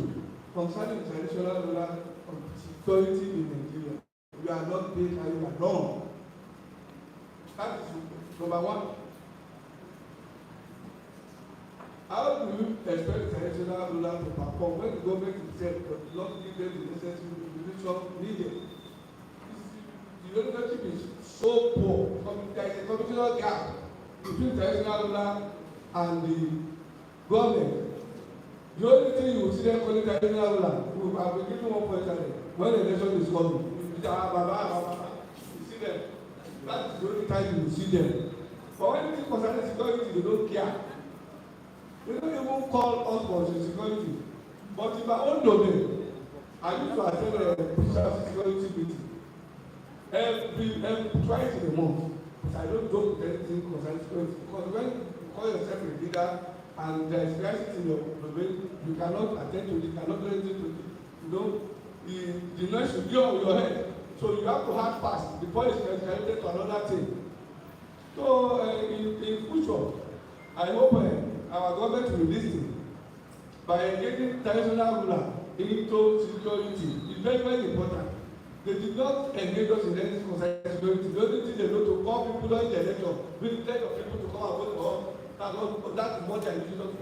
concerning traditional ruler of security in Nigeria, we are not paid how you are done. That is number one. How do you expect traditional ruler to perform when the government itself does not give them the necessary information needed? The relationship is so poor. There is a communal gap between traditional ruler and the government. The only thing you will see them calling traditional ruler, I will give you one point there. When the election is coming, you see them. That is the only time you will see them. But when it concerns security, they don't care. They don't even call us for security. But in my own domain, I used to attend a security meeting every twice in a month. But I don't joke with anything concerning security. Because when you call yourself a leader and there is crisis in your domain, you cannot attend to it, you cannot do anything to it. You know, the noise should be on your head. So you have to have fast before it's escalated to another thing. So in future, I hope our government will listen by engaging traditional ruler into security. It's very, very important. They did not engage us in any concerning security. The only thing they know to call people during the election, with plenty of people to come and vote for us. That's what they are using us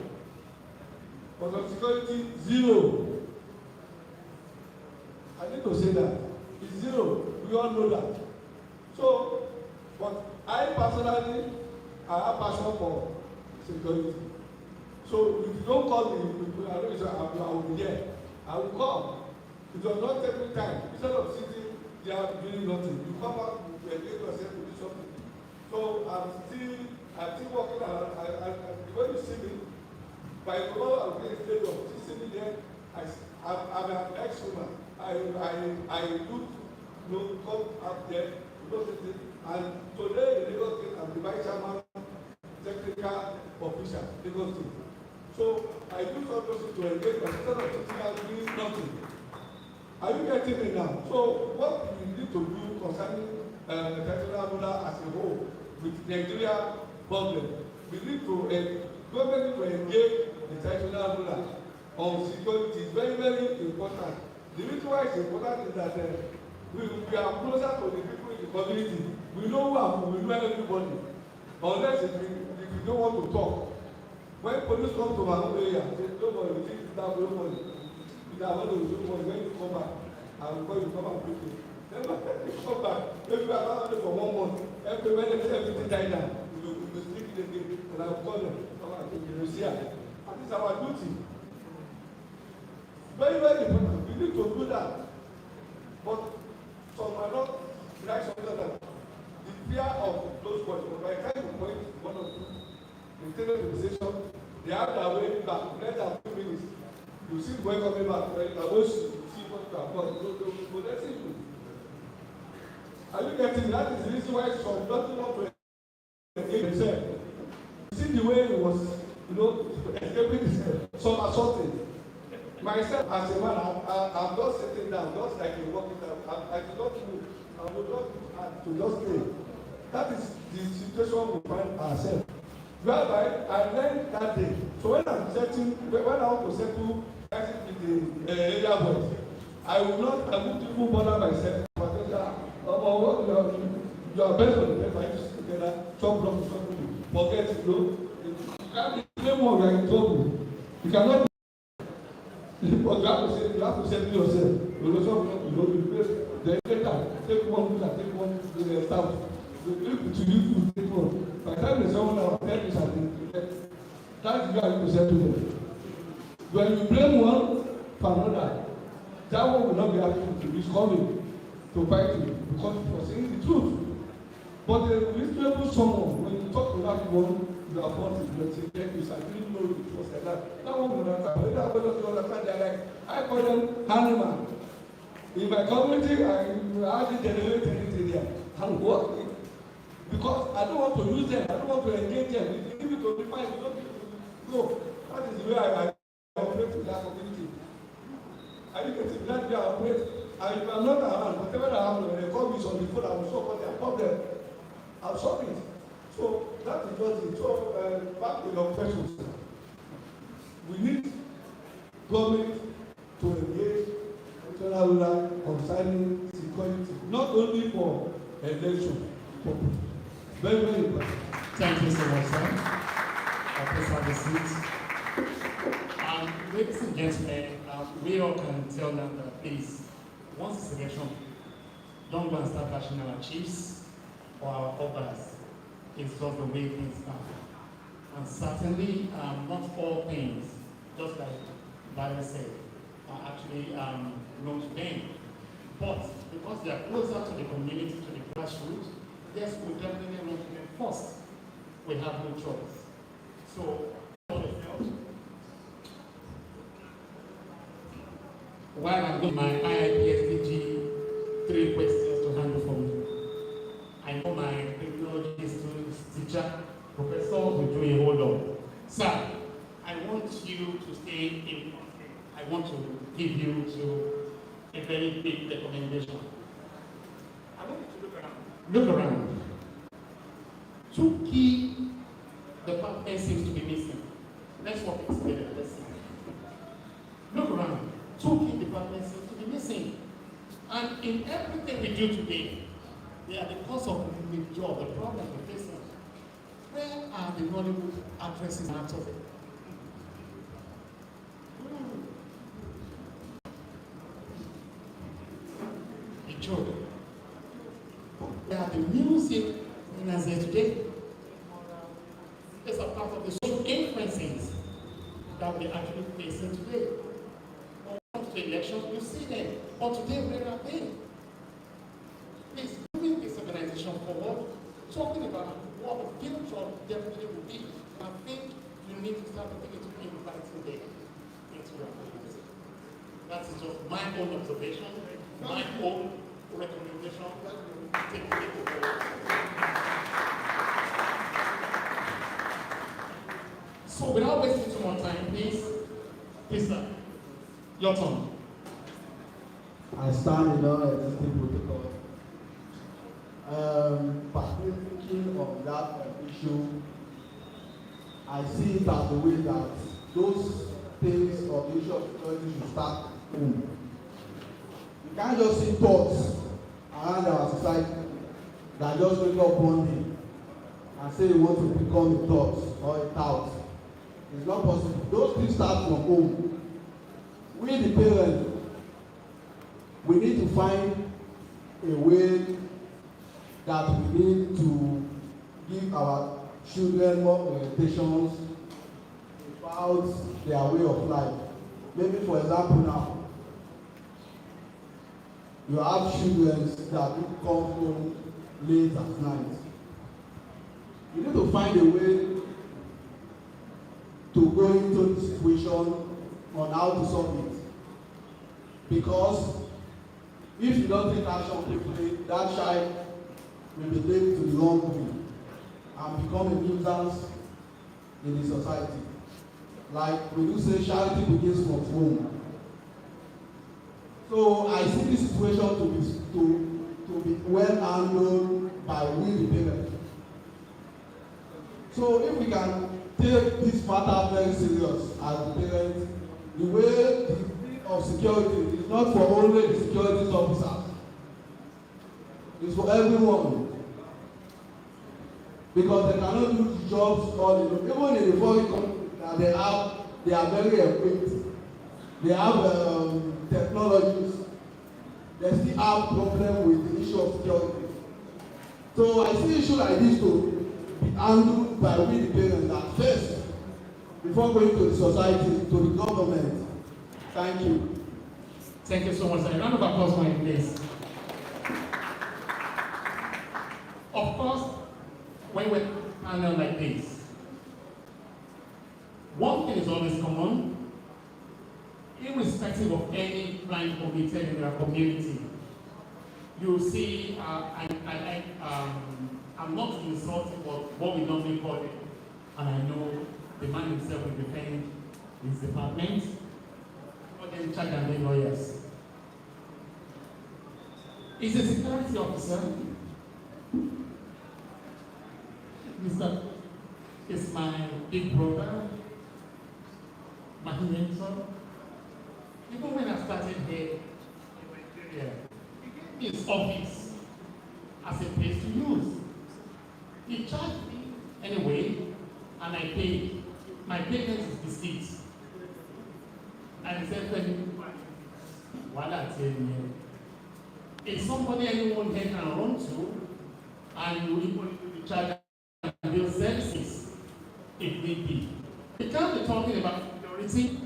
for. But on security, zero. I need to say that. It's zero. We all know that. So, but I personally, I have passion for security. So if you don't call me, I will be here. I will come. It does not take me time. Instead of sitting there doing nothing, you come out, you engage yourself to do something. So I'm still working around. When you see me, by tomorrow I'll be in Lagos. You see me there. I'm an ex-woman. I do come up there, and today in Lagos State, I'm the vice chairman, technical official, Lagos State. So I do something to engage my instead of sitting out doing nothing. Are you getting me now? So what we need to do concerning the traditional ruler as a whole with Nigeria problem, we need to government to engage the traditional ruler on security. Is very, very important. The reason why it's important is that we are closer to the people in the community. We know who we know everybody. Unless if you don't want to talk. When police come to my own area, they say, don't worry, we think it's that nobody. When you come back, I will call you to come and pick you. Then when you come back, if you are not for 1 month, everything died down. We will speak it again, and I will call them, come and pick you. See, and this is our duty. Very, very important. We need to do that. But some are not like something like that. The fear of those boys, by the time you point one of them, in the organization, they have their way back, less than 2 minutes. You see the boy coming back, right? I wish you see what you have done. So let's see you. Are you getting that? Is the reason why some doesn't want to engage themselves. You see the way he was, escaping himself, some assaulting. Myself as a man, I'm just sitting down, just like a walking down. I do not move. I would not to just stay. That is the situation we find ourselves. Whereby I learned that day. So when I want to settle with the area boys, I won't even bother myself. You are best on the paper, you sit together, chop block, forget it, you can't be more you are in trouble. You cannot. But you have to settle yourself. You then later, take one food and take one staff. To you, take one. By the time there's someone else, that is that's the way I present to them. When you blame one for another, that one will not be able to be coming to fight you because you are saying the truth. But the reasonable someone, when you talk to that one, you are about to say, thank you, I didn't know it was like that. That one will not understand. That one will not understand. They're like, I call them animal. In my community, I hardly generate anything there. And what? Because I don't want to use them, I don't want to engage them. If you give it to me, fine, you don't give it to me. No, that is the way I operate in that community. I think it's that way I operate. And if I'm not around, whatever I have, when they call me on the phone, I will solve their problem. I'll solve it. So that is just it. So back to your questions. We need government to engage international ruler concerning security, not only for election purpose. Very, very important. Thank you so much, sir. Please have a seat. Ladies and gentlemen, we all can tell them that please, once it's election, don't go and start bashing our chiefs or our obas. It's just the way things are. And certainly, not all things, just like Barry said, are actually known to them. But because they are closer to the community, to the grassroots, yes, we definitely know to them first. We have no choice. So, while I'm doing my IIPSDG 3 questions to handle for me, I know my criminology student teacher, professor, will do a whole lot. Sir, I want you to stay in. I want to give you a very big recommendation. I want you to look around. Look around. 2 key departments seems to be missing. Let's work it together. Let's see. Look around. 2 key departments seem to be missing. And in everything we do today, they are the cause of the job, the problem we're facing. Where are the Nollywood actresses and actors? The job. Where are the music winners here today? These are part of the social influences that we're actually facing today. When it comes to elections, you see them. But today, where are they? Please, moving this organization forward, talking about what the future definitely will be. I think you need to start looking into inviting them into your community. That is just my own observation, my own recommendation. Take it forward. So without wasting too much time, please sir, your turn. I stand in non-existing protocol. Particularly thinking on that issue, I see it as the way that those things of the issue of security should start home. You can't just see thoughts around our society that just wake up one day and say you want to become a thought or a tout. It's not possible. Those things start from home. We, the parents, we need to find a way that we need to give our children more orientations about their way of life. Maybe, for example, now, you have children that come home late at night. You need to find a way to go into the situation on how to solve it. Because if you don't take action quickly, that child will be taken to the wrong way and become a nuisance in the society. Like we do say, charity begins from home. So I see this situation to be well handled by we the parents. So if we can take this matter very serious as the parents, the way the thing of security is not for only the security officers, it's for everyone. Because they cannot do the jobs all alone. Even in the foreign country that they are very equipped. They have technologies, they still have problem with the issue of security. So I see issue like this to be handled by we the parents at first, before going to the society, to the government. Thank you. Thank you so much. A round of applause for you, please. Of course, when we're panel like this, one thing is always common, irrespective of any crime committed in our community. You see, I'm not insulting what we normally call it, and I know the man himself will defend his department, but then charge and then lawyers. Is a security officer, Mr. is my big brother, my mentor. Even when I started here in Nigeria, he gave me his office as a place to use. He charged me anyway, and I paid. My payment is receipt. And he said, while I tell you, it's somebody anyone here can run to, and you will be charged and bill services if need be. We can't be talking about security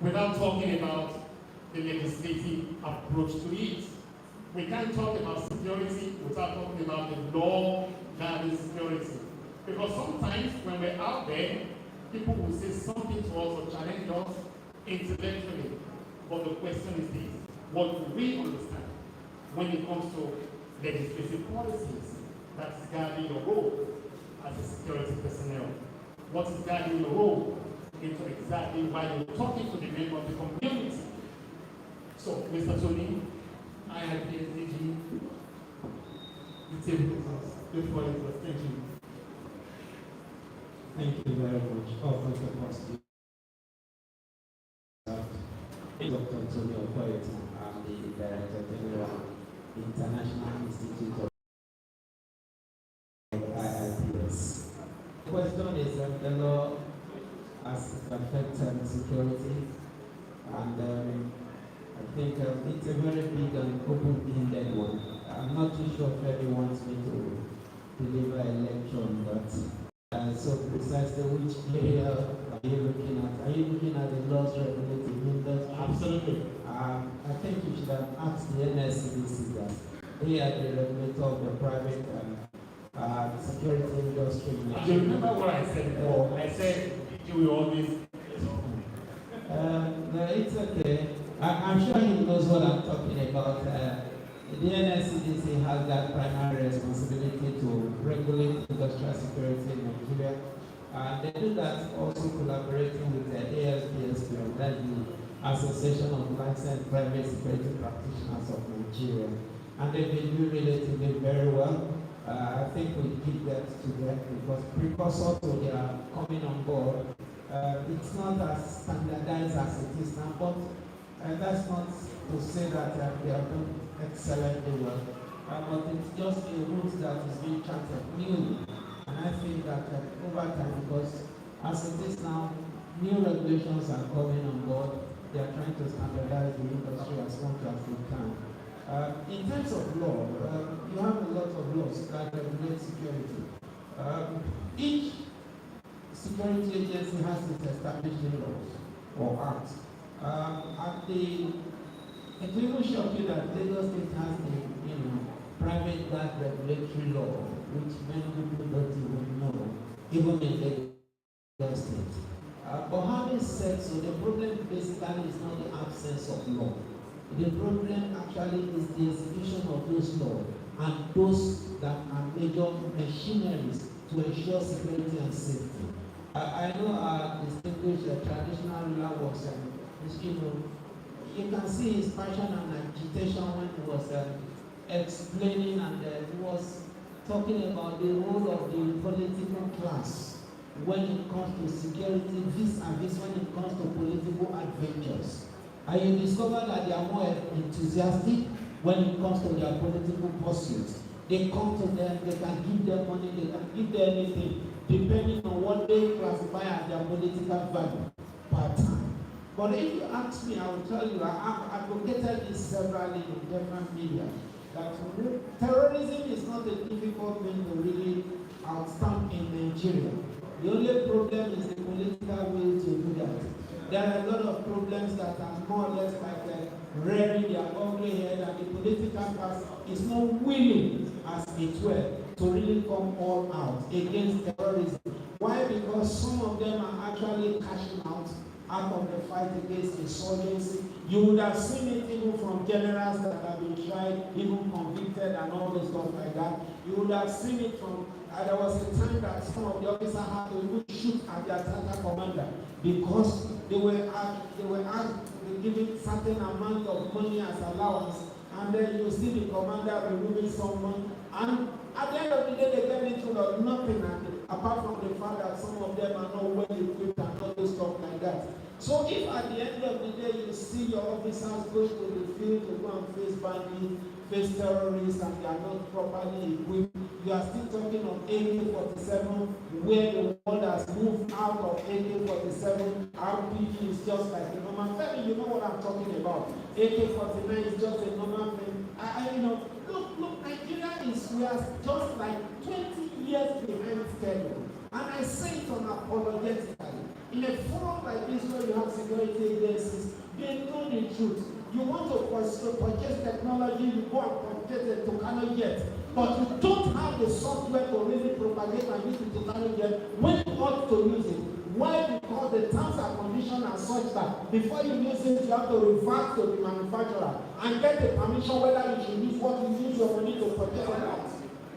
without talking about the legislative approach to it. We can't talk about security without talking about the law guarding security. Because sometimes when we're out there, people will say something to us or challenge us intellectually. But the question is this: what do we understand when it comes to legislative policies that is guarding your role as a security personnel? What is guarding your role into exactly why you're talking to the member of the community? So, Mr. Tony, I have PhD. The table is us. The floor is us. Thank you. Thank you very much. Dr. Pastor. Dr. Tony Okoyeti, I'm the Director General, International Institute of IIPS. The question is that the law has affected security, and I think it's a very big and open-ended one. I'm not too sure if everyone wants me to deliver a lecture on that. So precisely which area are you looking at? Are you looking at the laws regulating industry? Absolutely. I think you should have asked the NSCDC that. They are the regulator of the private security industry. Do you remember what I said before? I said, you will always. No, it's okay. I'm sure he knows what I'm talking about. The NSCDC has that primary responsibility to regulate industrial security in Nigeria. They do that also collaborating with the ASPSP, that's the Association of Licensed Private Security Practitioners of Nigeria. And they've been doing relatively very well. I think we give that to them because precursor to their coming on board, it's not as standardized as it is now, but that's not to say that they are doing excellently well. But it's just a route that is being charted newly. And I think that over time, because as it is now, new regulations are coming on board. They are trying to standardize the industry as much as they can. In terms of law, you have a lot of laws that regulate security. Each security agency has its established laws or acts. It will even shock you that Lagos State has the private guard regulatory law, which many people don't even know, even in Lagos State. But having said so, the problem basically is not the absence of law. The problem actually is the execution of those laws and those that are major machineries to ensure security and safety. I know our distinguished traditional ruler was you can see his passion and agitation when he was explaining and he was talking about the role of the political class when it comes to security vis-a-vis when it comes to political adventures. And you discover that they are more enthusiastic when it comes to their political pursuits. They come to them, they can give them money, they can give them anything, depending on what they classify as their political value per time. But if you ask me, I will tell you, I've advocated this severally in different media, that terrorism is not a difficult thing to really outstamp in Nigeria. The only problem is the political will to do that. There are a lot of problems that are more or less like rearing their ugly head, and the political class is not willing, as it were, to really come all out against terrorism. Why? Because some of them are actually cashing out of the fight against insurgency. You would have seen it even from generals that have been tried, even convicted and all those stuff like that. You would have seen it from, there was a time that some of the officers had to even shoot at their attack commander because they were given certain amount of money as allowance, and then you see the commander removing someone, and at the end of the day they get into nothing, apart from the fact that some of them are not well equipped and all those stuff like that. So if at the end of the day you see your officers go to the field to go and face bandits, face terrorists, and they are not properly equipped, you are still talking of AK-47, where the world has moved out of AK-47. RPG is just like a normal thing. You know what I'm talking about. AK-49 is just a normal thing. Look, Nigeria we are just like 20 years behind schedule. And I say it unapologetically. In a forum like this where you have security agencies, they know the truth. You want to purchase technology, you go and purchase it to cannot get. But you don't have the software to really propagate and use it to cannot get when you ought to use it. Why? Because the terms and conditions are such that before you use it, you have to revert to the manufacturer and get the permission whether you should use what you use your money to purchase or not.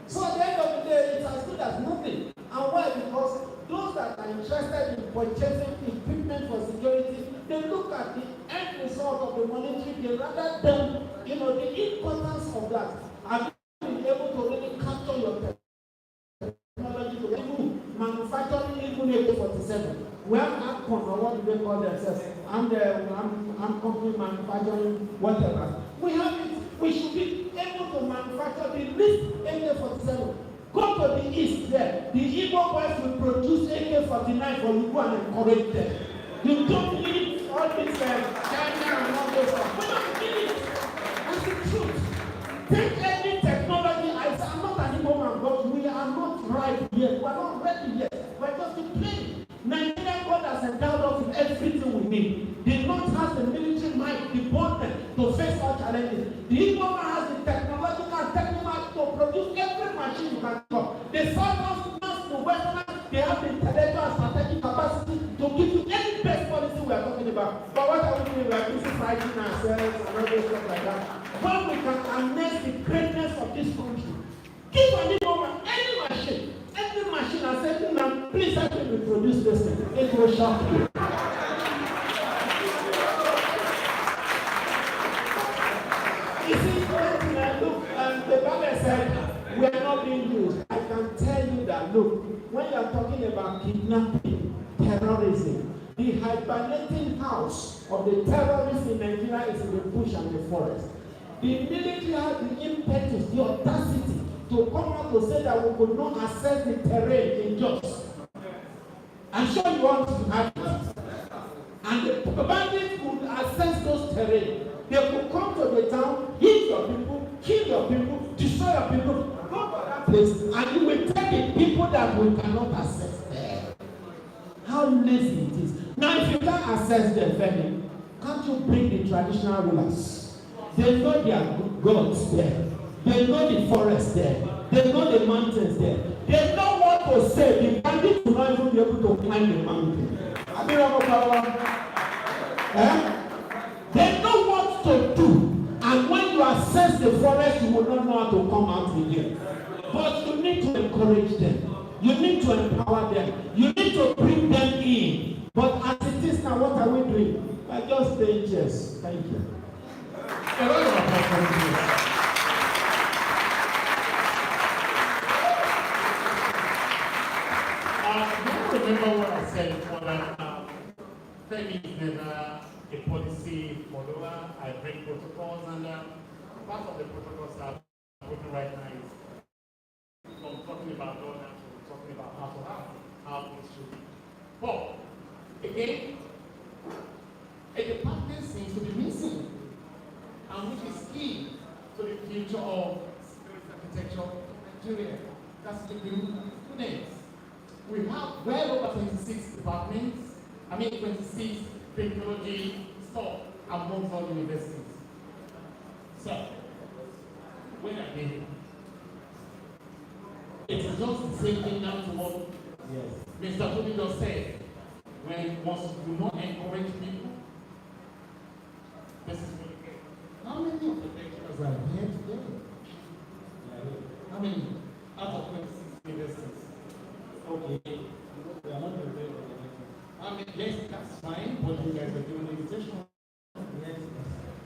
So at the end of the day, it's as good as nothing. And why? Because those that are interested in purchasing equipment for security, they look at the end result of the monetary gain rather than, the importance of that. Have you been able to really capture your technology to even manufacturing even AK-47? We have Patron, or what do they call themselves? I'm company manufacturing whatever. We have it. We should be able to manufacture the least AK-47. Go to the east there. The Igbo boys will produce AK-49 for you, go and encourage them. You don't need all this China and all those stuff. We don't need it. That's the truth. Take any technology. I'm not an Igbo man, but we are not right yet. We are not ready yet. We are just to play. Nigeria God has endowed us with everything we need. The North has the military might, the boldness to face all challenges. The Igbo man has the technological and technical to produce every machine you can do. The Southerners, the Westerners, they have the intellectual and strategic capacity to give you any best policy we are talking about. But what are we doing? We are busy fighting ourselves and all those stuff like that. When we can harness the greatness of this country, give an Igbo man any machine and say to them, please help me to produce this thing. It will shock you. You see, look, the Bible said, we are not being used. I can tell you that, look, when you are talking about kidnapping, terrorism, the hibernating house of the terrorists in Nigeria is in the bush and the forest. The military has the impetus, the audacity to come out to say that we could not access the terrain in Jos. I'm sure you want to have it. And the bandits could access those terrain. They could come to the town, hit your people, kill your people, destroy your people, go to that place, and you will take the people that we cannot access there. How lazy it is. Now, if you can't access them, Femi, can't you bring the traditional rulers? They know their gods there. They know the forest there. They know the mountains there. They know what to say. The bandits will not even be able to climb the mountain. They know what to do. And when you access the forest, you will not know how to come out again. But you need to encourage them. You need to empower them. You need to bring them in. But as it is now, what are we doing? I just say yes. Thank you. A lot of opportunities. Remember what I said before that Femi is never a policy follower. I bring protocols, and part of the protocols that I'm working right now is from talking about order to talking about how things should be. But again, a future of security architecture of Nigeria. That's the group of students. We have well over 26 departments, 26 technology stuff among all universities. So, when are they? It's just the same thing now to what Mr. Tony just said. When once you do not encourage people, this is what you get. How many of the lecturers are here today? How many? Out of 26 universities. Okay. We are not very yes, that's fine, but you guys are doing the invitation. Yes.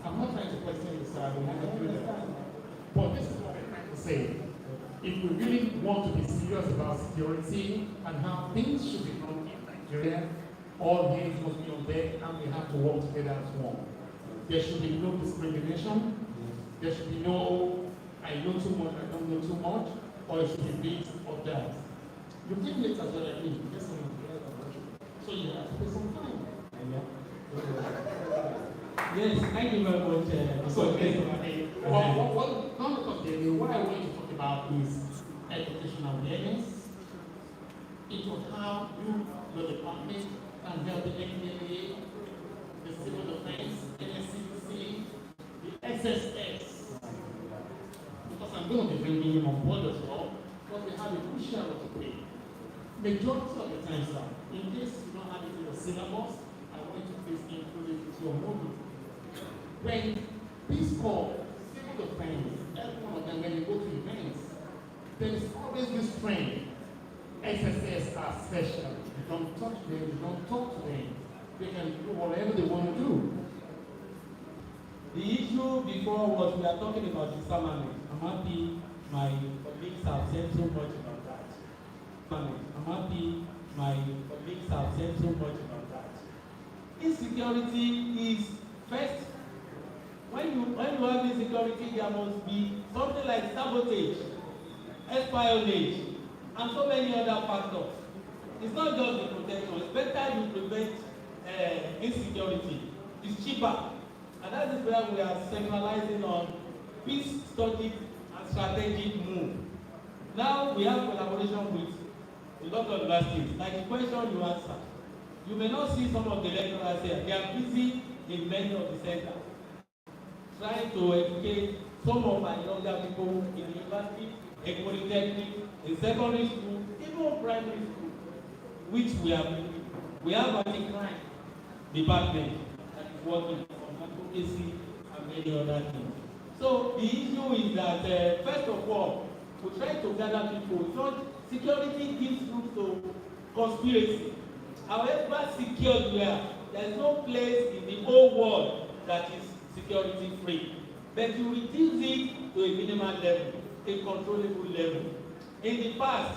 I'm not trying to question you, sir. I don't want to do that. But this is what we're trying to say. If we really want to be serious about security and how things should be done in Nigeria, all hands must be on deck and we have to work together as one. There should be no discrimination. There should be no, I know too much, I don't know too much, or it should be this or that. You came late as well as me. So you have to pay some time. Yes, thank you very much. So, what I want to talk about is education awareness. It was how you, the department, can help the NDA, the civil defense, NSCDC, the SSS. Because I'm going to be bringing him on board as well, because we have a crucial role to play. Majority of the time, sir, in case you don't have it in your syllabus, I want you to please include it with your module. When Peace Corps, civil defense, every one of them, when they go to events, there is always this trend. SSS are special. You don't touch them, you don't talk to them. They can do whatever they want to do. The issue before was we are talking about disarmament. I'm happy my colleagues have said so much about that. I'm happy my colleagues have said so much about that. Insecurity is first. When you have insecurity, there must be something like sabotage, espionage, and so many other factors. It's not just the protection. It's better you prevent insecurity. It's cheaper. And that is where we are centralizing on peace studies and strategic move. Now we have collaboration with a lot of universities. Like the question you answered, you may not see some of the lecturers here. They are busy in many of the centers, trying to educate some of our younger people in the university, in polytechnic, in secondary school, even primary school, which we are doing. We have a crime department that is working on advocacy and many other things. So the issue is that first of all, we try to gather people. So security gives room to conspiracy. However secured we are, there is no place in the whole world that is security free. But you reduce it to a minimal level, a controllable level. In the past,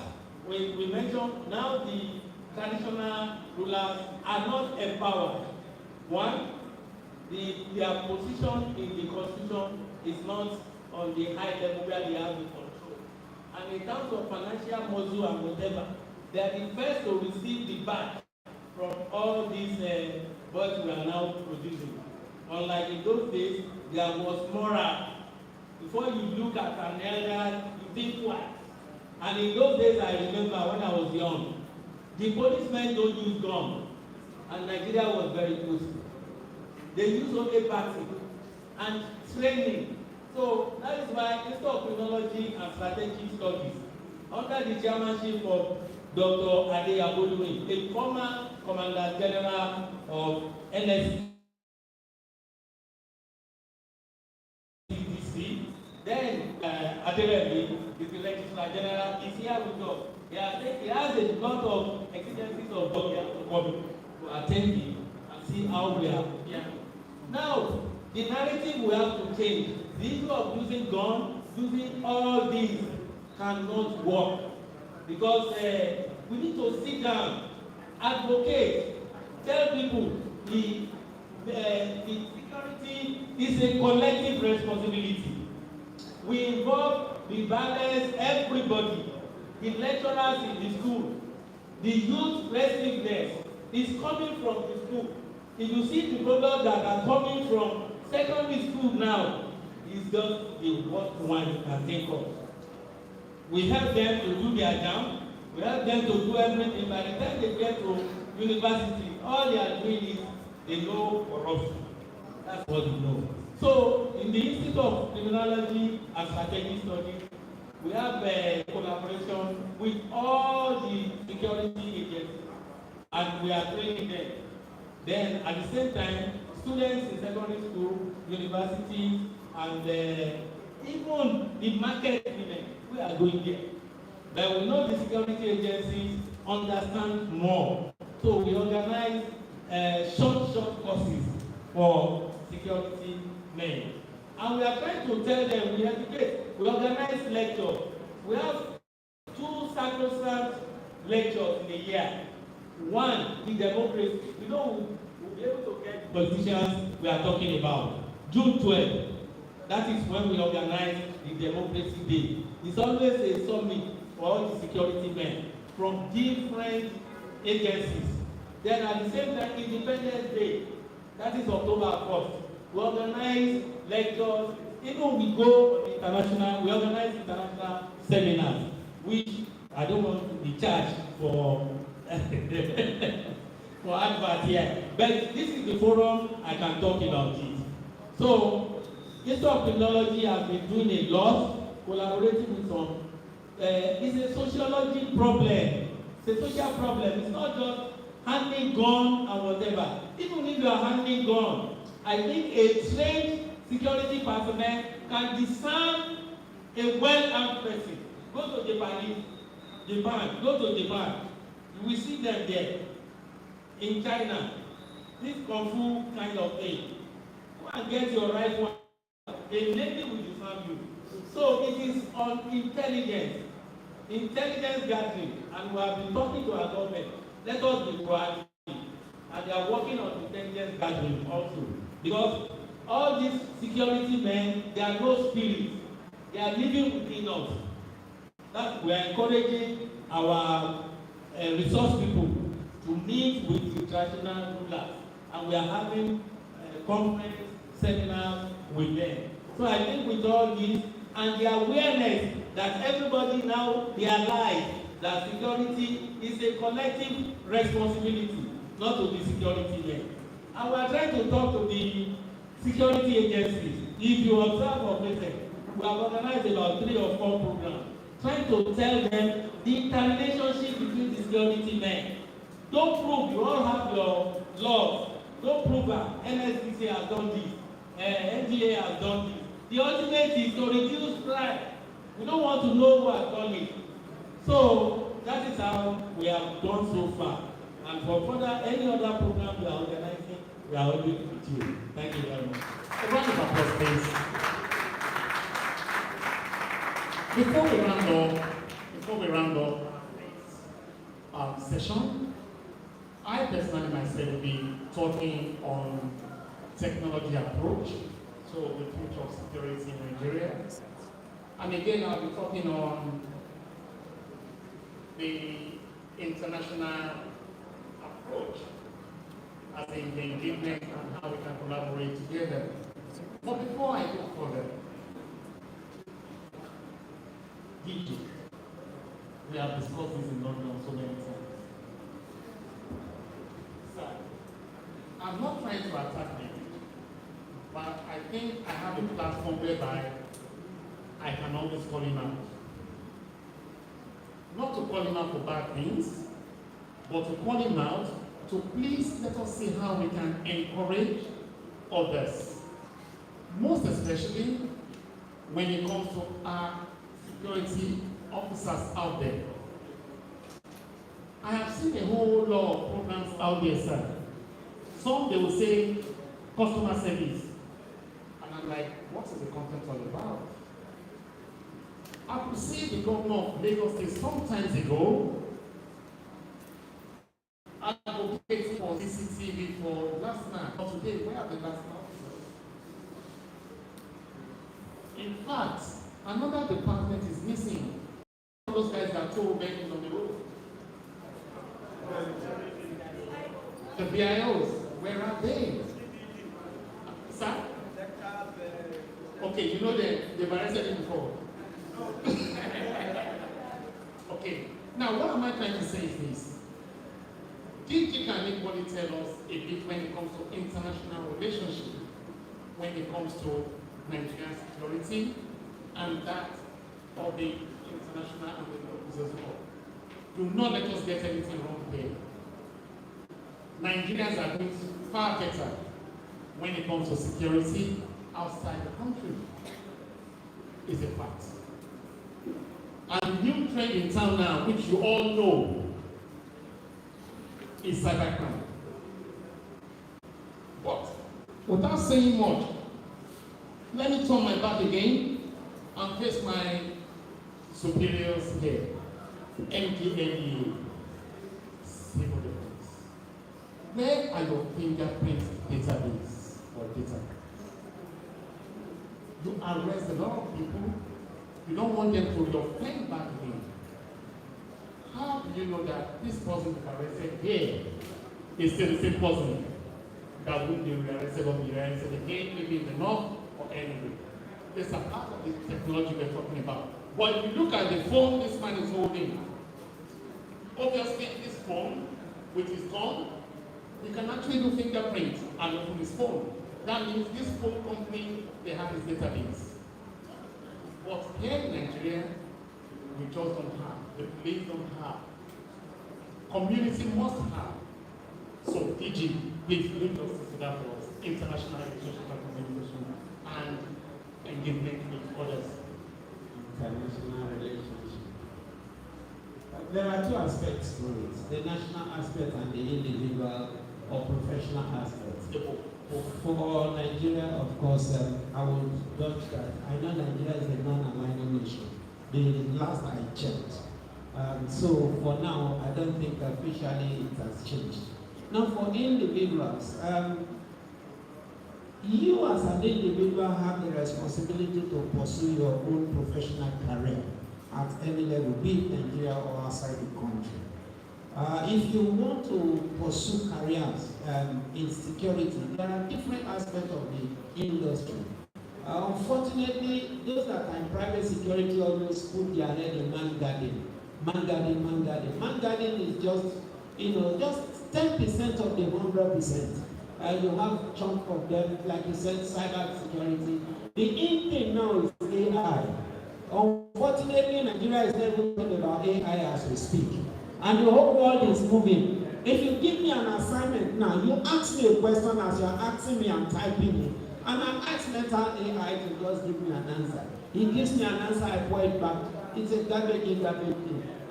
we mentioned now the traditional rulers are not empowered. One, their position in the constitution is not on the high level where they have the control. And in terms of financial muscle and whatever, they are the first to receive the back from all these boys we are now producing. Unlike in those days, there was moral. Before you look at an elder, you think twice. And in those days, I remember when I was young, the policemen don't use guns, and Nigeria was very peaceful. They use only batting and training. So that is why instead of criminology and strategic studies, under the chairmanship of Dr. Ade Aboluwe, a former Commander General of NSC, then Aderemi, the Registrar General, is here with us. He has a lot of exigencies of God to attend him and see how we are here. Now, the narrative we have to change. The issue of using guns, using all these cannot work. Because we need to sit down, advocate, tell people the security is a collective responsibility. We involve the balance, everybody, the lecturers in the school, the youth restlessness is coming from the school. If you see the products that are coming from secondary school now, is just the worst one you can think of. We help them to do their job, we help them to do everything. By the time they get to university, all they are doing is they know corruption. That's what we know. So, in the Institute of Criminology and Strategic Studies, we have a collaboration with all the security agencies, and we are training them. Then, at the same time, students in secondary school, universities, and even the market women, we are going there. But we know the security agencies understand more. So we organize short courses for security men. And we are trying to tell them, we educate, we organize lectures. We have 2 sacrosanct lectures in a year. One, the democracy. We know we'll be able to get politicians we are talking about. June 12th, that is when we organize the Democracy Day. It's always a summit for all the security men from different agencies. Then at the same time, Independence Day, that is October 1st, we organize lectures. Even we go on international, we organize international seminars, which I don't want to be charged for for advert here. But this is the forum I can talk about it. So, Institute of Criminology has been doing a lot, collaborating with some. It's a sociology problem. It's a social problem. It's not just handling gun and whatever. Even if you are handling gun, I think a trained security personnel can discern a well-armed person. Go to Japan, go to Japan. You will see them there. In China, this Kung Fu kind of thing. Go and get your rifle. A lady will disarm you. So it is on intelligence gathering, and we have been talking to our government. Let us be proactive, and they are working on intelligence gathering also, because all these security men, they are no spirits. They are living within us. That we are encouraging our resource people to meet with the traditional rulers, and we are having conference seminars with them. So I think with all this and the awareness that everybody now realize that security is a collective responsibility, not to the security men. And we are trying to talk to the security agencies. If you observe of listen, we have organized about 3 or 4 programs, trying to tell them the interrelationship between the security men. Don't prove, you all have your laws. Don't prove that NSDC has done this, NGA has done this. The ultimate is to reduce crime. We don't want to know who has done it. So that is how we have gone so far. And for further any other program we are organizing, we are always with you. Thank you very much. A round of applause, please. Before we round up our session, I personally myself will be talking on technology approach, so the future of security in Nigeria. And again, I'll be talking on the international approach, as in the engagement and how we can collaborate together. But before I go further, DJ, we have discussed this in London so many times. So, I'm not trying to attack him, but I think I have a platform whereby I can always call him out. Not to call him out for bad things, but to call him out to please let us see how we can encourage others. Most especially when it comes to our security officers out there. I have seen a whole lot of programs out there, sir. Some they will say customer service. And I'm like, what is the content all about? I could see the governor of Lagos State some times ago advocating for CCTV for last night. But today, where are the last officers? In fact, another department is missing. Those guys that told vehicles on the road. The BIOs, where are they? Sir? Okay, If you know them, they've arrested him before. Okay. Now, what am I trying to say is this. Can anybody tell us a bit when it comes to international relationship, when it comes to Nigerian security, and that of the international and the business law? Do not let us get anything wrong here. Nigerians are doing far better when it comes to security outside the country. It's a fact. And the new trend in town now, which you all know, is cybercrime. But without saying much, let me turn my back again and face my superiors here. MDLEA, civil defense. Where are your fingerprint database or data? You arrest a lot of people. You don't want them to reoffend back again. How do you know that this person is arrested here is still the same person that would be rearrested or be arrested again, maybe in the north or anywhere? There's a part of the technology we're talking about. But if you look at the phone this man is holding, obviously this phone with his gun, we can actually do fingerprint and open his phone. That means this phone company, they have his database. But here in Nigeria, we just don't have. The police don't have. Community must have. So DG, please do justice to that for us. International relationship and communication and engagement with others. International relationship. There are two aspects to it, the national aspect and the individual or professional aspect. For Nigeria, of course, I would judge that. I know Nigeria is a non-aligning nation. The last I checked. So for now, I don't think officially it has changed. Now for individuals, you as an individual have the responsibility to pursue your own professional career at any level, be it Nigeria or outside the country. If you want to pursue careers in security, there are different aspects of the industry. Unfortunately, those that are in private security always put their head in man guarding. Man guarding is just, just 10% of the 100%. You have chunk of them, like you said, cyber security. The in thing now is AI. Unfortunately, Nigeria is never talking about AI as we speak. And the whole world is moving. If you give me an assignment now, you ask me a question as you're asking me, I'm typing it. And I'm asking Meta AI to just give me an answer. He gives me an answer, I pour it back. It's a garbage in, garbage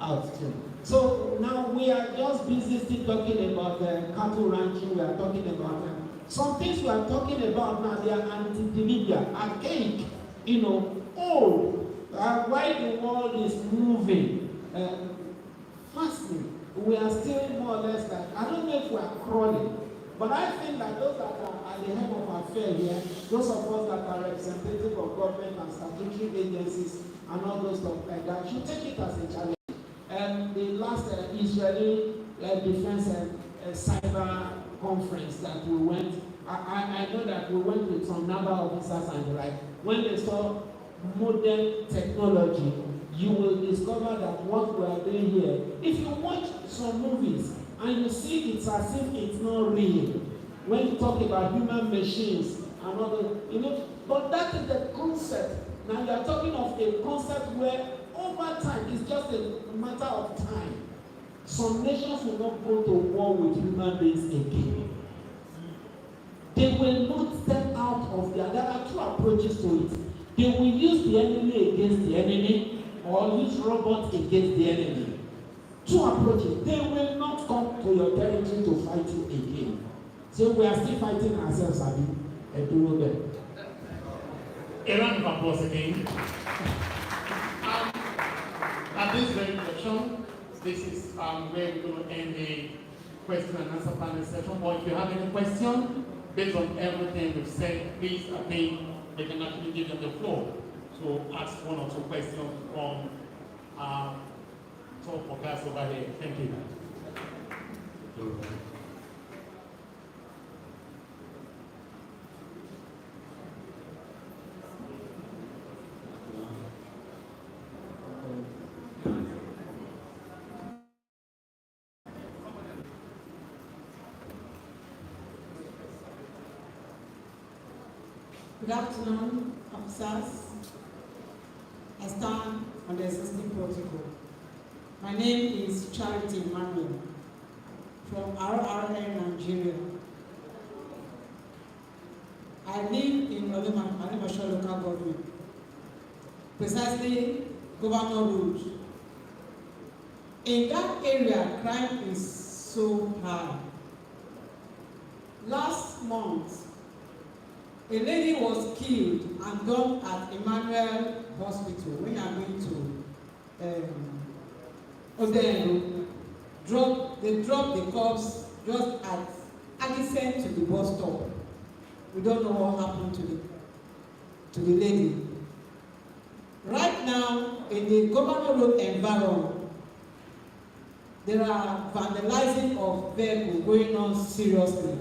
out too. So now we are just busy still talking about cattle ranching, we are talking about some things we are talking about now, they are anti-individual, archaic, old. Why the world is moving fastly, we are still more or less like, I don't know if we are crawling, but I think that those that are at the head of our affair here, those of us that are representative of government and statutory agencies and all those stuff like that, should take it as a challenge. The last Israeli defense cyber conference that we went, I know that we went with some number of officers and the like. When they saw modern technology, you will discover that what we are doing here, if you watch some movies and you see it's as if it's not real, when you talk about human machines and other, but that is the concept. Now you are talking of a concept where over time, it's just a matter of time. Some nations will not go to war with human beings again. They will not step out of there are two approaches to it. They will use the enemy against the enemy or use robots against the enemy. Two approaches. They will not come to your territory to fight you again. So we are still fighting ourselves, Abi. A round of applause again. At this very junction, this is where we're going to end the question and answer panel session. But if you have any question based on everything we've said, please, I think they can actually give them the floor to ask one or two questions from top of guys over here. Thank you. Good afternoon, officers. I stand on the existing protocol. My name is Charity Manuel from RRN, Nigeria. I live in Animasha local government, precisely Governor Road. In that area, crime is so high. Last month, a lady was killed and dumped at Emmanuel Hospital when you are going to Odendo. They dropped the corpse just adjacent to the bus stop. We don't know what happened to the lady. Right now, in the Governor Road environment, there are vandalizing of vehicles going on seriously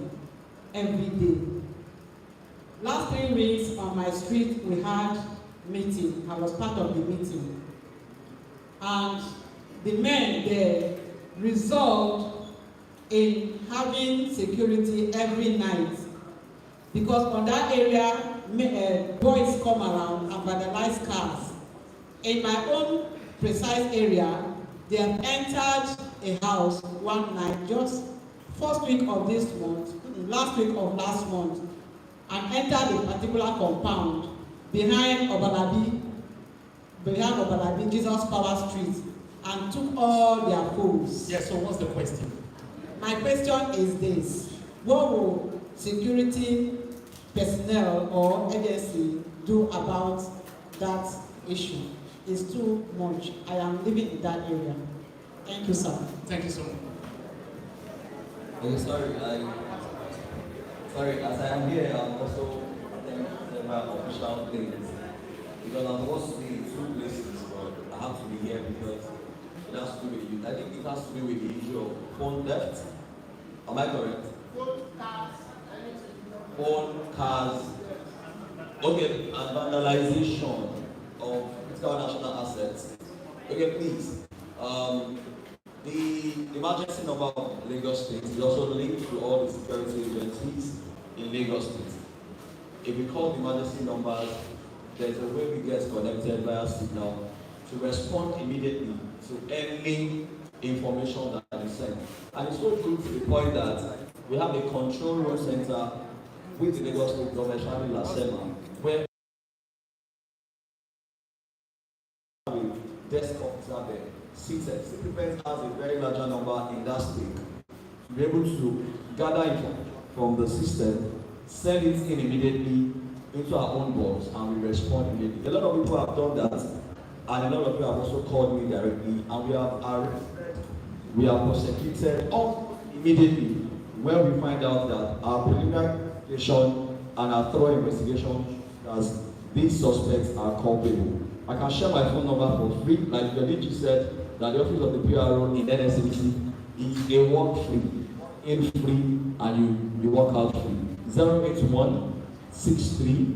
every day. Last 3 weeks on my street, we had meeting. I was part of the meeting. And the men there resolved in having security every night. Because on that area, boys come around and vandalize cars. In my own precise area, they have entered a house one night, just first week of this month, last week of last month, and entered a particular compound behind Obalabi, Jesus Power Street, and took all their phones. Yes, so what's the question? My question is this: what will security personnel or agency do about that issue? It's too much. I am living in that area. Thank you, sir. Thank you so much. Okay, sorry, as I am here, I'm also attending several official things. Because I'm supposed to be in 2 places, but I have to be here because it has to do with you. I think it has to do with the issue of phone theft. Am I correct? Phone, cars. Okay, and vandalization of critical national assets. Okay, please. The emergency number of Lagos State is also linked to all the security agencies in Lagos State. If we call the emergency numbers, there's a way we get connected via signal to respond immediately to any information that is sent. And it's so good to the point that we have a control room center with the Lagos State government, especially Lasema, where desk officer there seated. City Defense has a very larger number in that state to be able to gather information from the system, send it in immediately into our own box, and we respond immediately. A lot of people have done that, and a lot of people have also called me directly, and we are prosecuted immediately when we find out that our preliminary investigation and our thorough investigation as these suspects are culpable. I can share my phone number for free, like the DG said, that the office of the PRO in NSCDC is a work free, in free, and you work out free. 081 63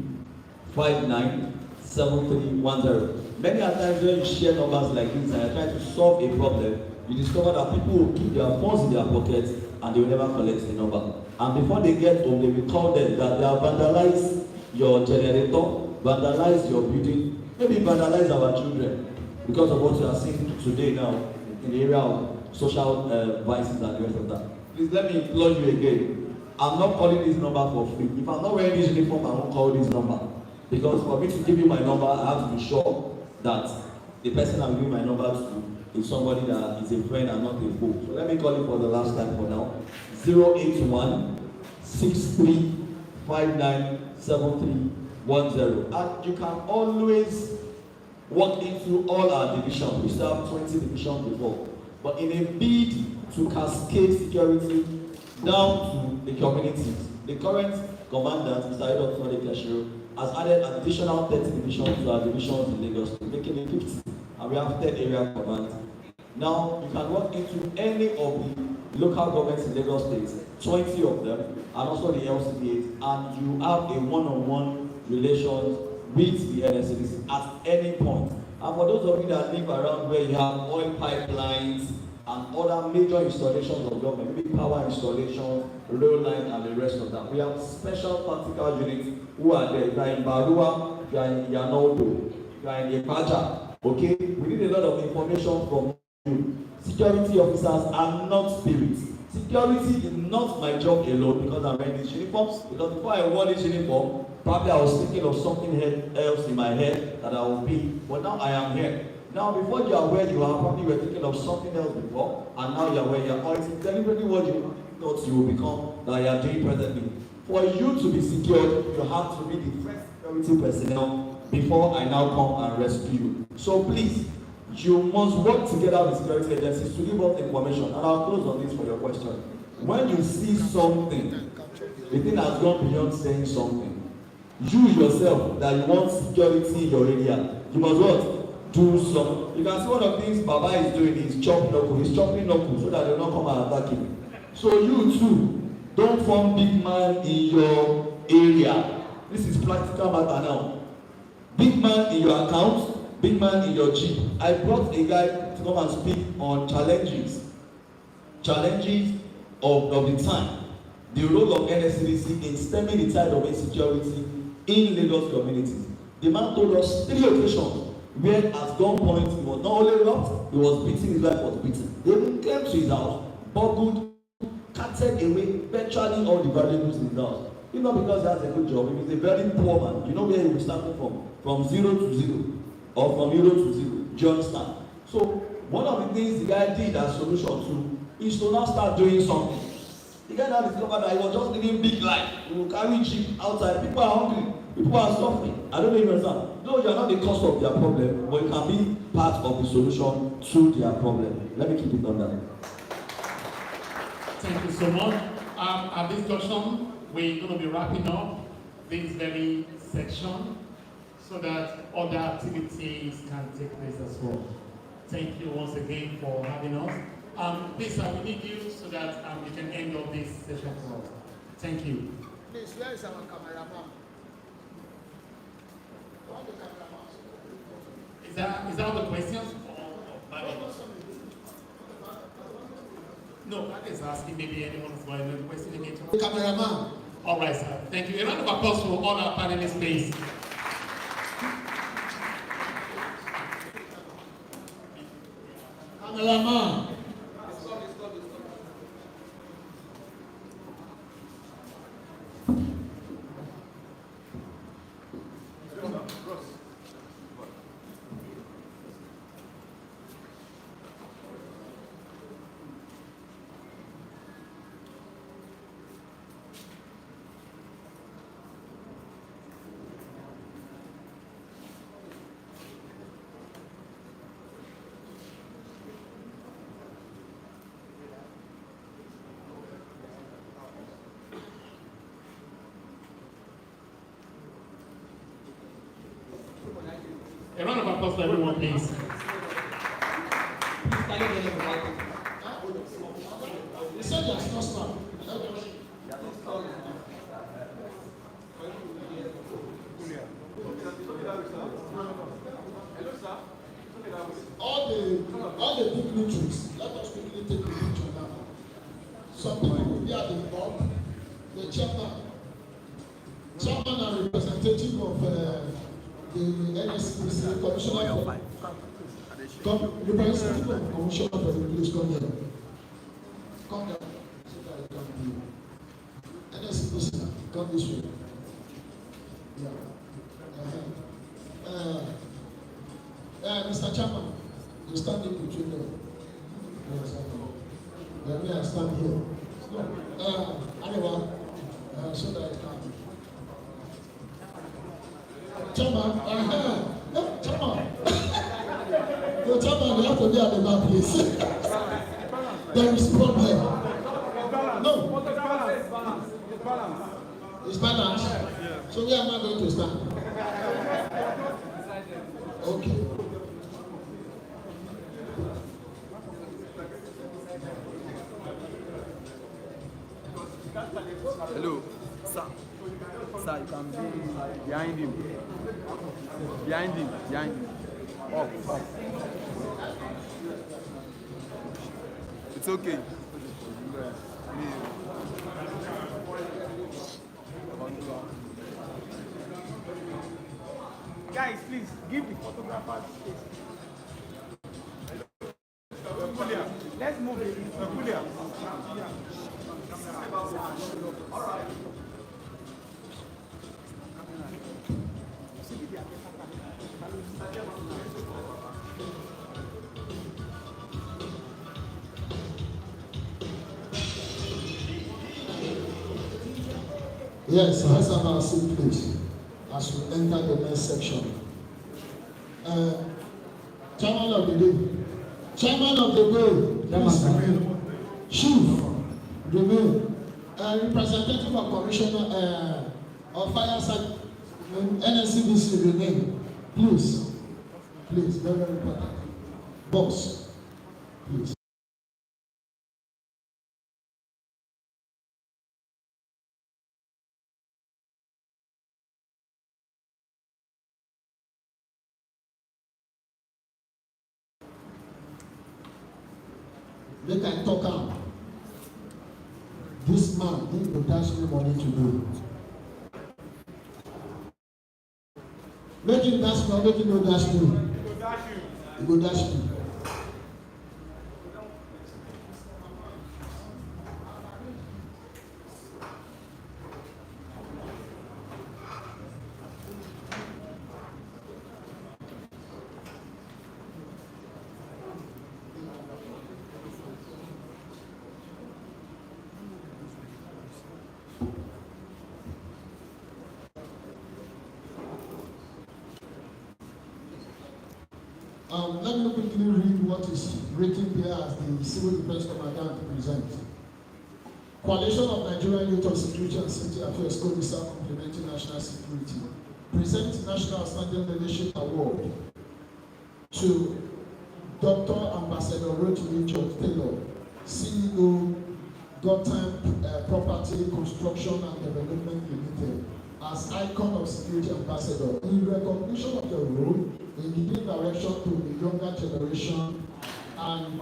59 7310. Many a times when you share numbers like this and you try to solve a problem, you discover that people will keep their phones in their pockets and they will never collect the number. And before they get home, they will call them that they have vandalized your generator, vandalized your building, maybe vandalize our children because of what you are seeing today now in the area of social vices and the rest of that. Please let me implore you again. I'm not calling this number for free. If I'm not wearing this uniform, I won't call this number. Because for me to give you my number, I have to be sure that the person I'm giving my number to is somebody that is a friend and not a foe. So let me call it for the last time for now. 081 63 59 7310. And you can always walk into all our divisions. We still have 20 divisions before. But in a bid to cascade security down to the communities, the current commandant, Mr. Dr. Keshiro, has added an additional 30 divisions to our divisions in Lagos, making it 50. And we have 10 area commands. Now, you can walk into any of the local governments in Lagos State, 20 of them, and also the LCDAs, and you have a one-on-one relations with the NSCDC at any point. And for those of you that live around where you have oil pipelines, and other major installations of government, maybe power installation, rail line, and the rest of that. We have special tactical units who are there. If you are in Barua, if you are in Yanodo, if you are in Ipaja, okay? We need a lot of information from you. Security officers are not spirits. Security is not my job alone because I'm wearing these uniforms. Because before I wore this uniform, probably I was thinking of something else in my head that I will be. But now I am here. Now, before you are where you are, probably you were thinking of something else before, and now you are where you are. Or it's deliberately what you thought you will become that you are doing presently. For you to be secured, you have to be the first security personnel before I now come and rescue you. So please, you must work together with security agencies to give us information. And I'll close on this for your question. When you see something, the thing has gone beyond saying something. You yourself, that you want security in your area, you must what? Do some. You can see one of the things Baba is doing is chop knuckle. He's chopping knuckle so that they don't come and attack him. So you too, don't form big man in your area. This is practical matter now. Big man in your account, big man in your jeep. I brought a guy to come and speak on challenges of the time. The role of NSCDC in stemming the tide of insecurity in Lagos communities. The man told us 3 occasions where at gunpoint he was not only robbed, he was beaten, his wife was beaten. They even came to his house, burgled, carted away virtually all the valuables in his house. If not because he has a good job, he was a very poor man. You know where he was starting from 0 to 0, or from euro to 0. Do you understand? So one of the things the guy did as solution to is to now start doing something. The guy now discovered that he was just living big life. He will carry jeep outside. People are hungry. People are suffering. I don't know if you understand. No, you are not the cause of their problem, but you can be part of the solution to their problem. Let me keep it on that. Thank you so much. At this junction, we're going to be wrapping up this very section so that other activities can take place as well. Thank you once again for having us. Please, I will need you so that we can end up this session for us. Thank you. Please, where is our cameraman? Is that all the questions? No, that is asking maybe anyone is going to question again. The cameraman. All right, sir. Thank you. A round of applause for all our panelists, please. Cameraman. A round of applause for everyone, please. He said there's no stop. All the dignitaries, let us quickly take a picture now. Some people will be at the top, the chairman and representative of the NSCDC commissioner representative of the commissioner for the police come here. Come down. So that I come to you. NSCDC, come this way. Yeah. Mr. Chairman, you stand in between them. Let me stand here. Anyway, so that I can. Chairman, Chairman. No, Chairman, you have to be at the back, please. There is problem. No. It's balanced. So we are not going to stand. Okay. Hello, sir. Sir, you can be behind him. Behind him. Up. It's okay. Guys, please give the photographer space. Let's move it. All right. Yes, let's have our seat, please, as we enter the next section. Chairman of the day. Chairman of the day, please remain. Chief, remain. Representative of Commissioner of Fire Service, NSCDC, remain. Please, very, very important. Boss, please. Make I talk am. This man need to dash me money to do. Make him dash me or make him no dash me. He go dash me. Let me quickly read what is written there as the Civil Defense Commandant presents. Coalition of Nigerian Youth of Security and Safety Affairs Co-Officer Complementing National Security presents National Outstanding Leadership Award to Dr. Ambassador Rotimi George Taylor, CEO, Gotham Property Construction and Development Limited, as Icon of Security Ambassador in recognition of your role in giving direction to the younger generation and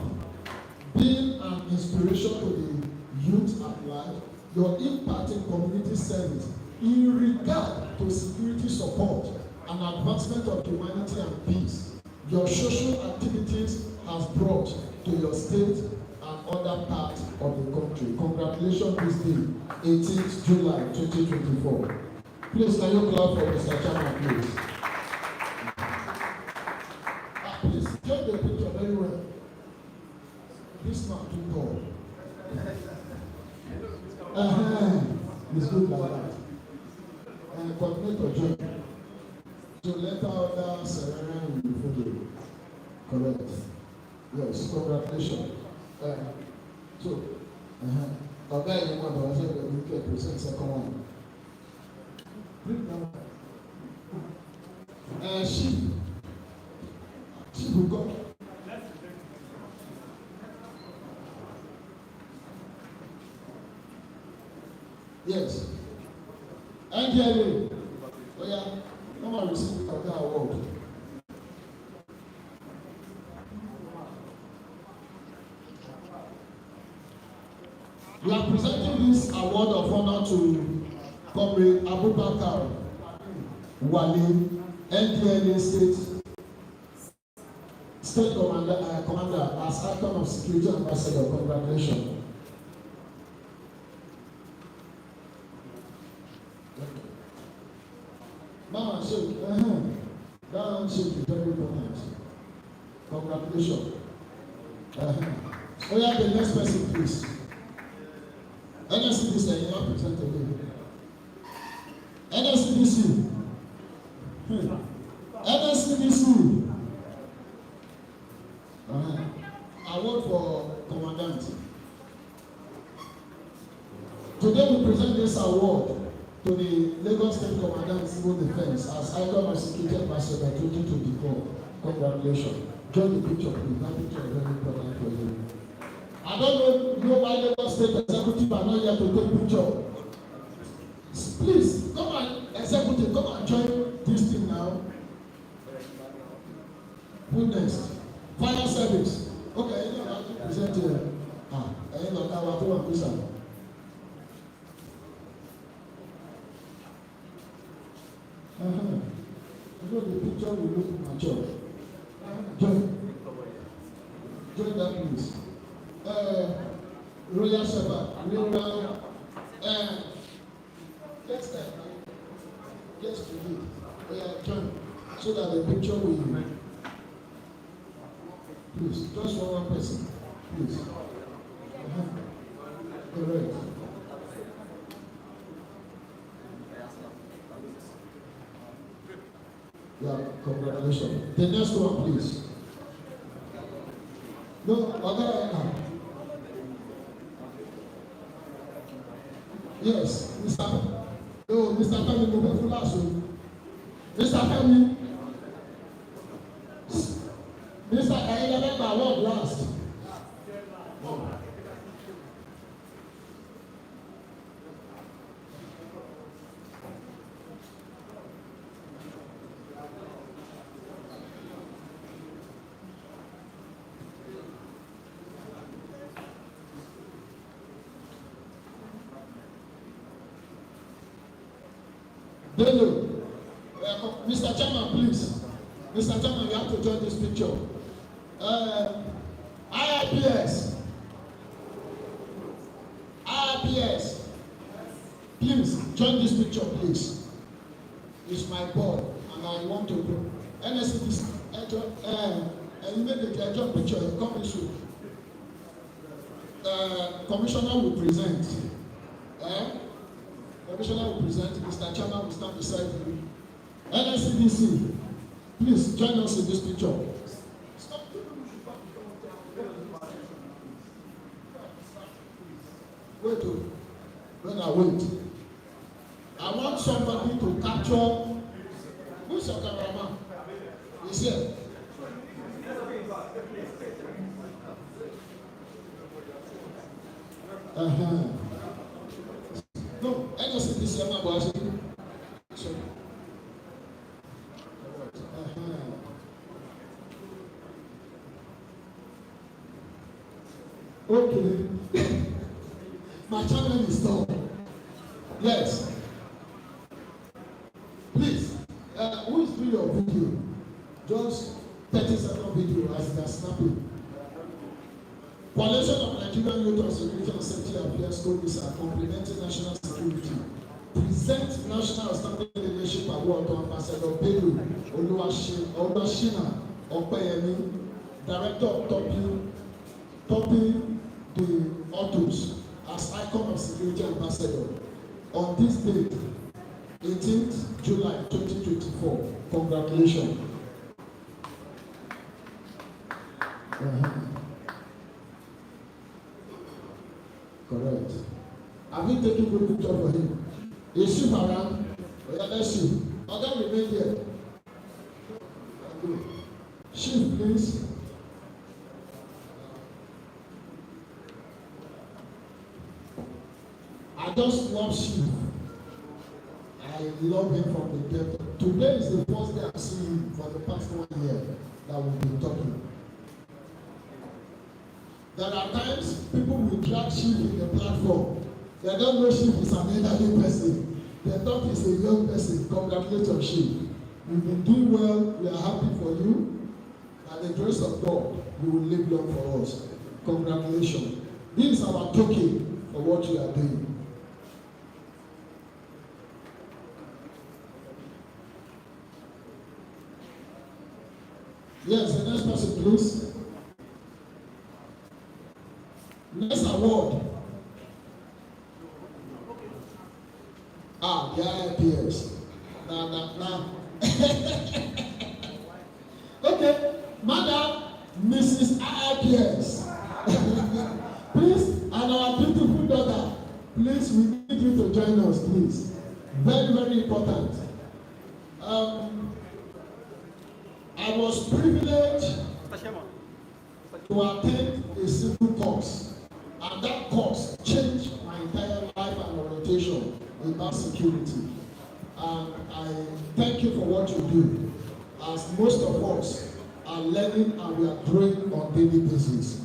being an inspiration to the youth at large. Your impact in community service in regard to security support and advancement of humanity and peace, your social activities has brought to your state and other parts of the country. Congratulations this day, 18th July 2024. Please, can you clap for Mr. Chairman, please? Please, take the picture very well. This man too tall. It's good like that. Coordinator John. So let other Serena will follow. Correct. Yes, congratulations. Okay, you want to say that we can present second one. She will go. Yes. NGLA. Oh yeah. No one received the award. We are presenting this award of honor to Comrade Abubakar Wale, NDLA State Commander as Icon of Security Ambassador. Congratulations. Mama, shake. That handshake is very important. Congratulations. Oh yeah, the next person, please. NSCDC, you are presented. NSCDC. NSCDC. Award for Commandant. Today we present this award to the Lagos State Commandant Civil Defense as Icon of Security Ambassador 2024. Congratulations. Join the picture, please. That picture is very important for you. I don't know why Lagos State Executive are not here to take picture. Please, come on, Executive, come and join this thing now. Who next? Fire Service. Okay, you know how to present here. ẹ̀yin lọ́ka wa tó wà ní ìsàlẹ̀. You know the picture will look mature. Join that please. Royal Shepherd, Royal, yes, yes, to you. Join, so that the picture will. Please, just one person, please. Correct. Yeah, congratulations. The next one, please. No, yes, Mr. No, Mr. Femi, no, no, last one. Mr. Femi, Mr. Ayelabeba, what last? Bello, Mr. Chairman, please. Mr. Chairman, you have to join this picture. IIPS, please join this picture, please. It's my board, and I want to do. NSCDC, immediately I join picture. Come issue. Commissioner will present. Commissioner will present, Mr. Chairman will stand beside you. NSCDC, please join us in this picture. Wait, wait. I want somebody to capture. Who's your cameraman? He's here. No, NSCDC, I'm not going to. Okay. My channel is done. Yes. Please, who is doing your video? Just 30-second video as they are snapping. Coalition of Nigerian Youth on Security and Safety Affairs Code complementing national security. Present National Outstanding Leadership Award to Ambassador Bello Oluwashina Opeyemi, Director of topping the autos as Icon of Security Ambassador on this date, 18th July 2024. Congratulations. Correct. Have you taken good picture for him? Is she around? Yeah, let's see. Other remain here. Chief, please. I just love Chief. I love him from the depth. Today is the first day I've seen him for the past 1 year that we've been talking. There are times people will drag Chief in the platform. They don't know Chief is an elderly person. They thought he's a young person. Congratulations, Chief. You've been doing well. We are happy for you. By the grace of God, you will live long for us. Congratulations. This is our token for what you are doing. Yes, the next person, please. Next award. The IIPS. Now. Okay, Madam Mrs. IIPS. Please, and our beautiful daughter, please, we need you to join us, please. Very, very important. I was privileged to attend a civil course, and that course changed my entire life and orientation about security. And I thank you for what you do, as most of us are learning and we are growing on daily basis.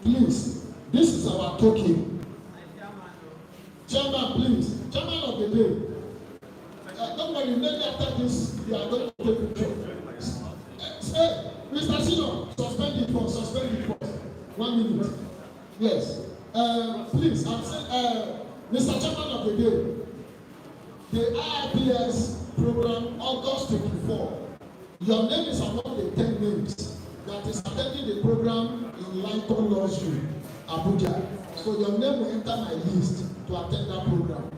Please, This is our token. Chairman, please. Chairman of the day. Don't worry, maybe after this, you are going to take a picture. Hey, Mr. Sino, suspend it first. 1 minute. Yes. Please, I'm saying, Mr. Chairman of the day, the IIPS program, August 24. Your name is among the 10 names that is attending the program in Lincoln Law School, Abuja. So your name will enter my list to attend that program.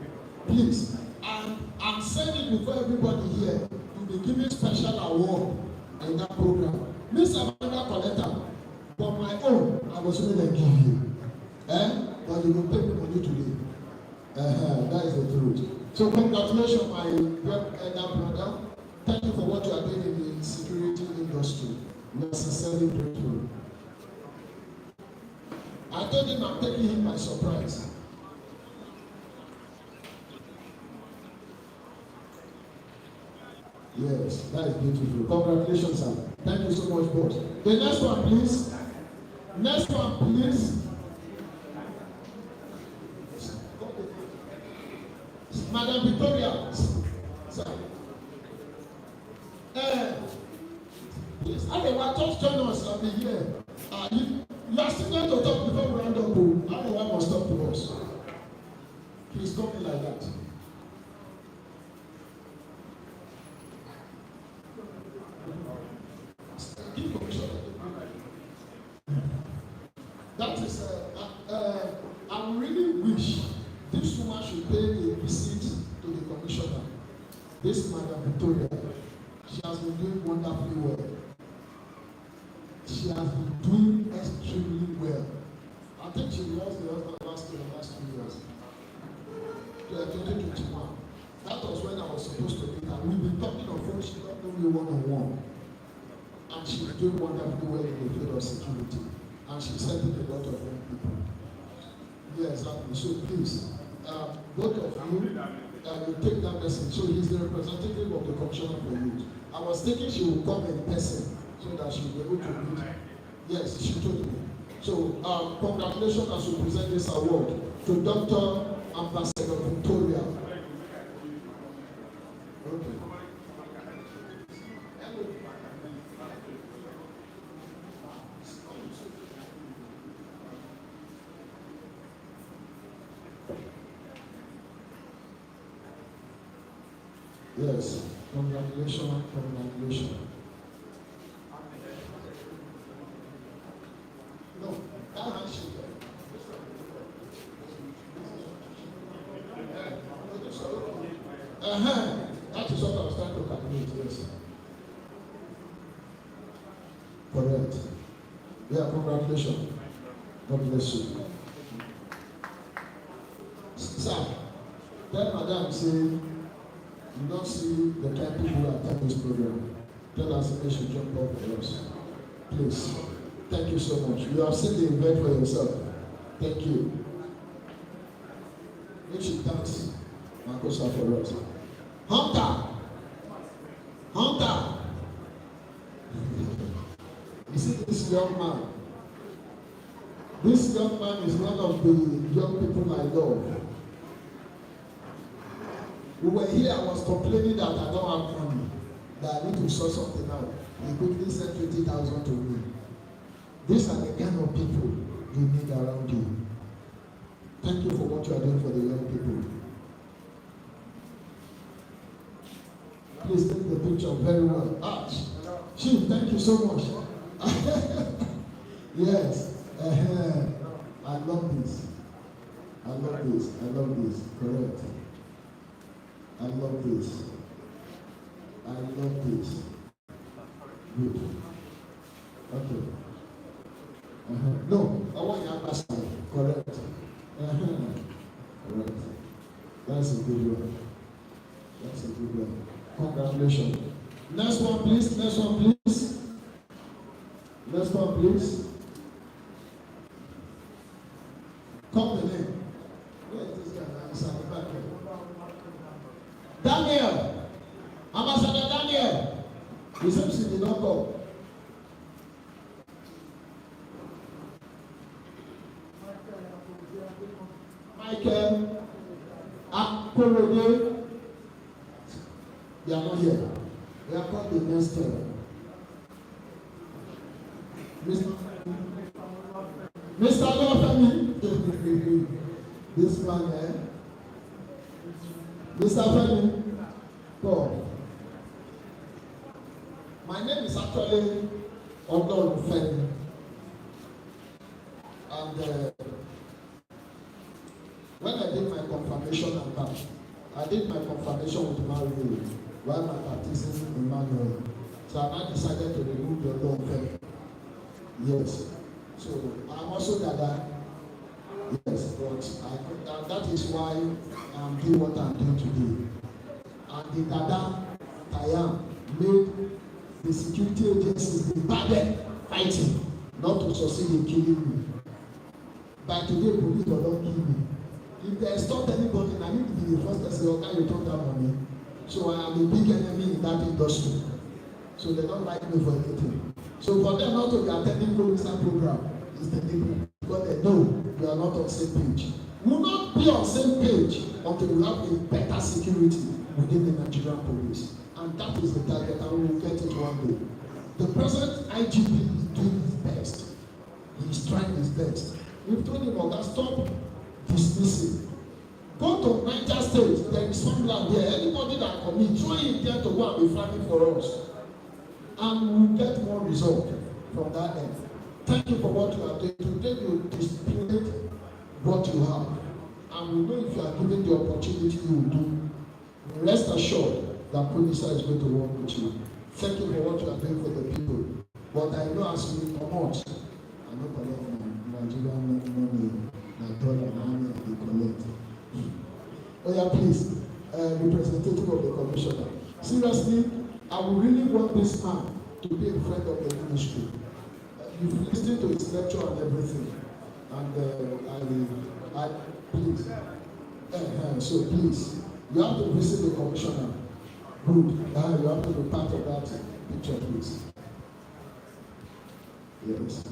Please. And I'm saying it before everybody here, you'll be given special award in that program. Mr. Amanda Coletta, for my own, I was only going to give you. But you will pay me money today. That is the truth. So congratulations, my elder brother. Thank you for what you are doing in the security industry. We are sincerely grateful. I told him I'm taking him by surprise. Yes, that is beautiful. Congratulations, sir. Thank you so much, boss. The next one, please. Next one, please. Madam Victoria, sir. Please, Arewa, just join us. I'll be here. You are still going to talk before we round up. Arewa must talk to us. Please come in like that. That is, I really wish this woman should pay a visit to the commissioner. This Madam Victoria, she has been doing wonderfully well. She has been doing extremely well. I think she lost the husband last 2 years. 2021. That was when I was supposed to meet her. We've been talking on phone, she got to me one-on-one. And she's doing wonderfully well in the field of security. And she's helping a lot of young people. Yes, exactly. So please, both of you, you take that message. So he's the representative of the Commissioner for Youth. I was thinking she would come in person so that she will be able to meet. Yes, she told me. So congratulations as we present this award to Dr. Ambassador Victoria. Okay. Yes, congratulations. No, that handshake. That is what I was trying to calculate, yes. Correct. Yeah, congratulations. God bless you. Sir, tell Madam, say, you don't see the kind of people who attend this program. Tell us if they should jump up for us. Please. Thank you so much. You have seen the event for yourself. Thank you. We should dance Makosa for us. Hunter! You see this young man? This young man is one of the young people I love. We were here, I was complaining that I don't have money, that I need to sort something out. He quickly sent 20,000 to me. These are the kind of people you need around you. Thank you for what you are doing for the young people. Please take the picture very well. Chief, thank you so much. Yes. I love this. Correct. I love this. Good. Okay. No, I want your ambassador. Correct. Correct. That's a good one. Congratulations. Next one, please. Come the name. Where is this guy? He's at the back here. Daniel. Ambassador Daniel. He seems he did not come. Michael Akorode. They are not here. They are called the next Mr. Lofemi. This man, Mr. Femi. Go. My name is actually Odon Femi. And when I did my confirmation and that, I did my confirmation with Mario while my baptism in Emmanuel. So I now decided to remove the Odon Femi. Yes. So I'm also Dada. Yes, but that is why I'm doing what I'm doing today. And the Dada I am made the security agencies be bad fighting, not to succeed in killing me. By today, police will not kill me. If they stop anybody, I need to be the first person who can return that money. So I am a big enemy in that industry. So they don't like me for anything. So for them not to be attending Provincial program is the difference. Because they know we are not on the same page. We will not be on the same page until we have a better security within the Nigerian police. And that is the target, and we will get it one day. The present IGP is doing his best. He is trying his best. We've told him, okay, stop dismissing. Go to Niger State, there is some land there. Anybody that commits, throw him there to go and be fighting for us. And we will get more result from that end. Thank you for what you are doing. Today you displayed what you have. And we know if you are given the opportunity, you will do. Rest assured that police is going to work with you. Thank you for what you are doing for the people. But I know as we promote, I know collect Nigerian money, dollar money, and they collect. Oh yeah, please, representative of the commissioner. Seriously, I would really want this man to be a friend of the ministry. You've listened to his lecture and everything, and I please, so please, you have to visit the commissioner. Good. You have to be part of that picture, please. Yes.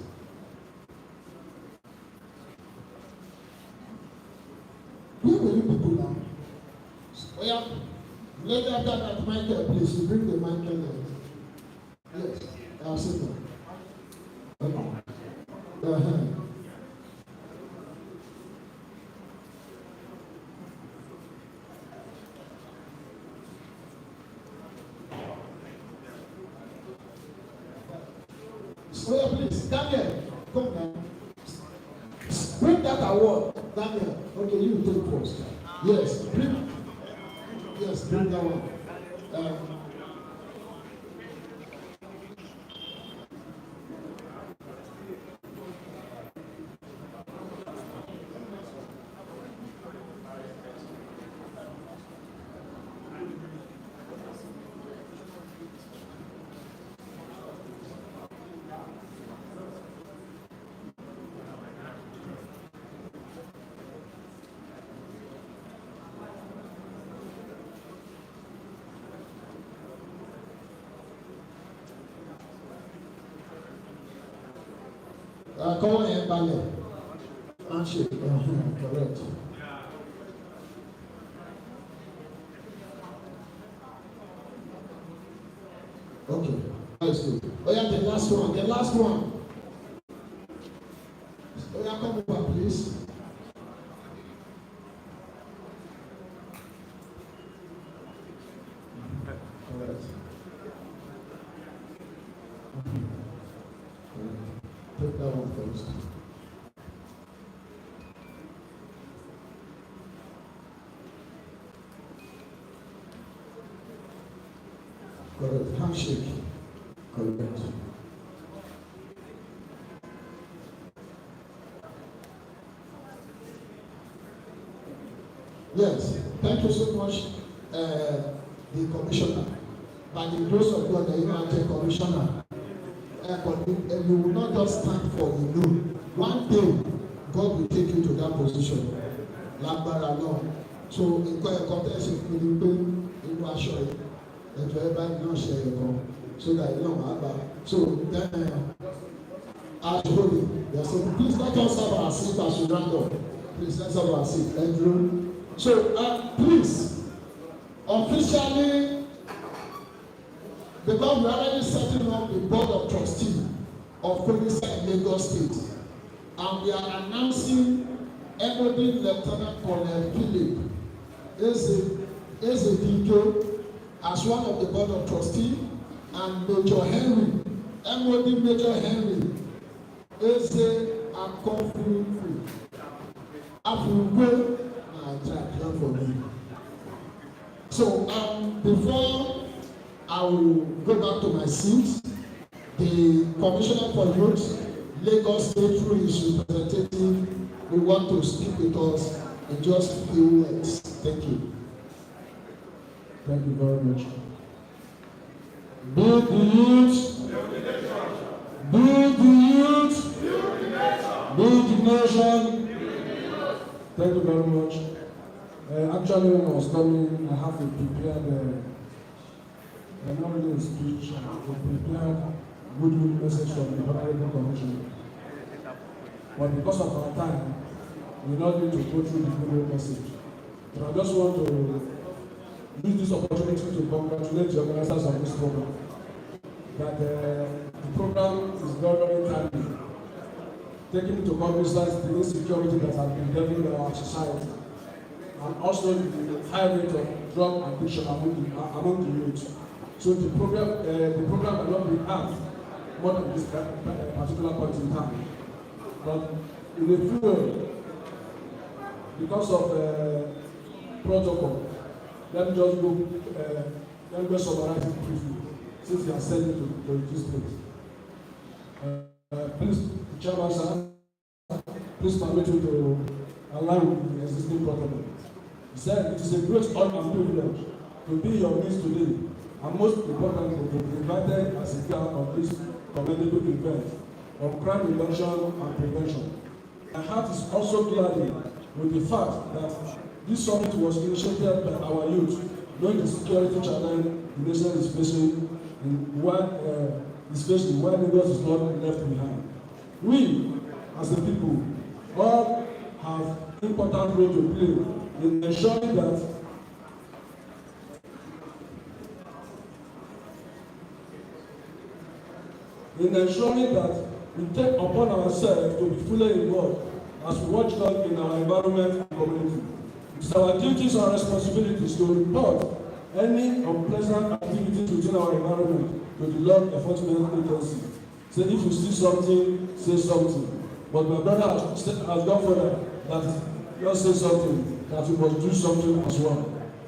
Where were you people now? Oh yeah. Later after that, Michael, please, you bring the Michael there. Yes, I'll sit down. Okay. So yeah, please, Daniel, come down. Bring that award, Daniel. Okay, you take first. Yes, bring. Yes, bring that one. Come on here, Daniel. Handshake. Correct. Okay, that's good. Oh yeah, the last one. The last one. Oh yeah, come over, please. Correct. Take that one first. Correct. Handshake. Correct. Yes. Thank you so much, the commissioner. By the grace of God, the United Commissioner. But you will not just stand for you. One day, God will take you to that position. Lágbára náà. So nǹkan ẹ̀kọ́ tẹ̀sí fún mi pé inú aṣọ yìí ẹ̀jọ̀ ẹ̀ báyìí náà ṣe ẹ̀kọ́ so that you know how bad. So then, as holy, they say, please let us have our seat as we round up. Please, let's have our seat. Andrew. So, please, officially, because we are already setting up the board of trustees of police in Lagos State, and we are announcing MOD Lieutenant Colonel Philip Ezedike as one of the board of trustees, and Major Henry, MOD Major Henry Eze Akofu Afugwe, for me. So before I will go back to my seat, the Commissioner for Youth, Lagos State, through his representative, we want to speak with us in just a few words. Thank you. Thank you very much. Build the youth. Build the youth. Build the nation. Thank you very much. Actually, when I was coming, I have to prepare not really a speech, to prepare good message from the Honorable Commissioner. But because of our time, we not need to go through the good message. So I just want to use this opportunity to congratulate the organizers of this program. That the program is very, very timely, taking into cognizance the insecurity that has been developed in our society, and also the high rate of drug addiction among the youth. So the program cannot be asked more than this particular point in time. But in a few ways, because of protocol, let me just go, let me just summarize it briefly, since you are sending to this place. Please, Chairman, sir, please permit me to align with the existing protocol. He said it is a great honor and privilege to be your midst today, and most importantly, to be invited as a part of this commendable event of crime reduction and prevention. My heart is also gladdened with the fact that this summit was initiated by our youth, knowing the security challenge the nation is facing, especially when Lagos is not left behind. We, as a people, all have important role to play in ensuring that we take upon ourselves to be fully involved as we watch out in our environment and community. It is our duties and responsibilities to report any unpleasant activities within our environment to the law enforcement agency. Say if you see something, say something. But my brother has gone further, that just say something, that we must do something as well.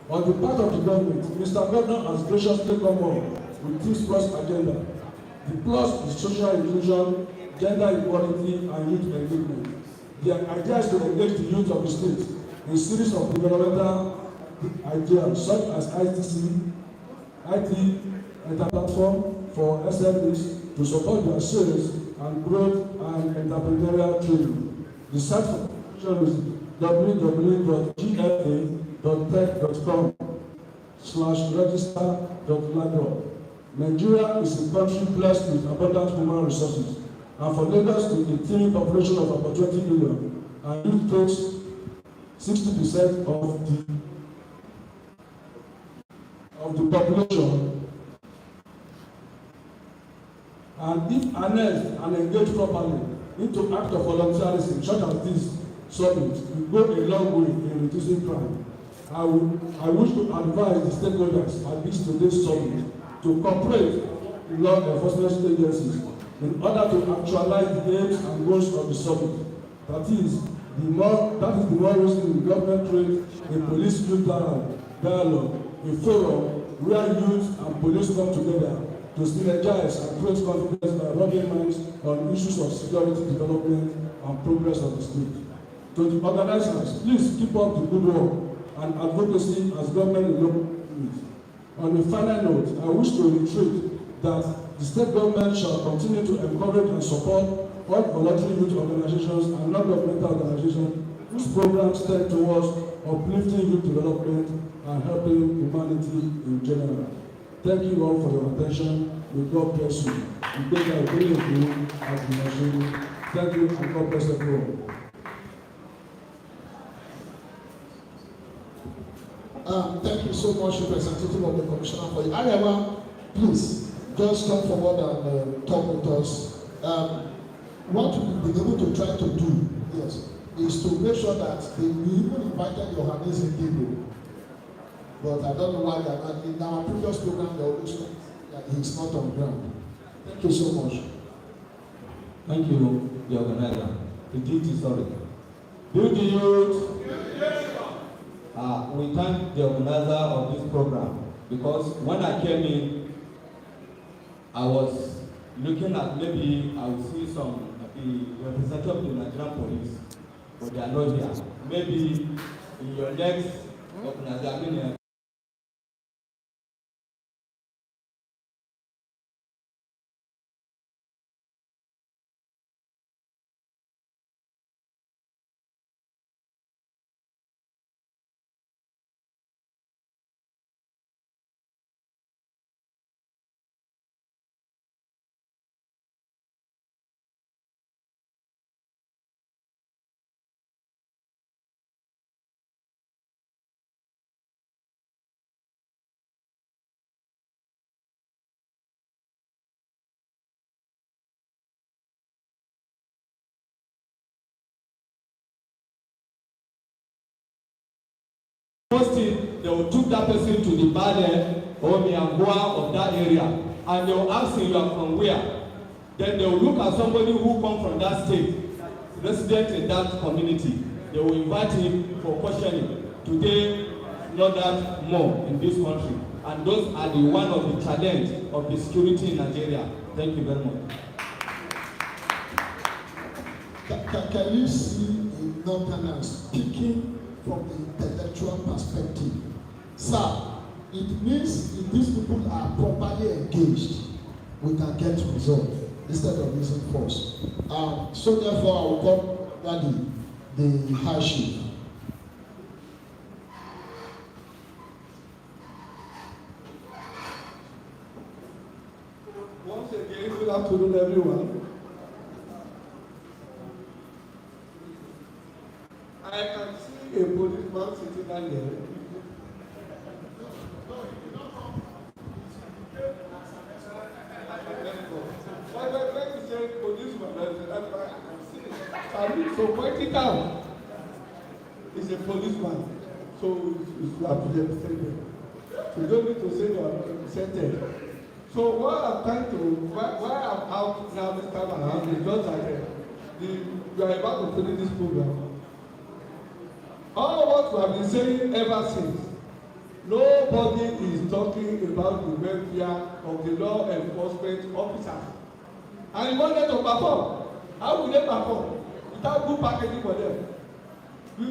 On the part of the government, Mr. Governor has graciously come on with this plus agenda. The plus is social inclusion, gender equality, and youth engagement. The idea is to engage the youth of the state in a series of developmental ideas such as ITC, IT, platform for SMEs to support their sales and growth and entrepreneurial training. The site for is www.gfa.tech.com/register.lagos. Nigeria is a country blessed with abundant human resources, and for Lagos with a teeming population of about 20 million, and youth takes 60% of the population. And if harnessed and engaged properly into acts of volunteerism, such as this summit, will go a long way in reducing crime. I wish to advise the stakeholders at this today's summit to cooperate with law enforcement agencies in order to actualize the aims and goals of the summit. That is the more reason the government creates a police-youth dialogue, a forum where youth and police come together to synergize and create confidence by rubbing minds on issues of security development and progress of the state. To the organizers, please keep up the good work and advocacy as government will look with. On a final note, I wish to reiterate that the state government shall continue to encourage and support all voluntary youth organizations and non-governmental organizations whose programs tend towards uplifting youth development and helping humanity in general. Thank you all for your attention. May God bless you. Thank you and God bless everyone. Thank you so much, representative of the Commissioner for the Arewa. Please, just come forward and talk with us. What we've been able to try to do, yes, is to make sure that we even invited your Johannes people. But I don't know why they are not. In our previous program, they always said that he's not on ground. Thank you so much. Thank you, the organizer. The duty, sorry. Duty youth. We thank the organizer of this program because when I came in, I was looking at maybe I will see some the representative of the Nigerian police, but they are not here. Maybe in your next organization. Posting, they will took that person to the Bade or Miangua of that area, and they will ask him, you are from where? Then they will look at somebody who come from that state, resident in that community. They will invite him for questioning. Today, not that more in this country, and those are the one of the challenge of the security in Nigeria. Thank you very much. Can you see a Northerner speaking from the intellectual perspective? Sir, it means if these people are properly engaged, we can get results instead of using force. So therefore, I will call Daddy the High Chief. Once again, good afternoon, everyone. I can see a policeman sitting down there. When you say policeman, that's why I can see it. I mean, so pointing out is a policeman, so you have to represent. So you don't need to say you are represented. So what I'm trying to, why I'm out now this time around is just like we are about to finish this program. All what we have been saying ever since, nobody is talking about the welfare of the law enforcement officers. And you want them to perform. How will they perform? Without good packaging for them. We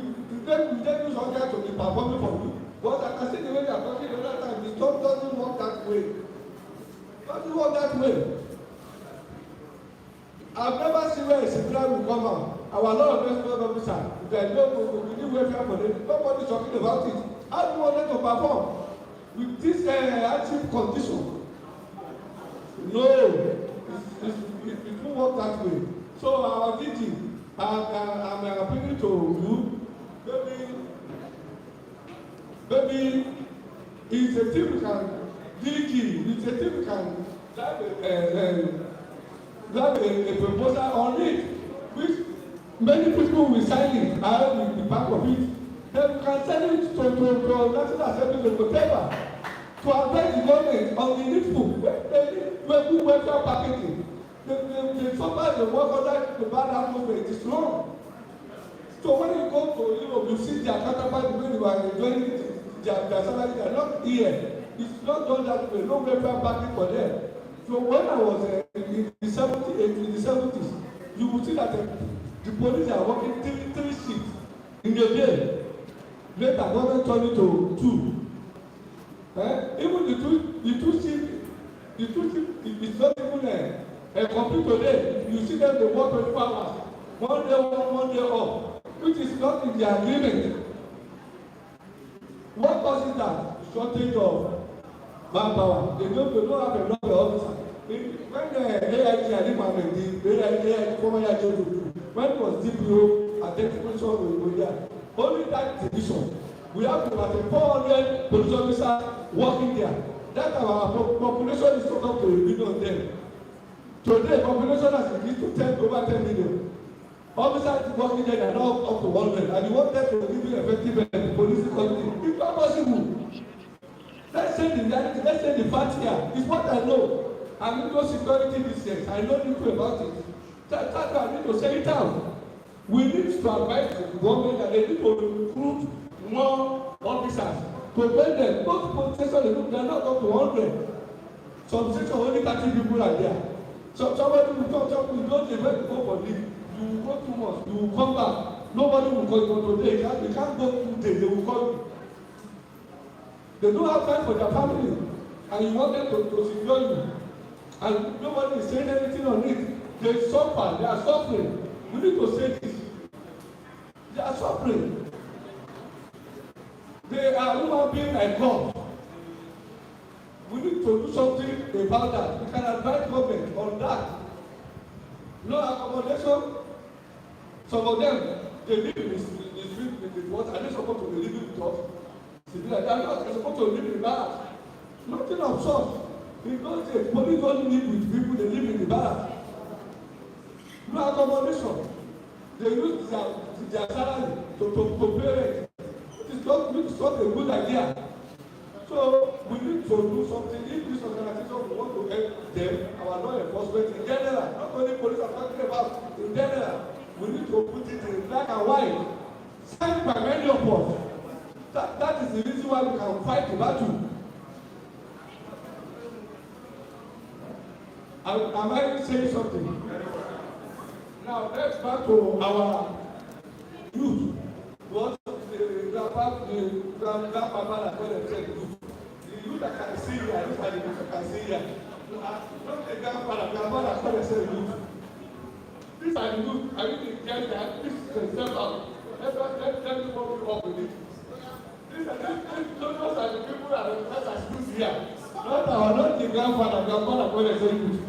just use all that to be performing for you. But I can see the way they are talking the other time, the job doesn't work that way. It doesn't work that way. I've never seen where a civilian will come out. Our law enforcement officer, there is no welfare for them. Nobody is talking about it. How do you want them to perform with this active condition? No, it won't work that way. So our DG, I'm appealing to you. Maybe it's a thing we can DG. It's a thing we can have a proposal on it, which many people will sign it. I will be part of it. Then we can send it to National Assembly or whatever to advise the government on the needful. When we welfare packaging, the somebody they work under the bad atmosphere, it is wrong. So when you go to Europe, you see their counterpart when you are enjoying their salary, they are not here. It's not done that way. No welfare package for them. So when I was in the 70s, you would see that the police are working three shifts in a day. Later, government turned it to 2. Even the two shifts is not even a complete day. You see them, they work 24 hours. One day on, one day off, which is not in the agreement. What causes that? Shortage of manpower. They don't have enough officers. When the AIG, I think the AIG, former AIG, when it was DPO, identification will go there. Only that division We have about 400 police officers working there. That our population is not up to 1 million then. Today, population has increased to over 10 million. Officers working there are now up to 100, and you want them to give you effective police community. It's not possible. Let's say the reality, let's say the fact here. It's what I know. I'm into security business. I know little about it. That's why I need to say it out. We need to advise the government that they need to recruit more officers to train them. Those police stations, they are not up to 100. Some stations only 30 people are there. So somebody will talk, you don't even go for leave. You will go 2 months, you will come back. Nobody will call you today. They can't go 2 days, they will call you. They don't have time for their family. And you want them to secure you. And nobody is saying anything on it. They suffer, they are suffering. We need to say this. They are suffering. They are human beings like God. We need to do something about that. We can advise government on that. No accommodation. Some of them, they live in the street with what are they supposed to be living with us? They are not supposed to live in the barracks. Nothing of sort. Because the police don't live with people, they live in the barracks. No accommodation. They use their salary to pay rent. It's not a good idea. So we need to do something. If this organization want to help them, our law enforcement in general, not only police are talking about, in general, we need to put it in black and white. Signed by many of us. That is the reason why we can fight the battle. Am I saying something? Now let's back to our youth. What the grandpapa that call themselves youth. The youth that can see here, these are the youth that can see here. Not the grandfather that call themselves youth. These are the youth. I mean the guys that this is the step out. Let me walk you up with it. Those are the people that are still here. Not the grandfather call themselves youth.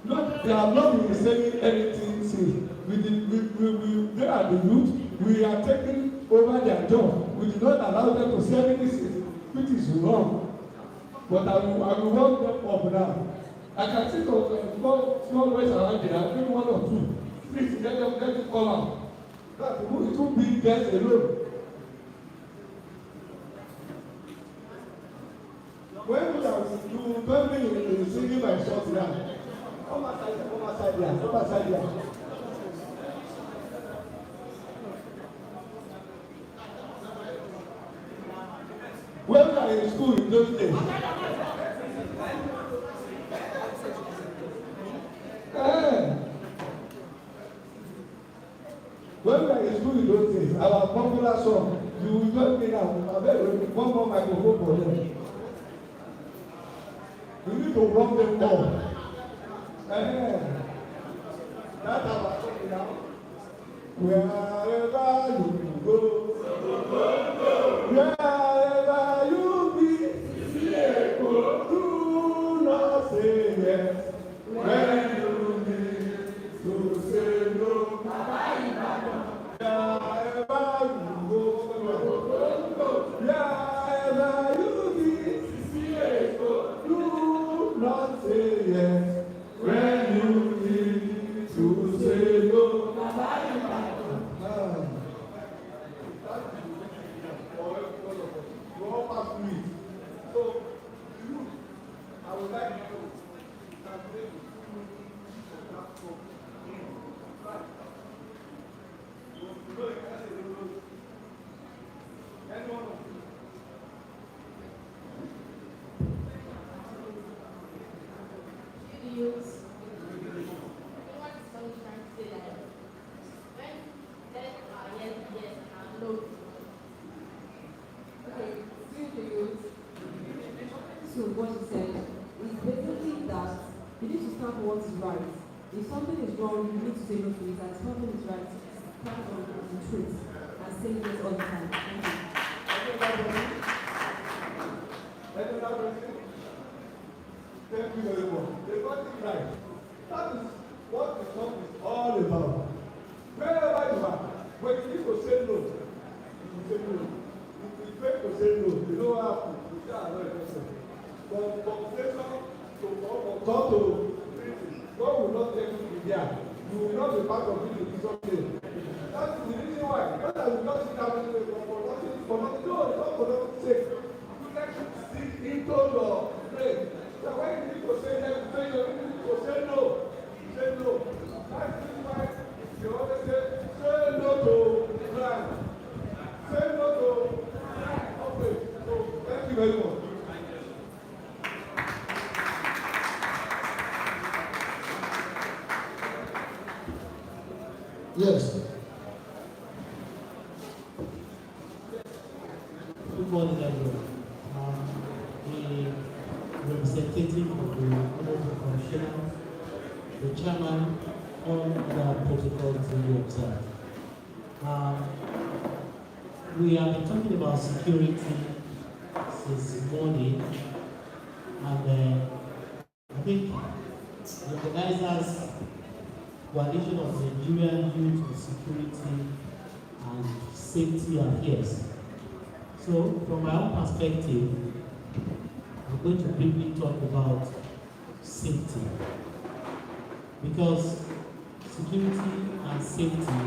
No, they have not been saying anything since. They are the youth. We are taking over their job. We do not allow them to say anything, which is wrong. But I will want them up now. I can think of small ways around there. I think 1 or 2. Please let them come out. It won't be guys alone. When you told me in singing my short now. Come outside there. When we are in school in those days, when we are in school in those days, our popular song, you will join me now, one more microphone for them. We need to warm them up. That's our song now. Wherever you go, wherever you be, do not say yes when you need to say no. Wherever you go, wherever you be, do not say yes when you need to say no. So, I would like to So what he said is basically that you need to stand for what is right. If something is wrong, you need to say no to it. And if something is right, stand on the truth and say yes all the time. Thank you. Thank you very much. They got it right. That is what the song is all about. Wherever you are, When you need to say no, you say no. If you fail to say no, you know what happens. You say another person. But conversation to talk to God will not take you to be there. You will not be part of it in something. That's the reason why. Not that we not sit down for nothing. No, it's not for nothing's sake. You like to sit into your brain. So when you need to say yes, you say no. You need to say no. You say no. That's the reason why you always say no to crime. Say no to crime. Okay. So thank you very much. Yes. Good morning, everyone. The representative of the Honorable Commissioner, the chairman, all the protocols to be observed. We have been talking about security since morning, and I think the organizers Coalition of Nigerian Youth for Security and Safety Affairs. So, from my own perspective, I'm going to briefly talk about safety. Because security and safety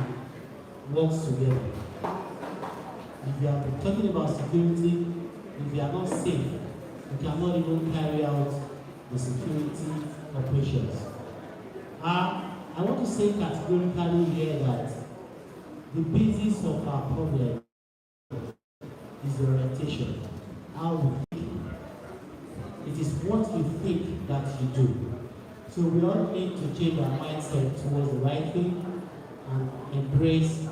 works together. If you are talking about security, if you are not safe, you cannot even carry out the security operations. I want to say categorically here that the basis of our problem is orientation. How we think. It is what you think that you do. So we all need to change our mindset towards the right thing and embrace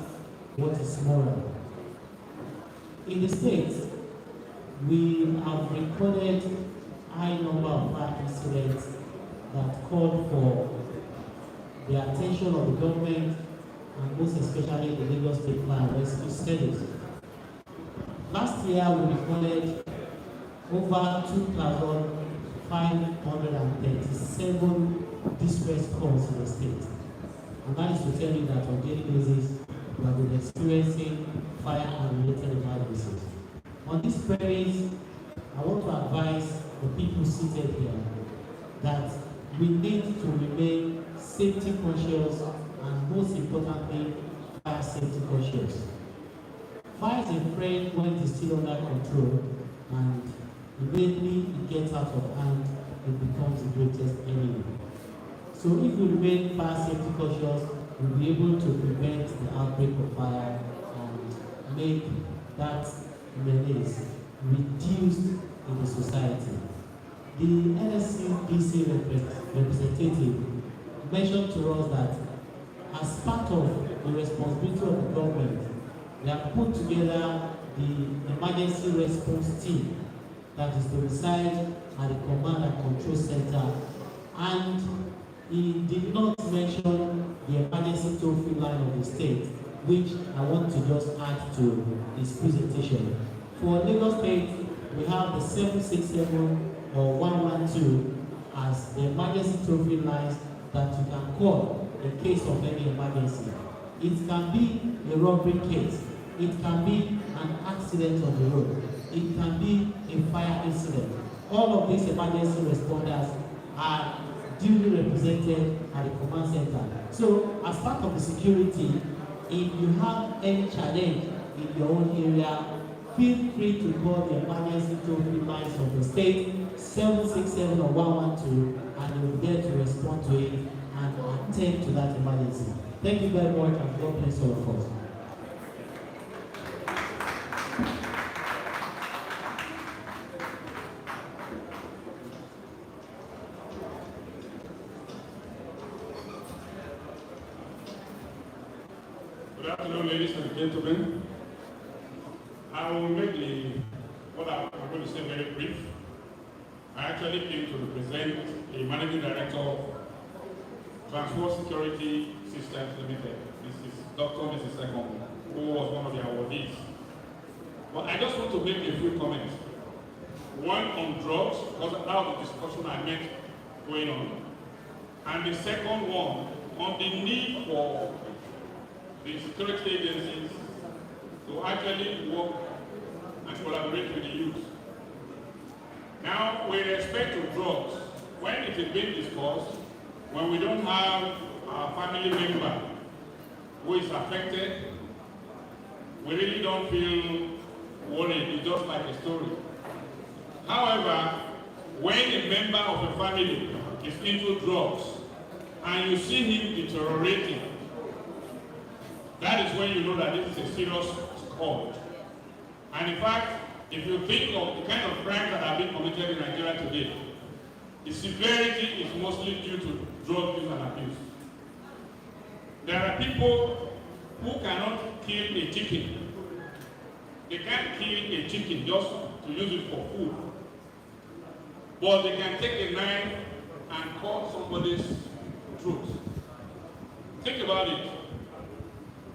what is moral. In the States, we have recorded a high number of fire incidents that called for the attention of the government and most especially the Lagos State Fire Rescue Service. Last year we recorded over 2,537 distress calls in the state. And that is to tell you that on a daily basis we have been experiencing fire and related emergencies. On this premise, I want to advise the people seated here that we need to remain safety conscious and most importantly, fire safety conscious. Fire is a friend when it is still under control, and immediately it gets out of hand, it becomes the greatest enemy. So if we remain fire safety conscious, we'll be able to prevent the outbreak of fire and make that menace reduced in the society. The NSCDC representative mentioned to us that as part of the responsibility of the government, they have put together the emergency response team that is to reside at the command and control center, and he did not mention the emergency toll-free line of the state, which I want to just add to his presentation. For Lagos State, we have the 767 or 112 as the emergency toll-free lines that you can call in case of any emergency. It can be a robbery case, it can be an accident on the road, it can be a fire incident. All of these emergency responders are duly represented at the command center. So, as part of the security, if you have any challenge in your own area, feel free to call the emergency toll-free lines of the state, 767 or 112, and you will get to respond to it and attend to that emergency. Thank you very much, and God bless all of us. Good afternoon, ladies and gentlemen. I will make what I'm going to say very brief. I actually came to represent the Managing Director of Transport Security Systems Limited. This is Dr. Mrs. Sekon, who was one of the awardees. But I just want to make a few comments. One on drugs, because of the discussion I met going on. And the second one on the need for the security agencies to actually work and collaborate with the youth. Now, with respect to drugs, when it is being discussed, when we don't have a family member who is affected, we really don't feel worried. It's just like a story. However, when a member of a family is into drugs and you see him deteriorating, that is when you know that this is a serious scourge. And in fact, if you think of the kind of crimes that are being committed in Nigeria today, the severity is mostly due to drug use and abuse. There are people who cannot kill a chicken. They can't kill a chicken just to use it for food. But they can take a knife and cut somebody's throat. Think about it.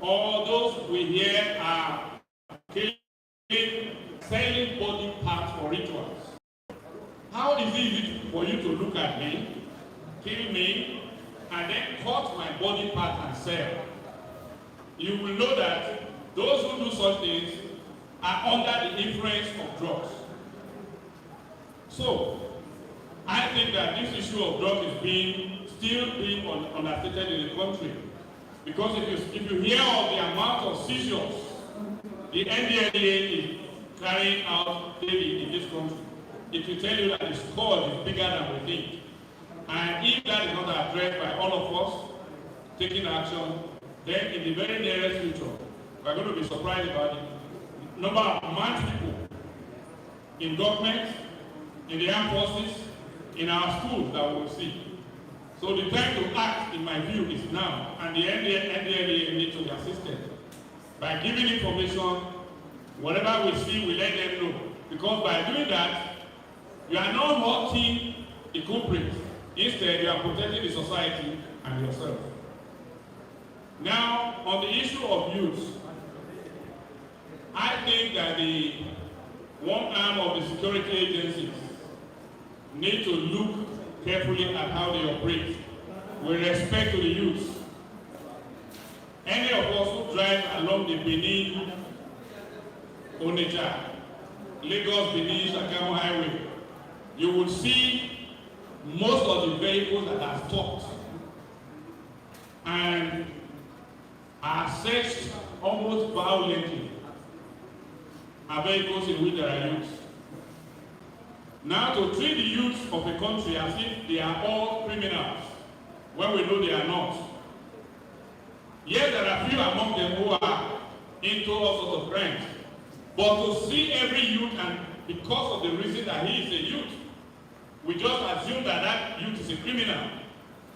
All those we hear are killing, selling body parts for rituals. How is it for you to look at me, kill me, and then cut my body part and sell? You will know that those who do such things are under the influence of drugs. So, I think that this issue of drugs is still being understated in the country. Because if you hear of the amount of seizures the NDLEA is carrying out daily in this country, it will tell you that the scourge is bigger than we think. And if that is not addressed by all of us taking action, then in the very nearest future, we are going to be surprised about the number of armed people in government, in the armed forces, in our schools that we will see. So the time to act, in my view, is now, and the NDLEA needs to be assisted by giving information. Whatever we see, we let them know. Because by doing that, you are not hurting the culprit. Instead, you are protecting the society and yourself. Now, on the issue of youth, I think that the one arm of the security agencies need to look carefully at how they operate with respect to the youth. Any of us who drive along the Benin, Onitsha, Lagos, Benin, Shagamu Highway, you will see most of the vehicles that are stopped and are searched almost violently are vehicles in which there are youths. Now, to treat the youth of a country as if they are all criminals, when we know they are not. Yes, there are few among them who are into all sorts of crimes. But to see every youth, and because of the reason that he is a youth, we just assume that that youth is a criminal.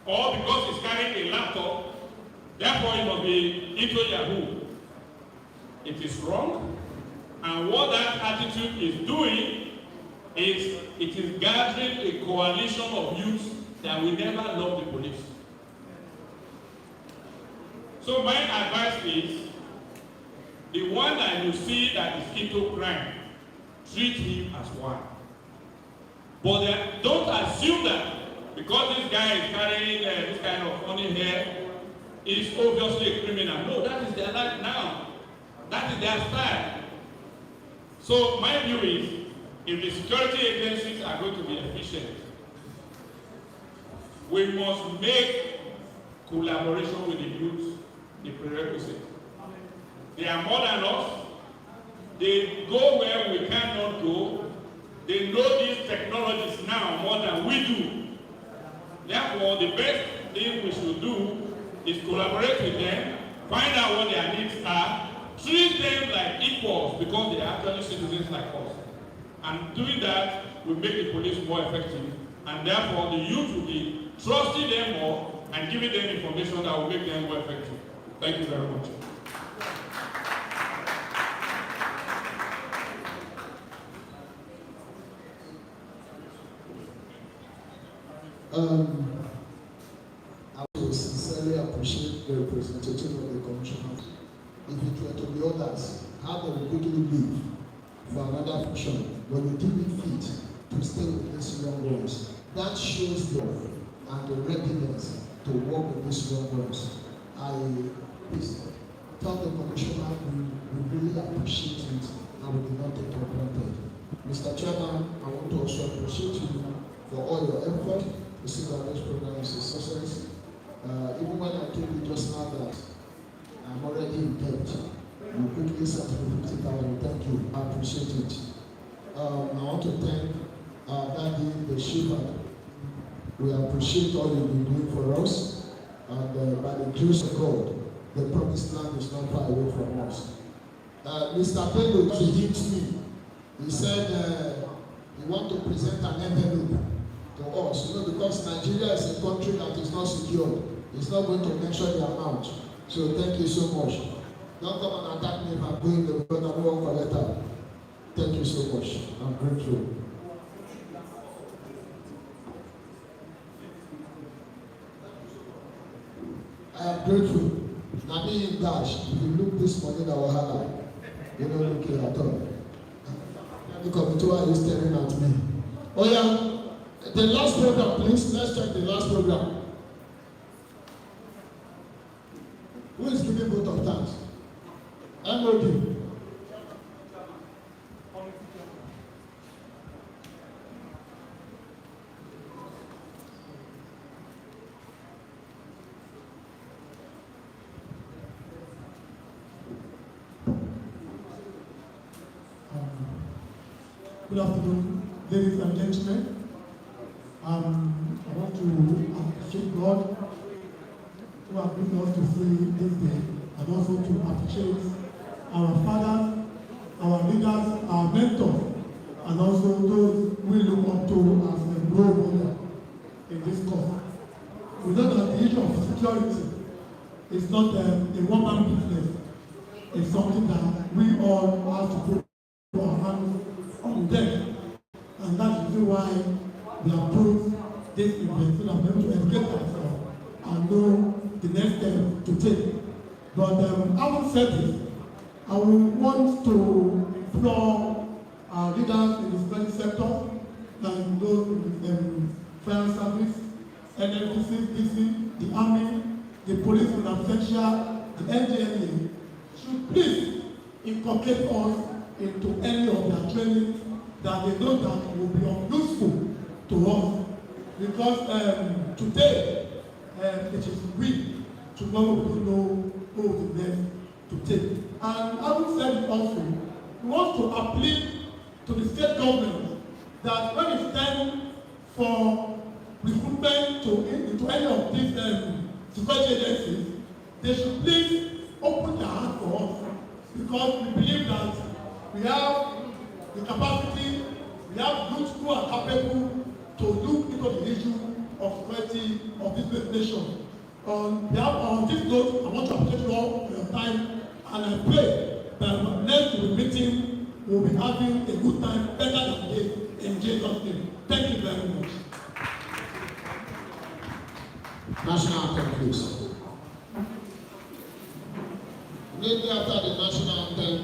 Or because he's carrying a laptop, therefore he must be into Yahoo. It is wrong. And what that attitude is doing is it is gathering a coalition of youths that will never love the police. So my advice is, the one that you see that is into crime, treat him as one. But then don't assume that because this guy is carrying this kind of funny hair, is obviously a criminal. No, that is their life now. That is their style. So my view is, if the security agencies are going to be efficient, we must make collaboration with the youth the prerequisite. They are more than us. They go where we cannot go. They know these technologies now more than we do. Therefore, the best thing we should do is collaborate with them, find out what their needs are, treat them like equals because they are actually citizens like us. And doing that will make the police more effective, and therefore the youth will be trusting them more and giving them information that will make them more effective. Thank you very much. I would sincerely appreciate the representative of the commissioner. If it were to be others, how they would quickly leave for another function, when you deem it fit to stay with these young ones, that shows love and the readiness to work with these young ones. tell the commissioner we really appreciate it and we do not take it for granted. Mr. Chairman, I want to also appreciate you for all your effort to see that this program is a success. Even when I told you just now that I'm already in debt, you quickly sent me 50,000. Thank you. I appreciate it. I want to thank Daddy, the shepherd. We appreciate all you've been doing for us. And by the grace of God, the promised land is not far away from us. Mr. Bello, he hit me. He said he wants to present an envelope to us. You know, because Nigeria is a country that is not secure. It's not going to mention the amount. So thank you so much. Don't come and attack me if I'm going to the brother for a letter. Thank you so much. I'm grateful. I am grateful. Now me in dash. If you look this morning, I will have you don't look here at all. The committee is staring at me. Oh yeah, the last program, please. Let's check the last program. Who is giving vote of thanks? MOD. Good afternoon, ladies and gentlemen. I want to appreciate God who has brought us to see this day, and also to appreciate our fathers, our leaders, our mentors, and also those we look up to as a role model in this cause. We know that the issue of security is not a one-man business. It's something that we all have to put our hands on deck, and that's the why we approach this event so that we're able to educate ourselves and know the next step to take. But having said this, I will want to implore our leaders in the security sector and those in the fire service, NLDC, DC, the army, the police in absentia, the NGNA, should please inculcate us into any of their training that they know that will be useful to us. Because today, it is we, tomorrow we don't know who the next to take. And having said it also, we want to appeal to the state government that when it's time for recruitment into any of these security agencies, they should please open their hands for us, because we believe that we have the capacity, we have youths who are capable to look into the issue of security of this great nation. On this note, I want to appreciate you all for your time, and I pray that next meeting we'll be having a good time, better than this, in Jesus' name. Thank you very much. National anthem, please. Immediately after the national anthem,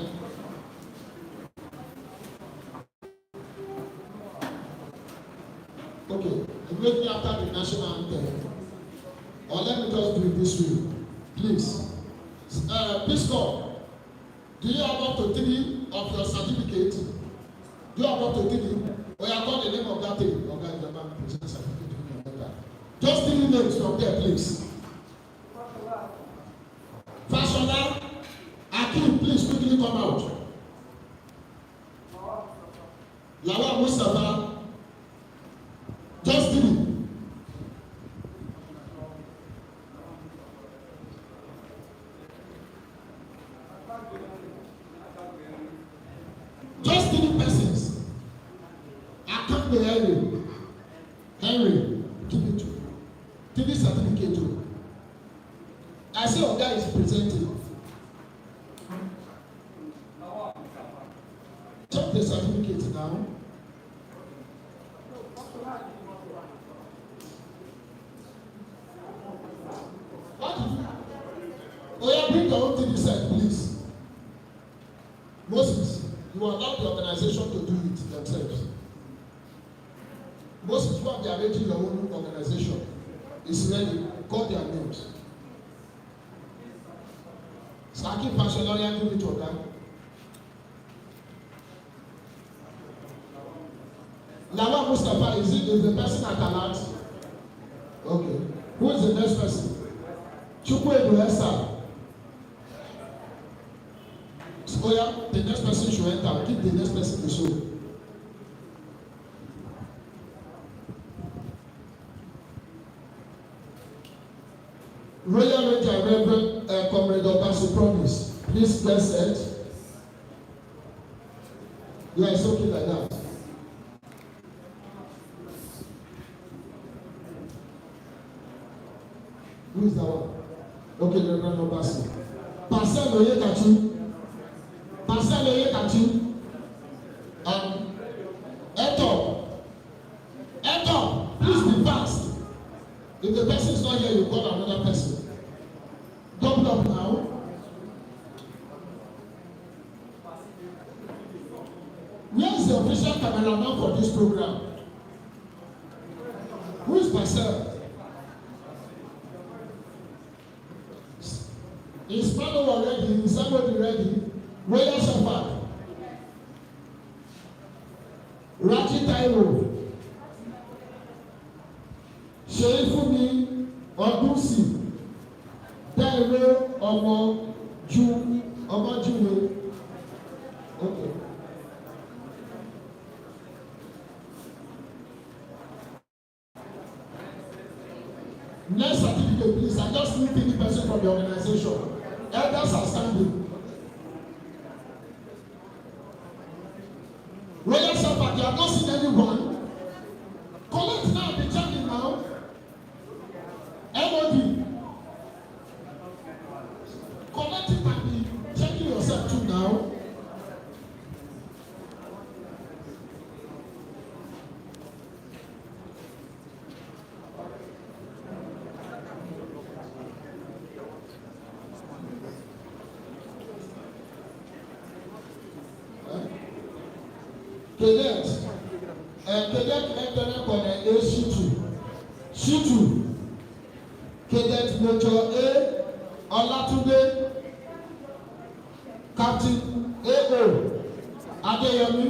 immediately after the national anthem, or let me just do it this way, please. Please call. Do you have up to 3 of your certificate? Do you have up to 3? Or you have got the name of that thing? Okay, the man presents certificate. Just 3 names from there, please. Fashola, Akim, please quickly come out. Lawa Mustafa, just 3. Just 3 persons. I can't be Henry, give it to. Give it certificate to. I see your guy is presenting. Check the certificate now. What did you? Oh yeah, bring your own TV set, please. Moses, you allow the organization to do it themselves. Moses, you are arranging your own organization. It's ready. Call their names. Saki Fasholorian do it to them. Lama Mustafa, is the person at alert? Okay. Who is the next person? Chukwu Esther. So yeah, the next person should enter. Keep the next person to show. Royal Ranger Reverend Comrade Obasu Promise. Please press it. Yeah, it's okay like that. Who is that one? Okay, Reverend Obasu. Pastor Oyekachi. Pastor Oyekachi. Eto, please be fast. If the person is not here, you call another person. Double up now. Where is the official cameraman for this program? Who is Pastor? Is Pano ready? Is somebody ready? Royal Shepherd. Raji Taiwo. Sheifumi Odusi. Taiwo Omo Juwe. Okay. Next certificate, please. I just need 50 person from the organization. Elders are standing. Royal Shepherd, you have not seen anyone. Collect now, be checking now. MOD. Collect it and be checking yourself too now. Cadet Lieutenant Colonel A. Shitu. Cadet Major A. Olatunde. Captain A.O. Adeyemi.